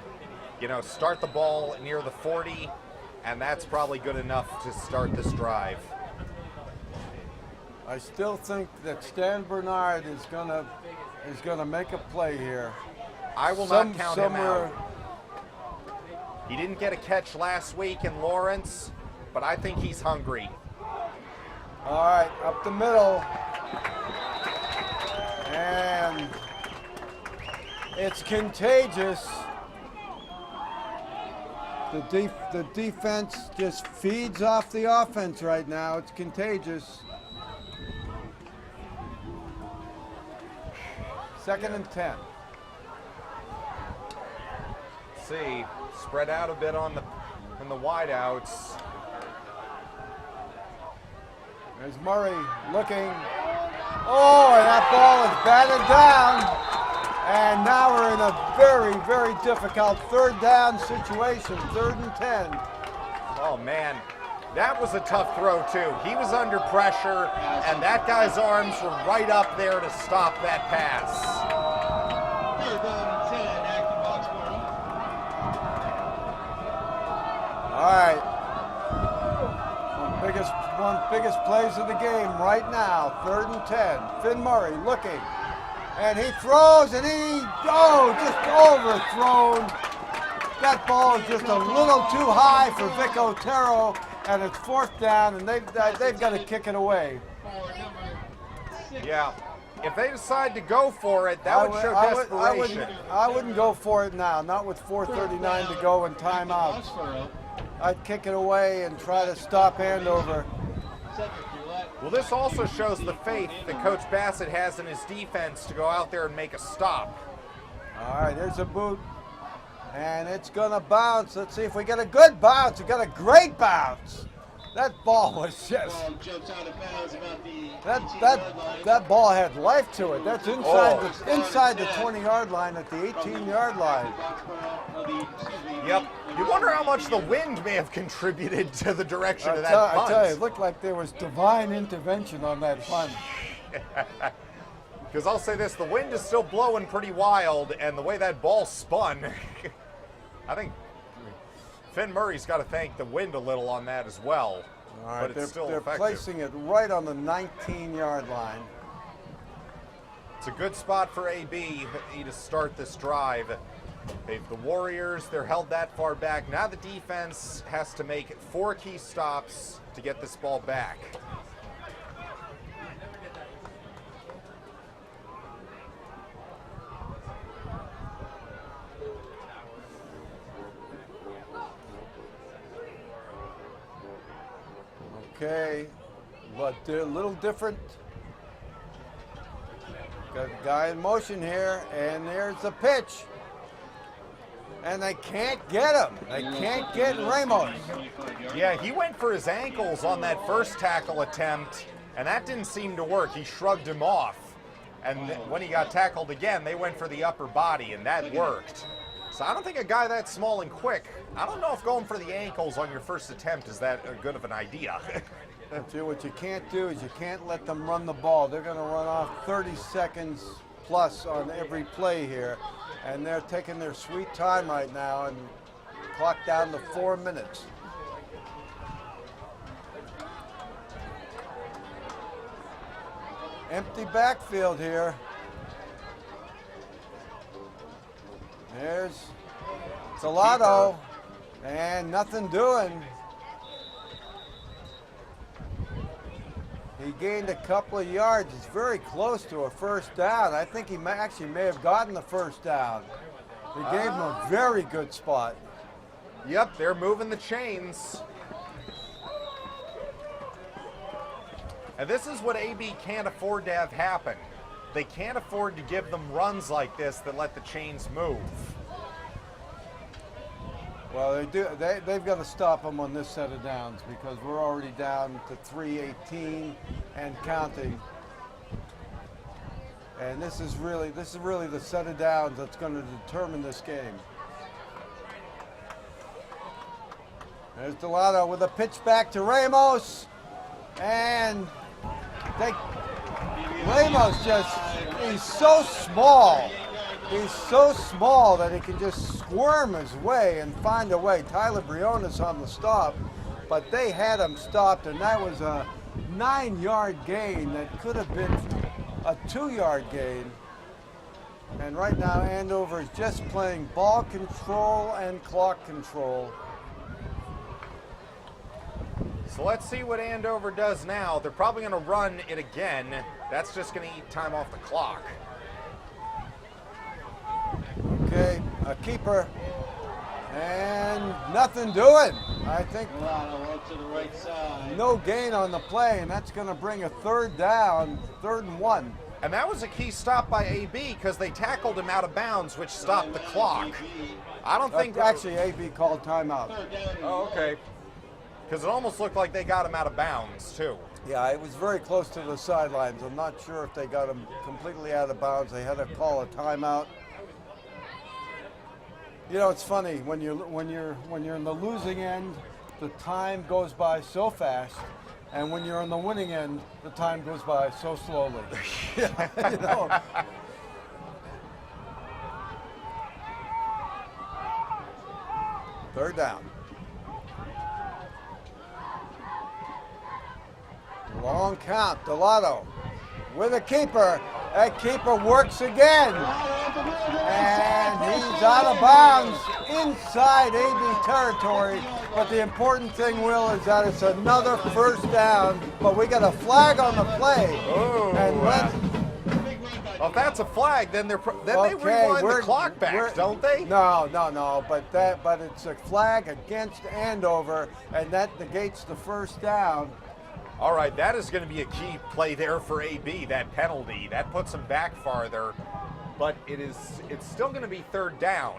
Start the ball near the 40, and that's probably good enough to start this drive. I still think that Stan Bernard is gonna make a play here. I will not count him out. He didn't get a catch last week in Lawrence, but I think he's hungry. All right, up the middle. And it's contagious. The defense just feeds off the offense right now. It's contagious. 2nd and 10. See, spread out a bit on the wideouts. There's Murray looking. Oh, and that ball is batted down. And now we're in a very, very difficult 3rd down situation, 3rd and 10. Oh, man. That was a tough throw, too. He was under pressure, and that guy's arms were right up there to stop that pass. All right. One biggest plays of the game right now, 3rd and 10. Finn Murray looking. And he throws, and just overthrown. That ball is just a little too high for Vic Otero, and it's 4th down, and they've got to kick it away. Yeah. If they decide to go for it, that would show desperation. I wouldn't go for it now, not with 4:39 to go and timeouts. I'd kick it away and try to stop Andover. Well, this also shows the faith that Coach Bassett has in his defense to go out there and make a stop. All right, there's a boot, and it's going to bounce. Let's see if we get a good bounce. We got a great bounce. That ball was just, Ball jumps out of bounds about the that 18-yard line. that ball had life to it. That's inside Oh. inside the 20-yard line at the 18-yard line. Yep. You wonder how much the wind may have contributed to the direction of that I punt. tell you, it looked like there was divine intervention on that punt. Because I'll say this, the wind is still blowing pretty wild, and the way that ball spun, I think Finn Murray's got to thank the wind a little on that as well. All right, But it's still they're effective. placing it right on the 19-yard line. It's a good spot for AB to start this drive. The Warriors, they're held that far back. Now the defense has to make 4 key stops to get this ball back. Okay, but they're a little different. Got a guy in motion here, and there's the pitch. And they can't get him. They can't get Ramos. Yeah, he went for his ankles on that first tackle attempt, and that didn't seem to work. He shrugged him off. And when he got tackled again, they went for the upper body, and that worked. So I don't think a guy that small and quick, I don't know if going for the ankles on your first attempt is that good of an idea. See, what you can't do is you can't let them run the ball. They're going to run off 30 seconds plus on every play here. And they're taking their sweet time right now and clock down to 4 minutes. Empty backfield here. There's Salato, and nothing doing. He gained a couple of yards. It's very close to a first down. I think he actually may have gotten the first down. They gave him a very good spot. Yep, they're moving the chains. And this is what AB can't afford to have happen. They can't afford to give them runs like this that let the chains move. Well, they do. They've got to stop them on this set of downs because we're already down to 3:18 and counting. And this is really the set of downs that's going to determine this game. There's Delano with a pitch back to Ramos, and Ramos he's so small. He's so small that he can just squirm his way and find a way. Tyler Briones on the stop, but they had him stopped, and that was a 9-yard gain that could have been a 2-yard gain. And right now, Andover is just playing ball control and clock control. So let's see what Andover does now. They're probably going to run it again. That's just going to eat time off the clock. Okay, a keeper, and nothing doing. I think To the right side. no gain on the play, and that's going to bring a third down, 3rd and 1. And that was a key stop by AB because they tackled him out of bounds, which stopped the clock. I don't think... Actually, AB called timeout. Oh, okay. Because it almost looked like they got him out of bounds, too. Yeah, it was very close to the sidelines. I'm not sure if they got him completely out of bounds. They had to call a timeout. You know, it's funny when you're in the losing end, the time goes by so fast, and when you're on the winning end, the time goes by so slowly. You know. Third down. Long count. Delano with a keeper. That keeper works again. And he's out of bounds inside AB territory. But the important thing, Will, is that it's another first down. But we got a flag on the play. Oh, well, if that's a flag, then they rewind the clock back, don't they? No. But it's a flag against Andover, and that negates the first down. All right, that is going to be a key play there for AB, that penalty. That puts him back farther, but it's still going to be third down.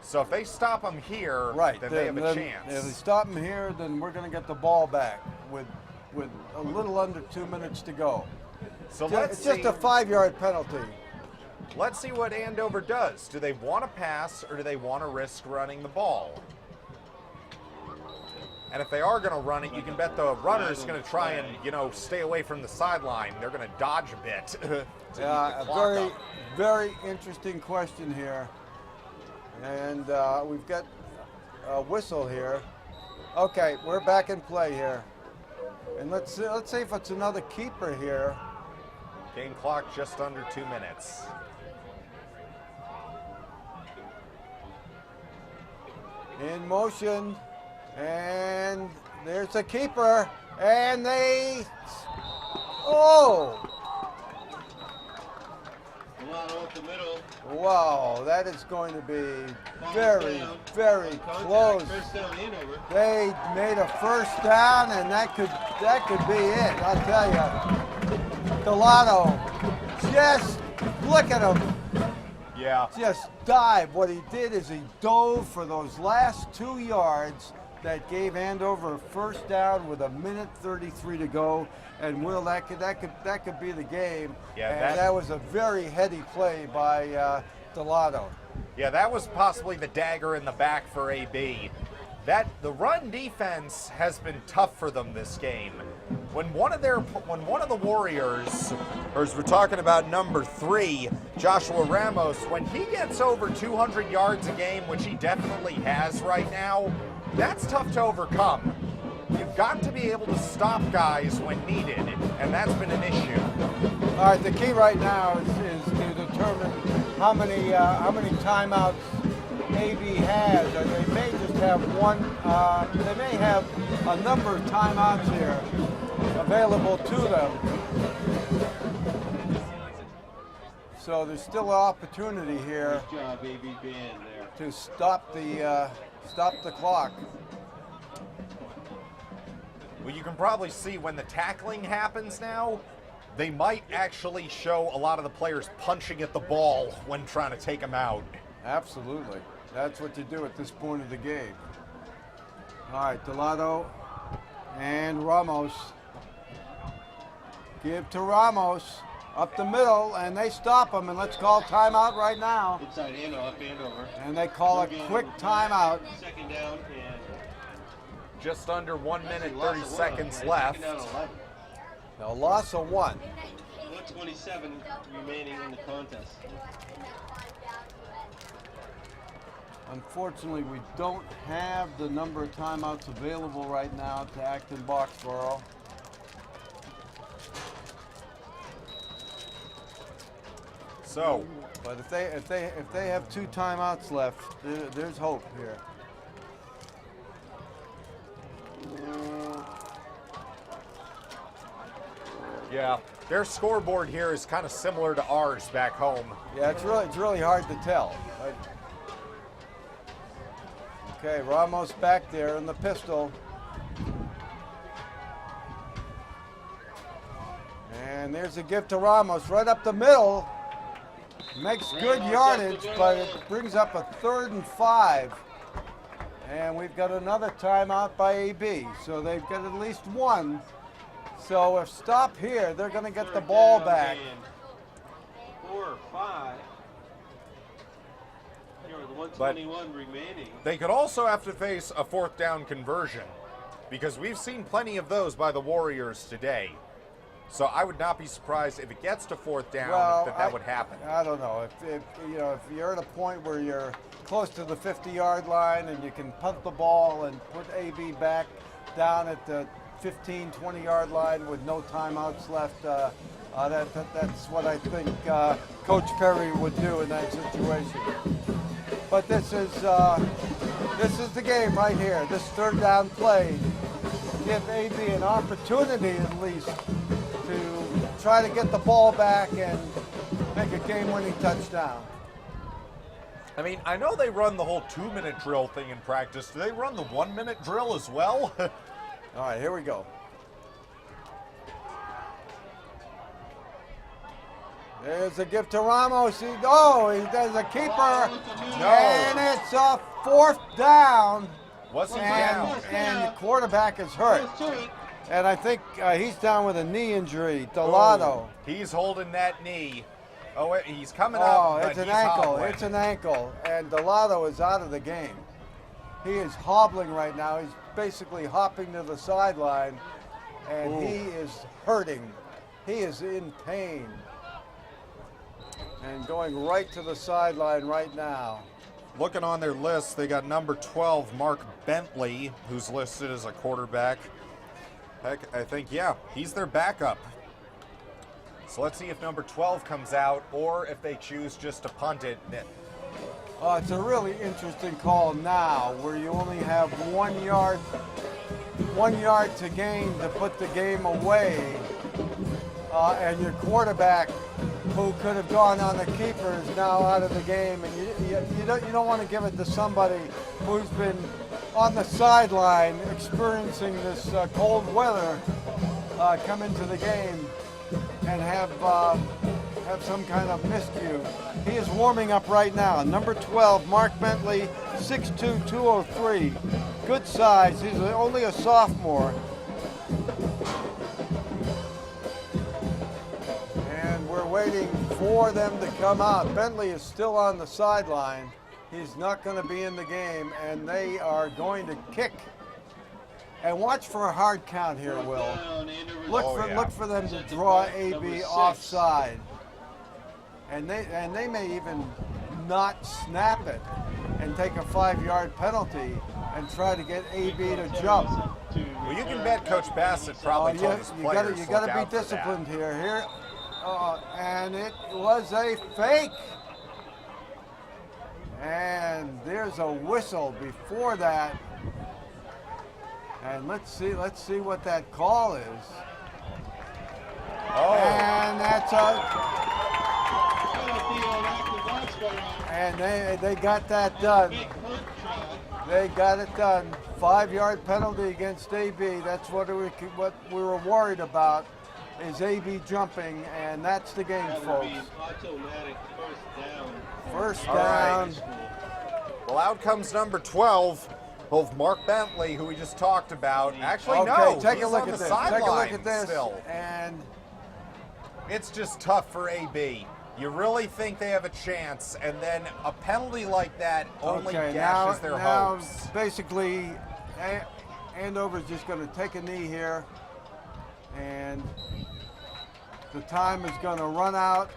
So if they stop them here, Right. then they have a If chance. they stop them here, then we're going to get the ball back with a little under 2 minutes to go. So It's just a 5-yard penalty. Let's see what Andover does. Do they want to pass or do they want to risk running the ball? And if they are going to run it, you can bet the runner's going to try and, stay away from the sideline. They're going to dodge a bit. to keep the A clock very, up. very interesting question here. And we've got a whistle here. Okay, we're back in play here. And let's see if it's another keeper here. Game clock just under 2 minutes. In motion. And there's a keeper. And they... Oh! Delano up the middle. Wow, that is going to be very, Down. very Contact. close. First down, Andover. They made a first down, and that could be it. I'll tell you, Delano, just look at him, Yeah. just dive. What he did is he dove for those last 2 yards that gave Andover a first down with 1:33 to go. And Will, that could be the game. Yeah, and that was a very heady play by Delano. Yeah, that was possibly the dagger in the back for AB. The run defense has been tough for them this game. When one of the Warriors, or as we're talking about number 3, Joshua Ramos, when he gets over 200 yards a game, which he definitely has right now, that's tough to overcome. You've got to be able to stop guys when needed, and that's been an issue. All right, the key right now is to determine how many timeouts AB has. Or they may just have one. They may have a number of timeouts here available to them. So there's still an opportunity here Good job, AB Band there. to stop the clock. Well, you can probably see when the tackling happens now, they might actually show a lot of the players punching at the ball when trying to take them out. Absolutely. That's what you do at this point of the game. All right, Delano and Ramos. Give to Ramos up the middle, and they stop him, and let's call timeout right now. Inside handoff, Andover. And they call a quick timeout. Second down and Just under 1 minute, loss 30 of one. seconds Second left. down 11. A loss of 1. 1:27 remaining in the contest. Unfortunately, we don't have the number of timeouts available right now to Acton Boxborough. So, But if they have 2 timeouts left, there's hope here. yeah, their scoreboard here is kind of similar to ours back home. Yeah, it's really hard to tell. Right? Okay, Ramos back there in the pistol. And there's a give to Ramos right up the middle. Makes good yardage, but it brings up a 3rd and 5. And we've got another timeout by AB. So they've got at least 1. So if stop here, they're going to get the ball back. 4 or 5. Here with 121 remaining. They could also have to face a 4th down conversion, because we've seen plenty of those by the Warriors today. So I would not be surprised if it gets to 4th down that would happen. I don't know. If you're at a point where you're close to the 50-yard line and you can punt the ball and put AB back down at the 15, 20-yard line with no timeouts left, that's what I think Coach Perry would do in that situation. But this is the game right here. This 3rd down play give AB an opportunity at least to try to get the ball back and make a game-winning touchdown. I mean, I know they run the whole 2-minute drill thing in practice. Do they run the 1-minute drill as well? All right, here we go. There's a give to Ramos. He does a keeper. No. And it's a 4th down. Wasn't down. And the quarterback is hurt. And I think he's down with a knee injury, Delado. He's holding that knee. Oh, he's coming Oh, up. but it's an he's ankle. hobbling. It's an ankle. And Delado is out of the game. He is hobbling right now. He's basically hopping to the sideline. And he is hurting. He is in pain. And going right to the sideline right now. Looking on their list, they got number 12, Mark Bentley, who's listed as a quarterback. Heck, I think, yeah, he's their backup. So let's see if number 12 comes out or if they choose just to punt it. It's a really interesting call now where you only have 1 yard to gain to put the game away. And your quarterback, who could have gone on the keeper, is now out of the game. And you don't want to give it to somebody who's been on the sideline experiencing this cold weather come into the game and have some kind of miscue. He is warming up right now. Number 12, Mark Bentley, 6'2", 203. Good size. He's only a sophomore. And we're waiting for them to come out. Bentley is still on the sideline. He's not going to be in the game, and they are going to kick. And watch for a hard count here, Will. Look for them to draw AB offside. And they may even not snap it and take a 5-yard penalty and try to get AB to jump. Well, you can bet Coach Bassett probably told his players you got to be disciplined here. And it was a fake. And there's a whistle before that. And let's see what that call is. Oh. And that's and they got that done. They got it done. 5-yard penalty against AB. That's what we were worried about, is AB jumping, and that's the game, folks. First down. Right. Well, out comes number 12, both Mark Bentley, who we just talked about. Actually, Okay, no, take he's a look on at the this. Take a look sideline at this. still. And It's just tough for AB. You really think they have a chance, and then a penalty like that only gashes their hopes. Basically, Andover's just going to take a knee here, and the time is going to run out.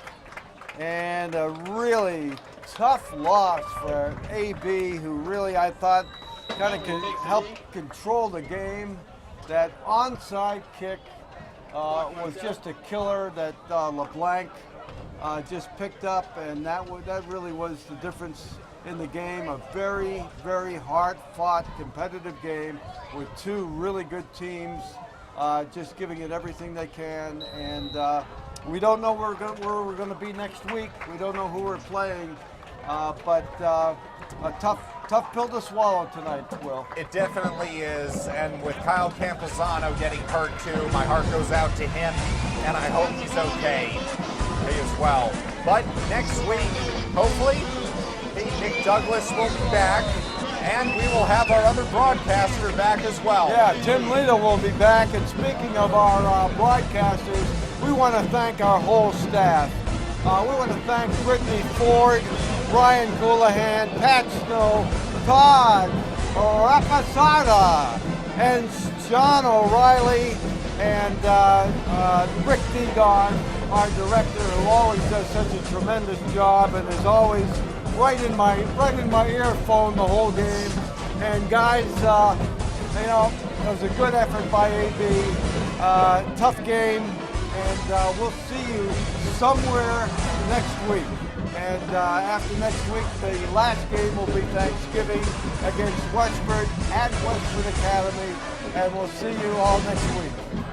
And a really tough loss for AB, who really, I thought, kind of helped control the game. That onside kick was just a killer that LeBlanc just picked up, and that really was the difference in the game. A very, very hard-fought, competitive game with two really good teams just giving it everything they can. And we don't know where we're going to be next week. We don't know who we're playing, but a tough pill to swallow tonight, Will. It definitely is, and with Kyle Campuzano getting hurt too, my heart goes out to him, and I hope he's okay as well. But next week, hopefully, Nick Douglas will be back, and we will have our other broadcaster back as well. Yeah, Tim Lita will be back, and speaking of our broadcasters, we want to thank our whole staff. We want to thank Brittany Ford, Brian Coulahan, Pat Snow, Todd Rapasada, and John O'Reilly, and Rick Degon, our director, who always does such a tremendous job and is always right in my earphone the whole game. And guys, it was a good effort by AB. Tough game, and we'll see you somewhere next week. And after next week, the last game will be Thanksgiving against Westford at Westford Academy, and we'll see you all next week.